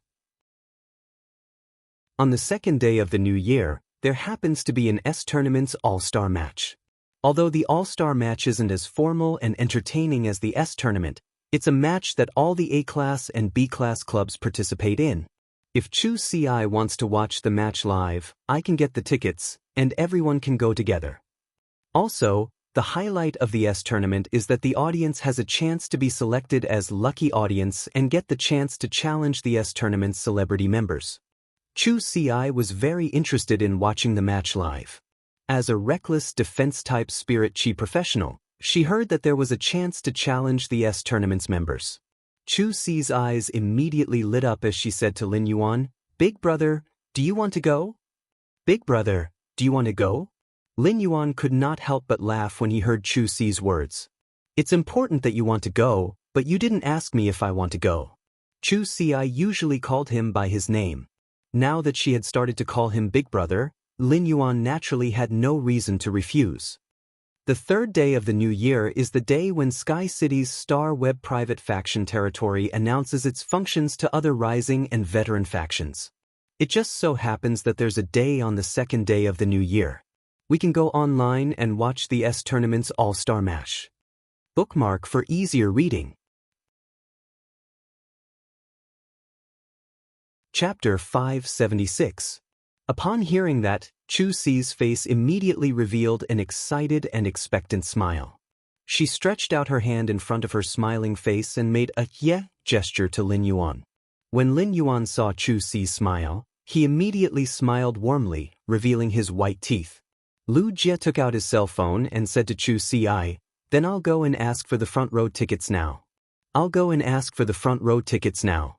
S1: On the 2nd day of the new year, there happens to be an tournament's all-star match. Although the all-star match isn't as formal and entertaining as the tournament, it's a match that all the A-class and B-class clubs participate in. If Chu Ci wants to watch the match live, I can get the tickets, and everyone can go together. Also, the highlight of the tournament is that the audience has a chance to be selected as lucky audience and get the chance to challenge the tournament's celebrity members. Chu Ci was very interested in watching the match live. As a reckless defense-type spirit chi professional, she heard that there was a chance to challenge the tournament's members. Chu Ci's eyes immediately lit up as she said to Lin Yuan, "Big brother, do you want to go? Big brother, do you want to go?" Lin Yuan could not help but laugh when he heard Chu Ci's words. "It's important that you want to go, but you didn't ask me if I want to go." Chu Ci usually called him by his name. Now that she had started to call him Big Brother, Lin Yuan naturally had no reason to refuse. The 3rd day of the new year is the day when Sky City's Star Web private faction territory announces its functions to other rising and veteran factions. It just so happens that there's a day on the 2nd day of the new year. We can go online and watch the tournament's all-star match. Bookmark for easier reading. Chapter 576. Upon hearing that, Chu Ci's face immediately revealed an excited and expectant smile. She stretched out her hand in front of her smiling face and made a "yeah" gesture to Lin Yuan. When Lin Yuan saw Chu Ci's smile, he immediately smiled warmly, revealing his white teeth. Lu Jie took out his cell phone and said to Chu Ci, "Then I'll go and ask for the front row tickets now. I'll go and ask for the front row tickets now."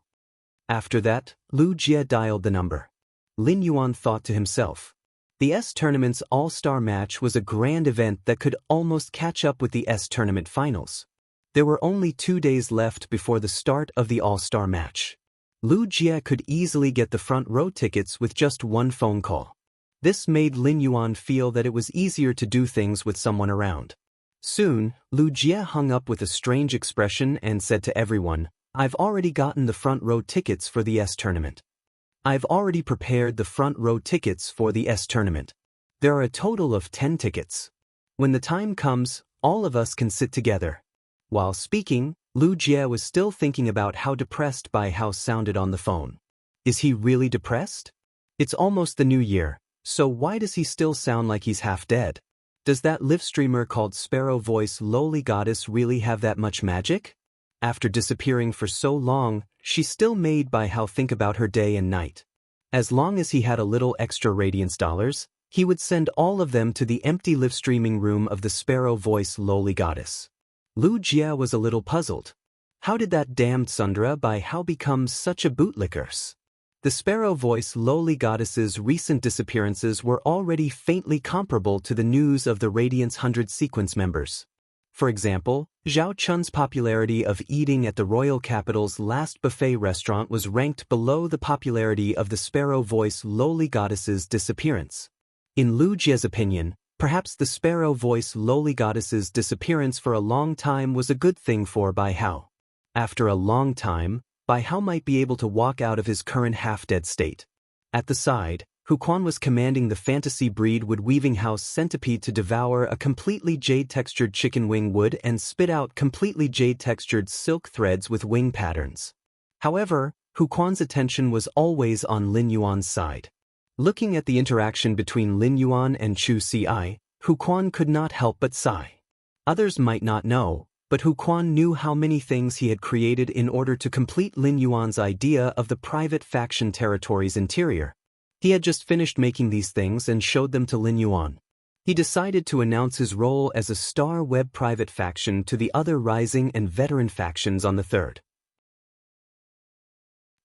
S1: After that, Lu Jie dialed the number. Lin Yuan thought to himself. The S Tournament's All-Star match was a grand event that could almost catch up with the S Tournament finals. There were only 2 days left before the start of the All-Star match. Lu Jie could easily get the front row tickets with just one phone call. This made Lin Yuan feel that it was easier to do things with someone around. Soon, Lu Jie hung up with a strange expression and said to everyone, "I've already gotten the front row tickets for the S Tournament. I've already prepared the front row tickets for the S Tournament. There are a total of 10 tickets. When the time comes, all of us can sit together." While speaking, Lu Jie was still thinking about how depressed Bai Hao sounded on the phone. Is he really depressed? It's almost the new year, so why does he still sound like he's half dead? Does that live streamer called Sparrow Voice Lowly Goddess really have that much magic? After disappearing for so long, she still made Bai Hao think about her day and night. As long as he had a little extra radiance dollars, he would send all of them to the empty live streaming room of the Sparrow Voice Lowly Goddess. Lu Jie was a little puzzled. How did that damned Sundra Bai Hao become such a bootlickers? The Sparrow Voice Lowly Goddess's recent disappearances were already faintly comparable to the news of the Radiance 100 sequence members. For example, Zhao Chun's popularity of eating at the royal capital's last buffet restaurant was ranked below the popularity of the Sparrow Voice Lowly Goddess's disappearance. In Lu Jie's opinion, perhaps the Sparrow Voice Lowly Goddess's disappearance for a long time was a good thing for Bai Hao. After a long time, Bai Hao might be able to walk out of his current half-dead state. At the side, Hu Quan was commanding the fantasy breed wood-weaving house centipede to devour a completely jade-textured chicken wing wood and spit out completely jade-textured silk threads with wing patterns. However, Hu Quan's attention was always on Lin Yuan's side. Looking at the interaction between Lin Yuan and Chu Ci, Hu Quan could not help but sigh. Others might not know, but Hu Quan knew how many things he had created in order to complete Lin Yuan's idea of the private faction territory's interior. He had just finished making these things and showed them to Lin Yuan. He decided to announce his role as a Star Web private faction to the other rising and veteran factions on the 3rd.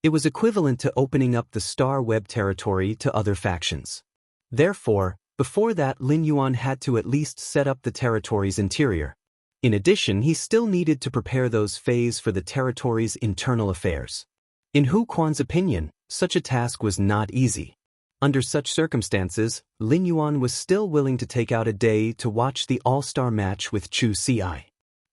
S1: It was equivalent to opening up the Star Web territory to other factions. Therefore, before that Lin Yuan had to at least set up the territory's interior. In addition, he still needed to prepare those phases for the territory's internal affairs. In Hu Quan's opinion, such a task was not easy. Under such circumstances, Lin Yuan was still willing to take out a day to watch the all-star match with Chu Ci.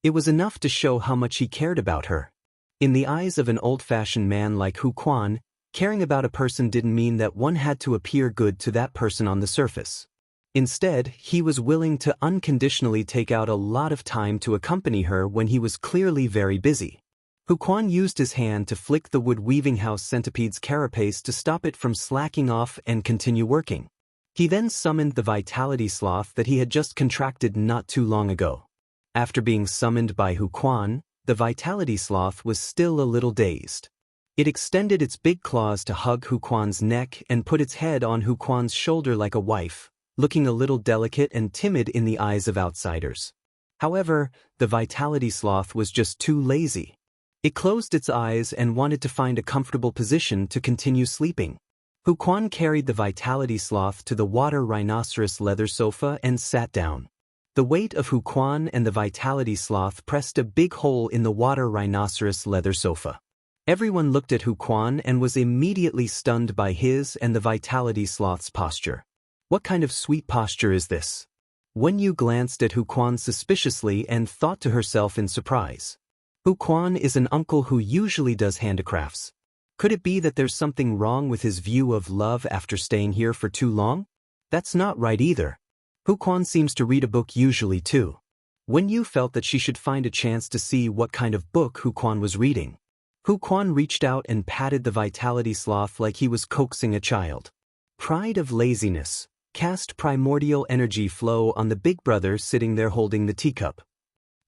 S1: It was enough to show how much he cared about her. In the eyes of an old-fashioned man like Hu Quan, caring about a person didn't mean that one had to appear good to that person on the surface. Instead, he was willing to unconditionally take out a lot of time to accompany her when he was clearly very busy. Hu Quan used his hand to flick the wood-weaving house centipede's carapace to stop it from slacking off and continue working. He then summoned the vitality sloth that he had just contracted not too long ago. After being summoned by Hu Quan, the vitality sloth was still a little dazed. It extended its big claws to hug Hu Quan's neck and put its head on Hu Quan's shoulder like a wife, looking a little delicate and timid in the eyes of outsiders. However, the vitality sloth was just too lazy. It closed its eyes and wanted to find a comfortable position to continue sleeping. Hu Quan carried the vitality sloth to the water rhinoceros leather sofa and sat down. The weight of Hu Quan and the vitality sloth pressed a big hole in the water rhinoceros leather sofa. Everyone looked at Hu Quan and was immediately stunned by his and the vitality sloth's posture. What kind of sweet posture is this? Wen Yu glanced at Hu Quan suspiciously and thought to herself in surprise. Hu Quan is an uncle who usually does handicrafts. Could it be that there's something wrong with his view of love after staying here for too long? That's not right either. Hu Quan seems to read a book usually too. Wen Yu felt that she should find a chance to see what kind of book Hu Quan was reading. Hu Quan reached out and patted the vitality sloth like he was coaxing a child. Pride of laziness. Cast primordial energy flow on the big brother sitting there holding the teacup.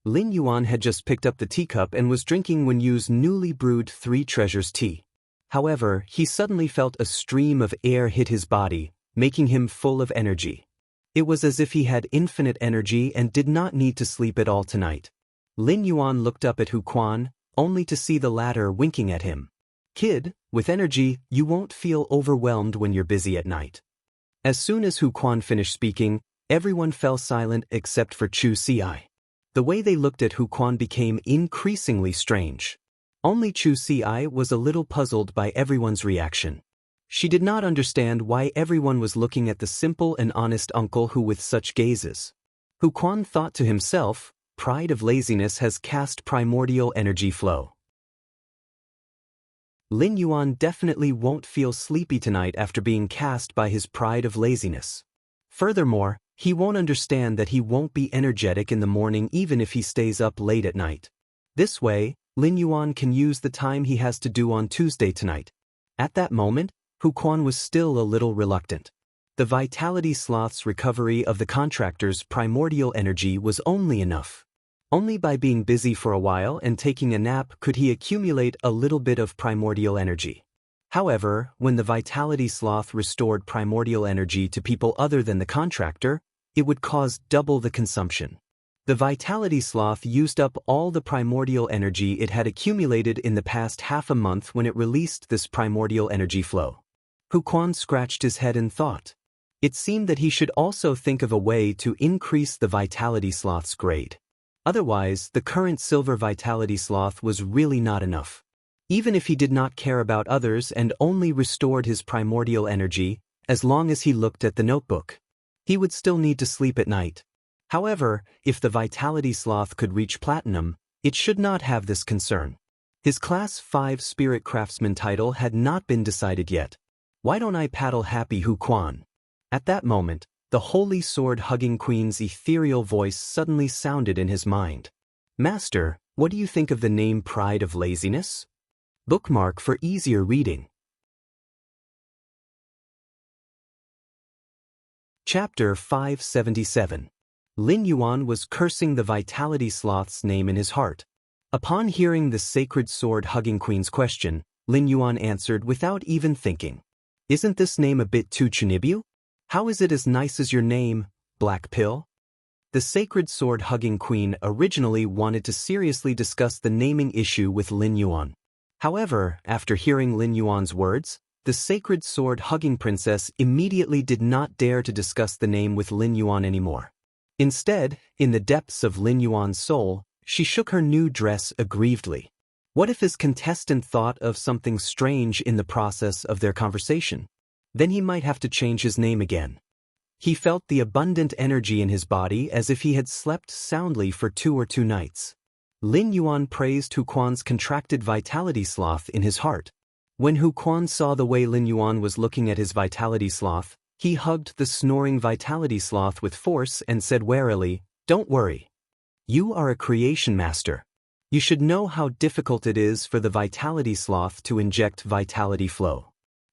S1: Lin Yuan had just picked up the teacup and was drinking Wen Yu's newly brewed Three Treasures tea. However, he suddenly felt a stream of air hit his body, making him full of energy. It was as if he had infinite energy and did not need to sleep at all tonight. Lin Yuan looked up at Hu Quan, only to see the latter winking at him. Kid, with energy, you won't feel overwhelmed when you're busy at night. As soon as Hu Quan finished speaking, everyone fell silent except for Chu Ci. The way they looked at Hu Quan became increasingly strange. Only Chu Ci was a little puzzled by everyone's reaction. She did not understand why everyone was looking at the simple and honest uncle who with such gazes. Hu Quan thought to himself, pride of laziness has cast primordial energy flow. Lin Yuan definitely won't feel sleepy tonight after being cast by his pride of laziness. Furthermore, he won't understand that he won't be energetic in the morning even if he stays up late at night. This way, Lin Yuan can use the time he has to do on Tuesday tonight. At that moment, Hu Quan was still a little reluctant. The Vitality Sloth's recovery of the contractor's primordial energy was only enough. Only by being busy for a while and taking a nap could he accumulate a little bit of primordial energy. However, when the Vitality Sloth restored primordial energy to people other than the contractor, it would cause double the consumption. The Vitality Sloth used up all the primordial energy it had accumulated in the past half a month when it released this primordial energy flow. Hu Quan scratched his head in thought. It seemed that he should also think of a way to increase the Vitality Sloth's grade. Otherwise, the current Silver Vitality Sloth was really not enough. Even if he did not care about others and only restored his primordial energy, as long as he looked at the notebook, he would still need to sleep at night. However, if the Vitality Sloth could reach Platinum, it should not have this concern. His Class 5 Spirit Craftsman title had not been decided yet. Why don't I paddle happy Hu Quan? At that moment, the Holy Sword-hugging Queen's ethereal voice suddenly sounded in his mind. Master, what do you think of the name Pride of Laziness? Bookmark for easier reading. Chapter 577. Lin Yuan was cursing the Vitality Sloth's name in his heart. Upon hearing the Sacred Sword-hugging Queen's question, Lin Yuan answered without even thinking. Isn't this name a bit too chunibyo? How is it as nice as your name, Black Pill? The Sacred Sword-hugging Queen originally wanted to seriously discuss the naming issue with Lin Yuan. However, after hearing Lin Yuan's words, the Sacred Sword-hugging Princess immediately did not dare to discuss the name with Lin Yuan anymore. Instead, in the depths of Lin Yuan's soul, she shook her new dress aggrievedly. What if his contestant thought of something strange in the process of their conversation? Then he might have to change his name again. He felt the abundant energy in his body as if he had slept soundly for 2 nights. Lin Yuan praised Hu Quan's contracted Vitality Sloth in his heart. When Hu Quan saw the way Lin Yuan was looking at his Vitality Sloth, he hugged the snoring Vitality Sloth with force and said warily, "Don't worry. You are a creation master. You should know how difficult it is for the Vitality Sloth to inject vitality flow.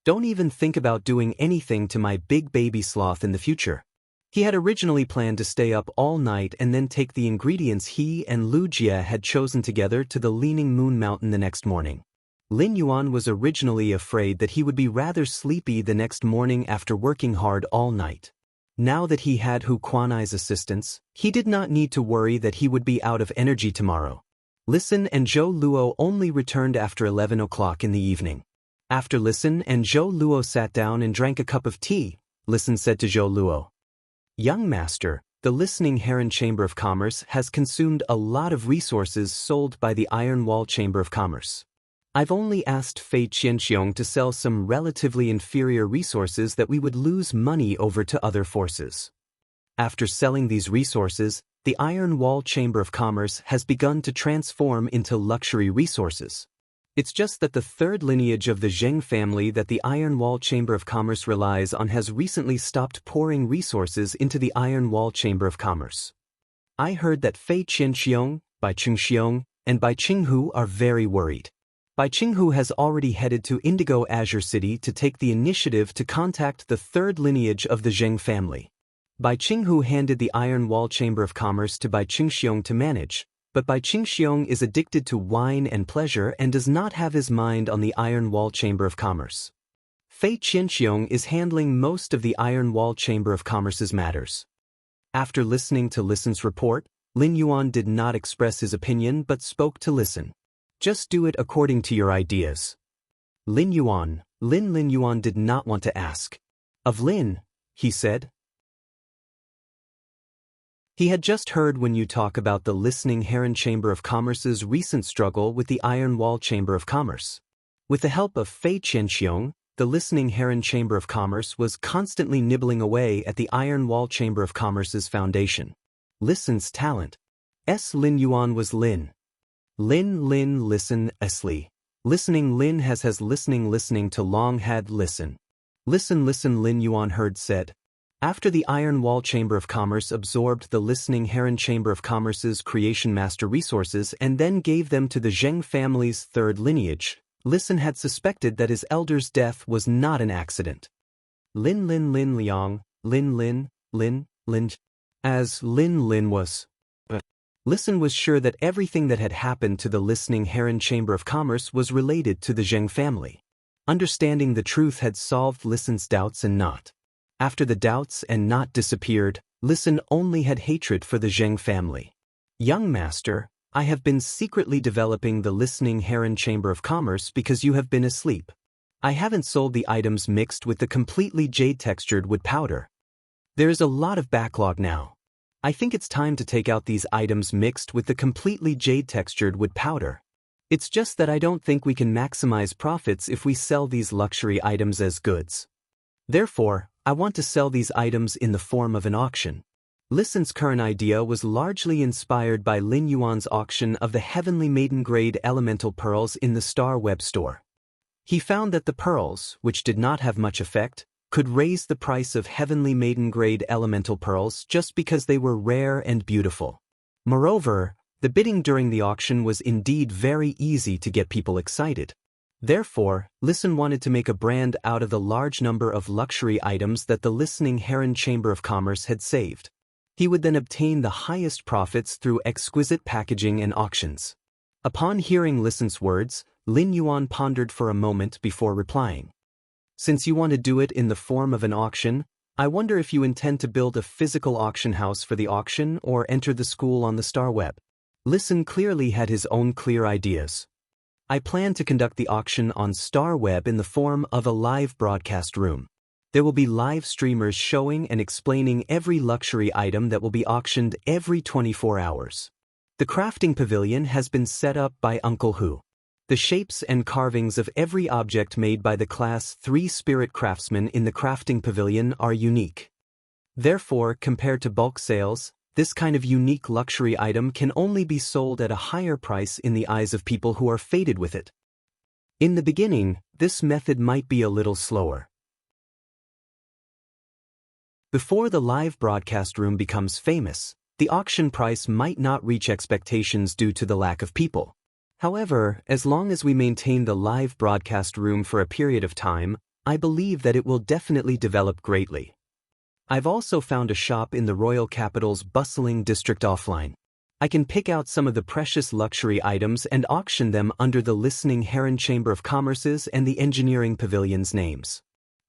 S1: Don't even think about doing anything to my big baby sloth in the future." He had originally planned to stay up all night and then take the ingredients he and Lu Jie had chosen together to the Leaning Moon Mountain the next morning. Lin Yuan was originally afraid that he would be rather sleepy the next morning after working hard all night. Now that he had Hu Quan's assistance, he did not need to worry that he would be out of energy tomorrow. Listen and Zhou Luo only returned after 11 o'clock in the evening. After Listen and Zhou Luo sat down and drank a cup of tea, Listen said to Zhou Luo, "Young master, the Listening Heron Chamber of Commerce has consumed a lot of resources sold by the Iron Wall Chamber of Commerce. I've only asked Fei Qianxiong to sell some relatively inferior resources that we would lose money over to other forces. After selling these resources, the Iron Wall Chamber of Commerce has begun to transform into luxury resources. It's just that the third lineage of the Zheng family that the Iron Wall Chamber of Commerce relies on has recently stopped pouring resources into the Iron Wall Chamber of Commerce. I heard that Fei Qianxiong, Bai Qingxiong, and Bai Qinghu are very worried. Bai Qinghu has already headed to Indigo Azure City to take the initiative to contact the third lineage of the Zheng family. Bai Qinghu handed the Iron Wall Chamber of Commerce to Bai Qingxiong to manage, but Bai Qingxiong is addicted to wine and pleasure and does not have his mind on the Iron Wall Chamber of Commerce. Fei Qianxiong is handling most of the Iron Wall Chamber of Commerce's matters. After listening to Listen's report, Lin Yuan did not express his opinion but spoke to Listen. Just do it according to your ideas. Lin Yuan did not want to ask. Of Lin, he said. He had just heard when you talk about the Listening Heron Chamber of Commerce's recent struggle with the Iron Wall Chamber of Commerce. With the help of Fei Qianxiong, the Listening Heron Chamber of Commerce was constantly nibbling away at the Iron Wall Chamber of Commerce's foundation. Listen's talent. Lin Yuan was Lin. Listen Esli. Listening Lin has listening to long had listen. Listen Lin Yuan heard said. After the Iron Wall Chamber of Commerce absorbed the Listening Heron Chamber of Commerce's creation master resources and then gave them to the Zheng family's third lineage, Listen had suspected that his elder's death was not an accident. Lin Liang, Lin. As Lin was. Listen was sure that everything that had happened to the Listening Heron Chamber of Commerce was related to the Zheng family. Understanding the truth had solved Listen's doubts and not. After the doubts and not disappeared, Listen only had hatred for the Zheng family. Young master, I have been secretly developing the Listening Heron Chamber of Commerce because you have been asleep. I haven't sold the items mixed with the completely jade-textured wood powder. There is a lot of backlog now. I think it's time to take out these items mixed with the completely jade-textured wood powder. It's just that I don't think we can maximize profits if we sell these luxury items as goods. Therefore, I want to sell these items in the form of an auction. Listen's current idea was largely inspired by Lin Yuan's auction of the Heavenly Maiden Grade Elemental Pearls in the Star Web store. He found that the pearls, which did not have much effect, could raise the price of Heavenly Maiden Grade Elemental Pearls just because they were rare and beautiful. Moreover, the bidding during the auction was indeed very easy to get people excited. Therefore, Listen wanted to make a brand out of the large number of luxury items that the Listening Heron Chamber of Commerce had saved. He would then obtain the highest profits through exquisite packaging and auctions. Upon hearing Listen's words, Lin Yuan pondered for a moment before replying. Since you want to do it in the form of an auction, I wonder if you intend to build a physical auction house for the auction or enter the school on the Star Web. Listen clearly had his own clear ideas. I plan to conduct the auction on Star Web in the form of a live broadcast room. There will be live streamers showing and explaining every luxury item that will be auctioned every 24 hours. The crafting pavilion has been set up by Uncle Hu. The shapes and carvings of every object made by the Class 3 Spirit Craftsmen in the crafting pavilion are unique. Therefore, compared to bulk sales, this kind of unique luxury item can only be sold at a higher price in the eyes of people who are fated with it. In the beginning, this method might be a little slower. Before the live broadcast room becomes famous, the auction price might not reach expectations due to the lack of people. However, as long as we maintain the live broadcast room for a period of time, I believe that it will definitely develop greatly. I've also found a shop in the royal capital's bustling district offline. I can pick out some of the precious luxury items and auction them under the Listening Heron Chamber of Commerce's and the Engineering Pavilion's names.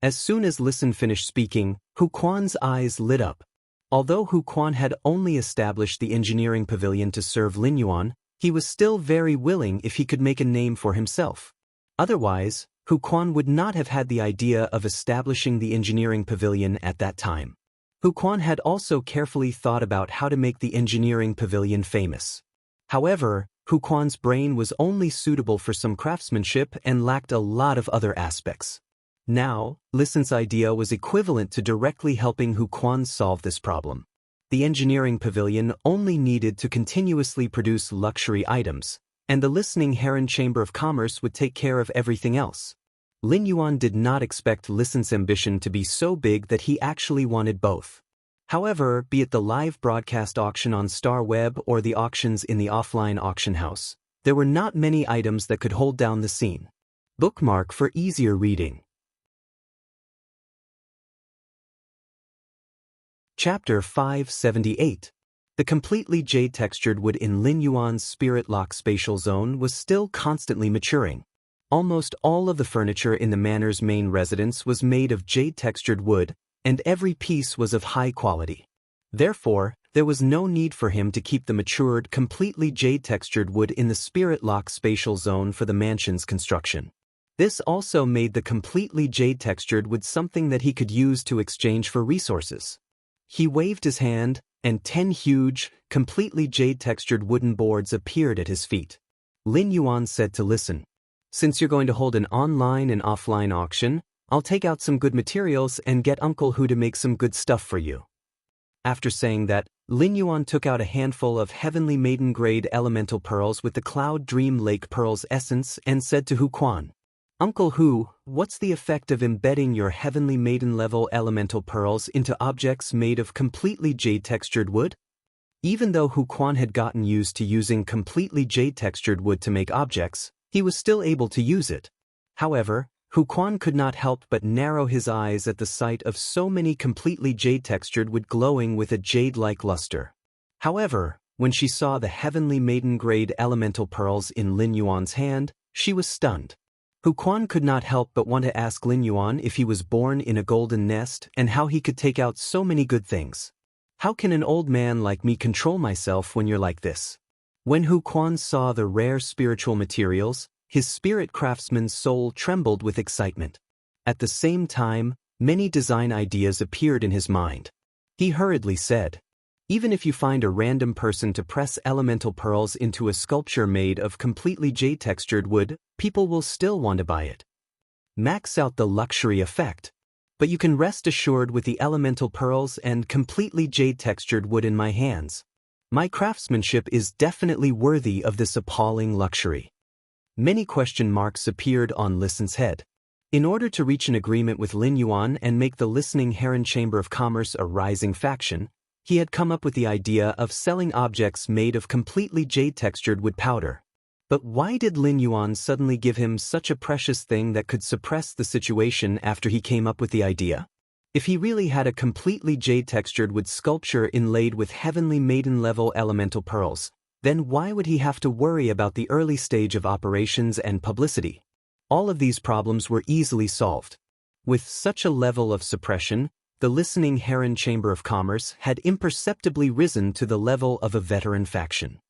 S1: As soon as Listen finished speaking, Hu Quan's eyes lit up. Although Hu Quan had only established the Engineering Pavilion to serve Lin Yuan, he was still very willing if he could make a name for himself. Otherwise, Hu Quan would not have had the idea of establishing the Engineering Pavilion at that time. Hu Quan had also carefully thought about how to make the Engineering Pavilion famous. However, Hu Quan's brain was only suitable for some craftsmanship and lacked a lot of other aspects. Now, Listen's idea was equivalent to directly helping Hu Quan solve this problem. The Engineering Pavilion only needed to continuously produce luxury items, and the Listening Heron Chamber of Commerce would take care of everything else. Lin Yuan did not expect Listen's ambition to be so big that he actually wanted both. However, be it the live broadcast auction on Star Web or the auctions in the offline auction house, there were not many items that could hold down the scene. Bookmark for easier reading. Chapter 578. The completely jade-textured wood in Lin Yuan's Spirit Lock spatial zone was still constantly maturing. Almost all of the furniture in the manor's main residence was made of jade-textured wood, and every piece was of high quality. Therefore, there was no need for him to keep the matured, completely jade-textured wood in the spirit lock spatial zone for the mansion's construction. This also made the completely jade-textured wood something that he could use to exchange for resources. He waved his hand, and 10 huge, completely jade-textured wooden boards appeared at his feet. Lin Yuan said to Listen, "Since you're going to hold an online and offline auction, I'll take out some good materials and get Uncle Hu to make some good stuff for you." After saying that, Lin Yuan took out a handful of Heavenly Maiden-grade elemental pearls with the Cloud Dream Lake Pearls essence and said to Hu Quan, "Uncle Hu, what's the effect of embedding your Heavenly Maiden-level elemental pearls into objects made of completely jade-textured wood?" Even though Hu Quan had gotten used to using completely jade-textured wood to make objects, he was still able to use it. However, Hu Quan could not help but narrow his eyes at the sight of so many completely jade-textured wood glowing with a jade-like luster. However, when she saw the Heavenly Maiden-grade elemental pearls in Lin Yuan's hand, she was stunned. Hu Quan could not help but want to ask Lin Yuan if he was born in a golden nest and how he could take out so many good things. "How can an old man like me control myself when you're like this?" When Hu Quan saw the rare spiritual materials, his spirit craftsman's soul trembled with excitement. At the same time, many design ideas appeared in his mind. He hurriedly said, "Even if you find a random person to press elemental pearls into a sculpture made of completely jade-textured wood, people will still want to buy it. Max out the luxury effect. But you can rest assured with the elemental pearls and completely jade-textured wood in my hands. My craftsmanship is definitely worthy of this appalling luxury." Many question marks appeared on Listen's head. In order to reach an agreement with Lin Yuan and make the Listening Heron Chamber of Commerce a rising faction, he had come up with the idea of selling objects made of completely jade-textured wood powder. But why did Lin Yuan suddenly give him such a precious thing that could suppress the situation after he came up with the idea? If he really had a completely jade-textured wood sculpture inlaid with Heavenly Maiden-level elemental pearls, then why would he have to worry about the early stage of operations and publicity? All of these problems were easily solved. With such a level of suppression, the Listening Heron Chamber of Commerce had imperceptibly risen to the level of a veteran faction.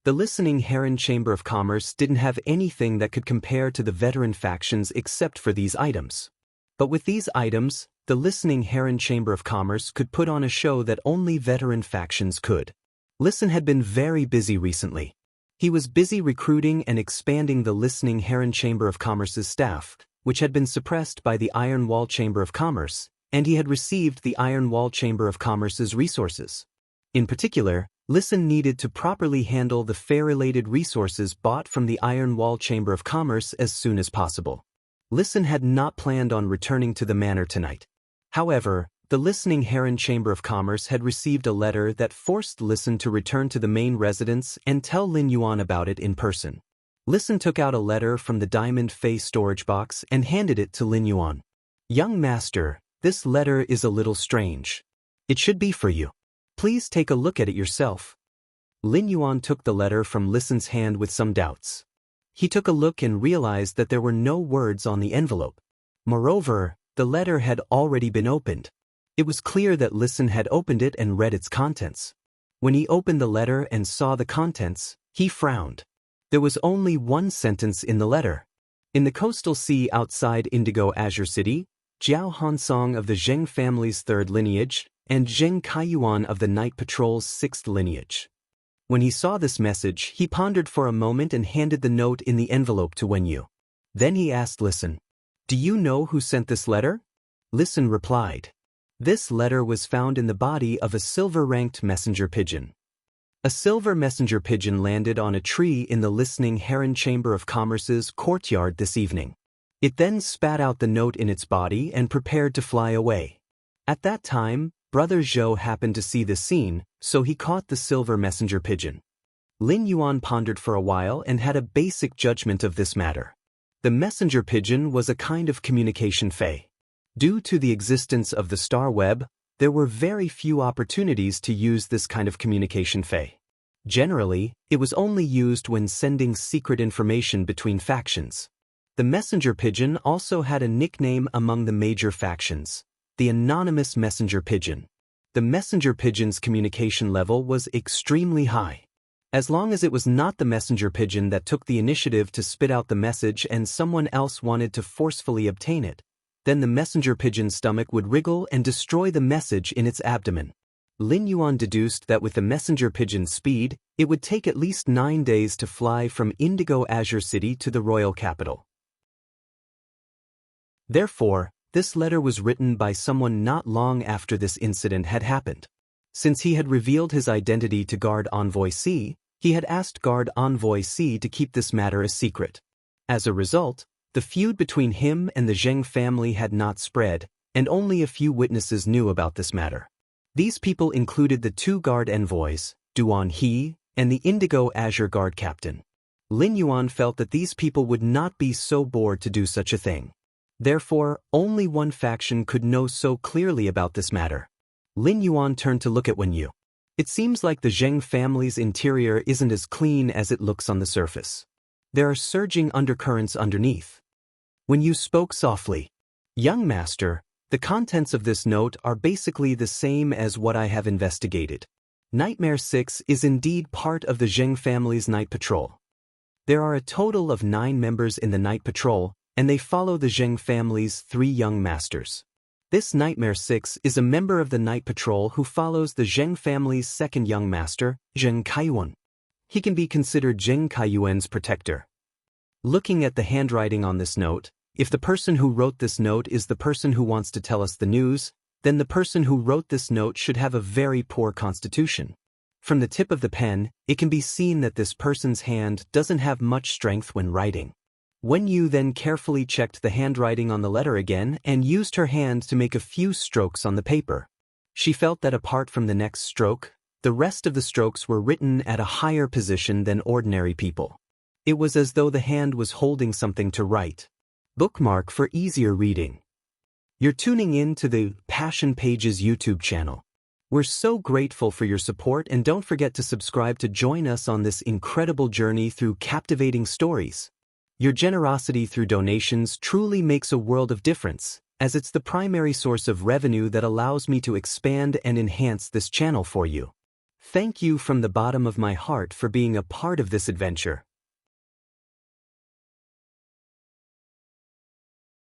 S1: The Listening Heron Chamber of Commerce didn't have anything that could compare to the veteran factions except for these items. But with these items, the Listening Heron Chamber of Commerce could put on a show that only veteran factions could. Listen had been very busy recently. He was busy recruiting and expanding the Listening Heron Chamber of Commerce's staff, which had been suppressed by the Iron Wall Chamber of Commerce, and he had received the Iron Wall Chamber of Commerce's resources. In particular, Listen needed to properly handle the fair-related resources bought from the Iron Wall Chamber of Commerce as soon as possible. Listen had not planned on returning to the manor tonight. However, the Listening Heron Chamber of Commerce had received a letter that forced Listen to return to the main residence and tell Lin Yuan about it in person. Listen took out a letter from the Diamond Face storage box and handed it to Lin Yuan. "Young master, this letter is a little strange. It should be for you. Please take a look at it yourself." Lin Yuan took the letter from Listen's hand with some doubts. He took a look and realized that there were no words on the envelope. Moreover, the letter had already been opened. It was clear that Listen had opened it and read its contents. When he opened the letter and saw the contents, he frowned. There was only one sentence in the letter. "In the coastal sea outside Indigo Azure City, Jiao Hansong of the Zheng family's 3rd lineage, and Zheng Kaiyuan of the Night Patrol's 6th lineage." When he saw this message, he pondered for a moment and handed the note in the envelope to Wenyu. Then he asked Listen, "Do you know who sent this letter?" Listen replied, "This letter was found in the body of a silver-ranked messenger pigeon." A silver messenger pigeon landed on a tree in the Listening Heron Chamber of Commerce's courtyard this evening. It then spat out the note in its body and prepared to fly away. At that time, Brother Zhou happened to see the scene, so he caught the silver messenger pigeon. Lin Yuan pondered for a while and had a basic judgment of this matter. The messenger pigeon was a kind of communication fey. Due to the existence of the star web, there were very few opportunities to use this kind of communication fey. Generally, it was only used when sending secret information between factions. The messenger pigeon also had a nickname among the major factions, the anonymous messenger pigeon. the messenger pigeon's communication level was extremely high. As long as it was not the messenger pigeon that took the initiative to spit out the message and someone else wanted to forcefully obtain it, then the messenger pigeon's stomach would wriggle and destroy the message in its abdomen. Lin Yuan deduced that with the messenger pigeon's speed, it would take at least 9 days to fly from Indigo Azure City to the royal capital. Therefore, this letter was written by someone not long after this incident had happened. Since he had revealed his identity to Guard Envoy C, he had asked Guard Envoy C to keep this matter a secret. As a result, the feud between him and the Zheng family had not spread, and only a few witnesses knew about this matter. These people included the 2 guard envoys, Duan He, and the Indigo Azure Guard captain. Lin Yuan felt that these people would not be so bored to do such a thing. Therefore, only one faction could know so clearly about this matter. Lin Yuan turned to look at Wen Yu. It seems like the Zheng family's interior isn't as clean as it looks on the surface. There are surging undercurrents underneath. Wen Yu spoke softly. Young master, the contents of this note are basically the same as what I have investigated. Nightmare 6 is indeed part of the Zheng family's night patrol. There are a total of 9 members in the night patrol, and they follow the Zheng family's 3 young masters. This Nightmare 6 is a member of the night patrol who follows the Zheng family's 2nd young master, Zheng Kaiyuan. He can be considered Zheng Kaiyuan's protector. Looking at the handwriting on this note, if the person who wrote this note is the person who wants to tell us the news, then the person who wrote this note should have a very poor constitution. From the tip of the pen, it can be seen that this person's hand doesn't have much strength when writing. Wen Yu then carefully checked the handwriting on the letter again and used her hand to make a few strokes on the paper. She felt that apart from the next stroke, the rest of the strokes were written at a higher position than ordinary people. It was as though the hand was holding something to write. Bookmark for easier reading. You're tuning in to the Passion Pages YouTube channel. We're so grateful for your support, and don't forget to subscribe to join us on this incredible journey through captivating stories. Your generosity through donations truly makes a world of difference, as it's the primary source of revenue that allows me to expand and enhance this channel for you. Thank you from the bottom of my heart for being a part of this adventure.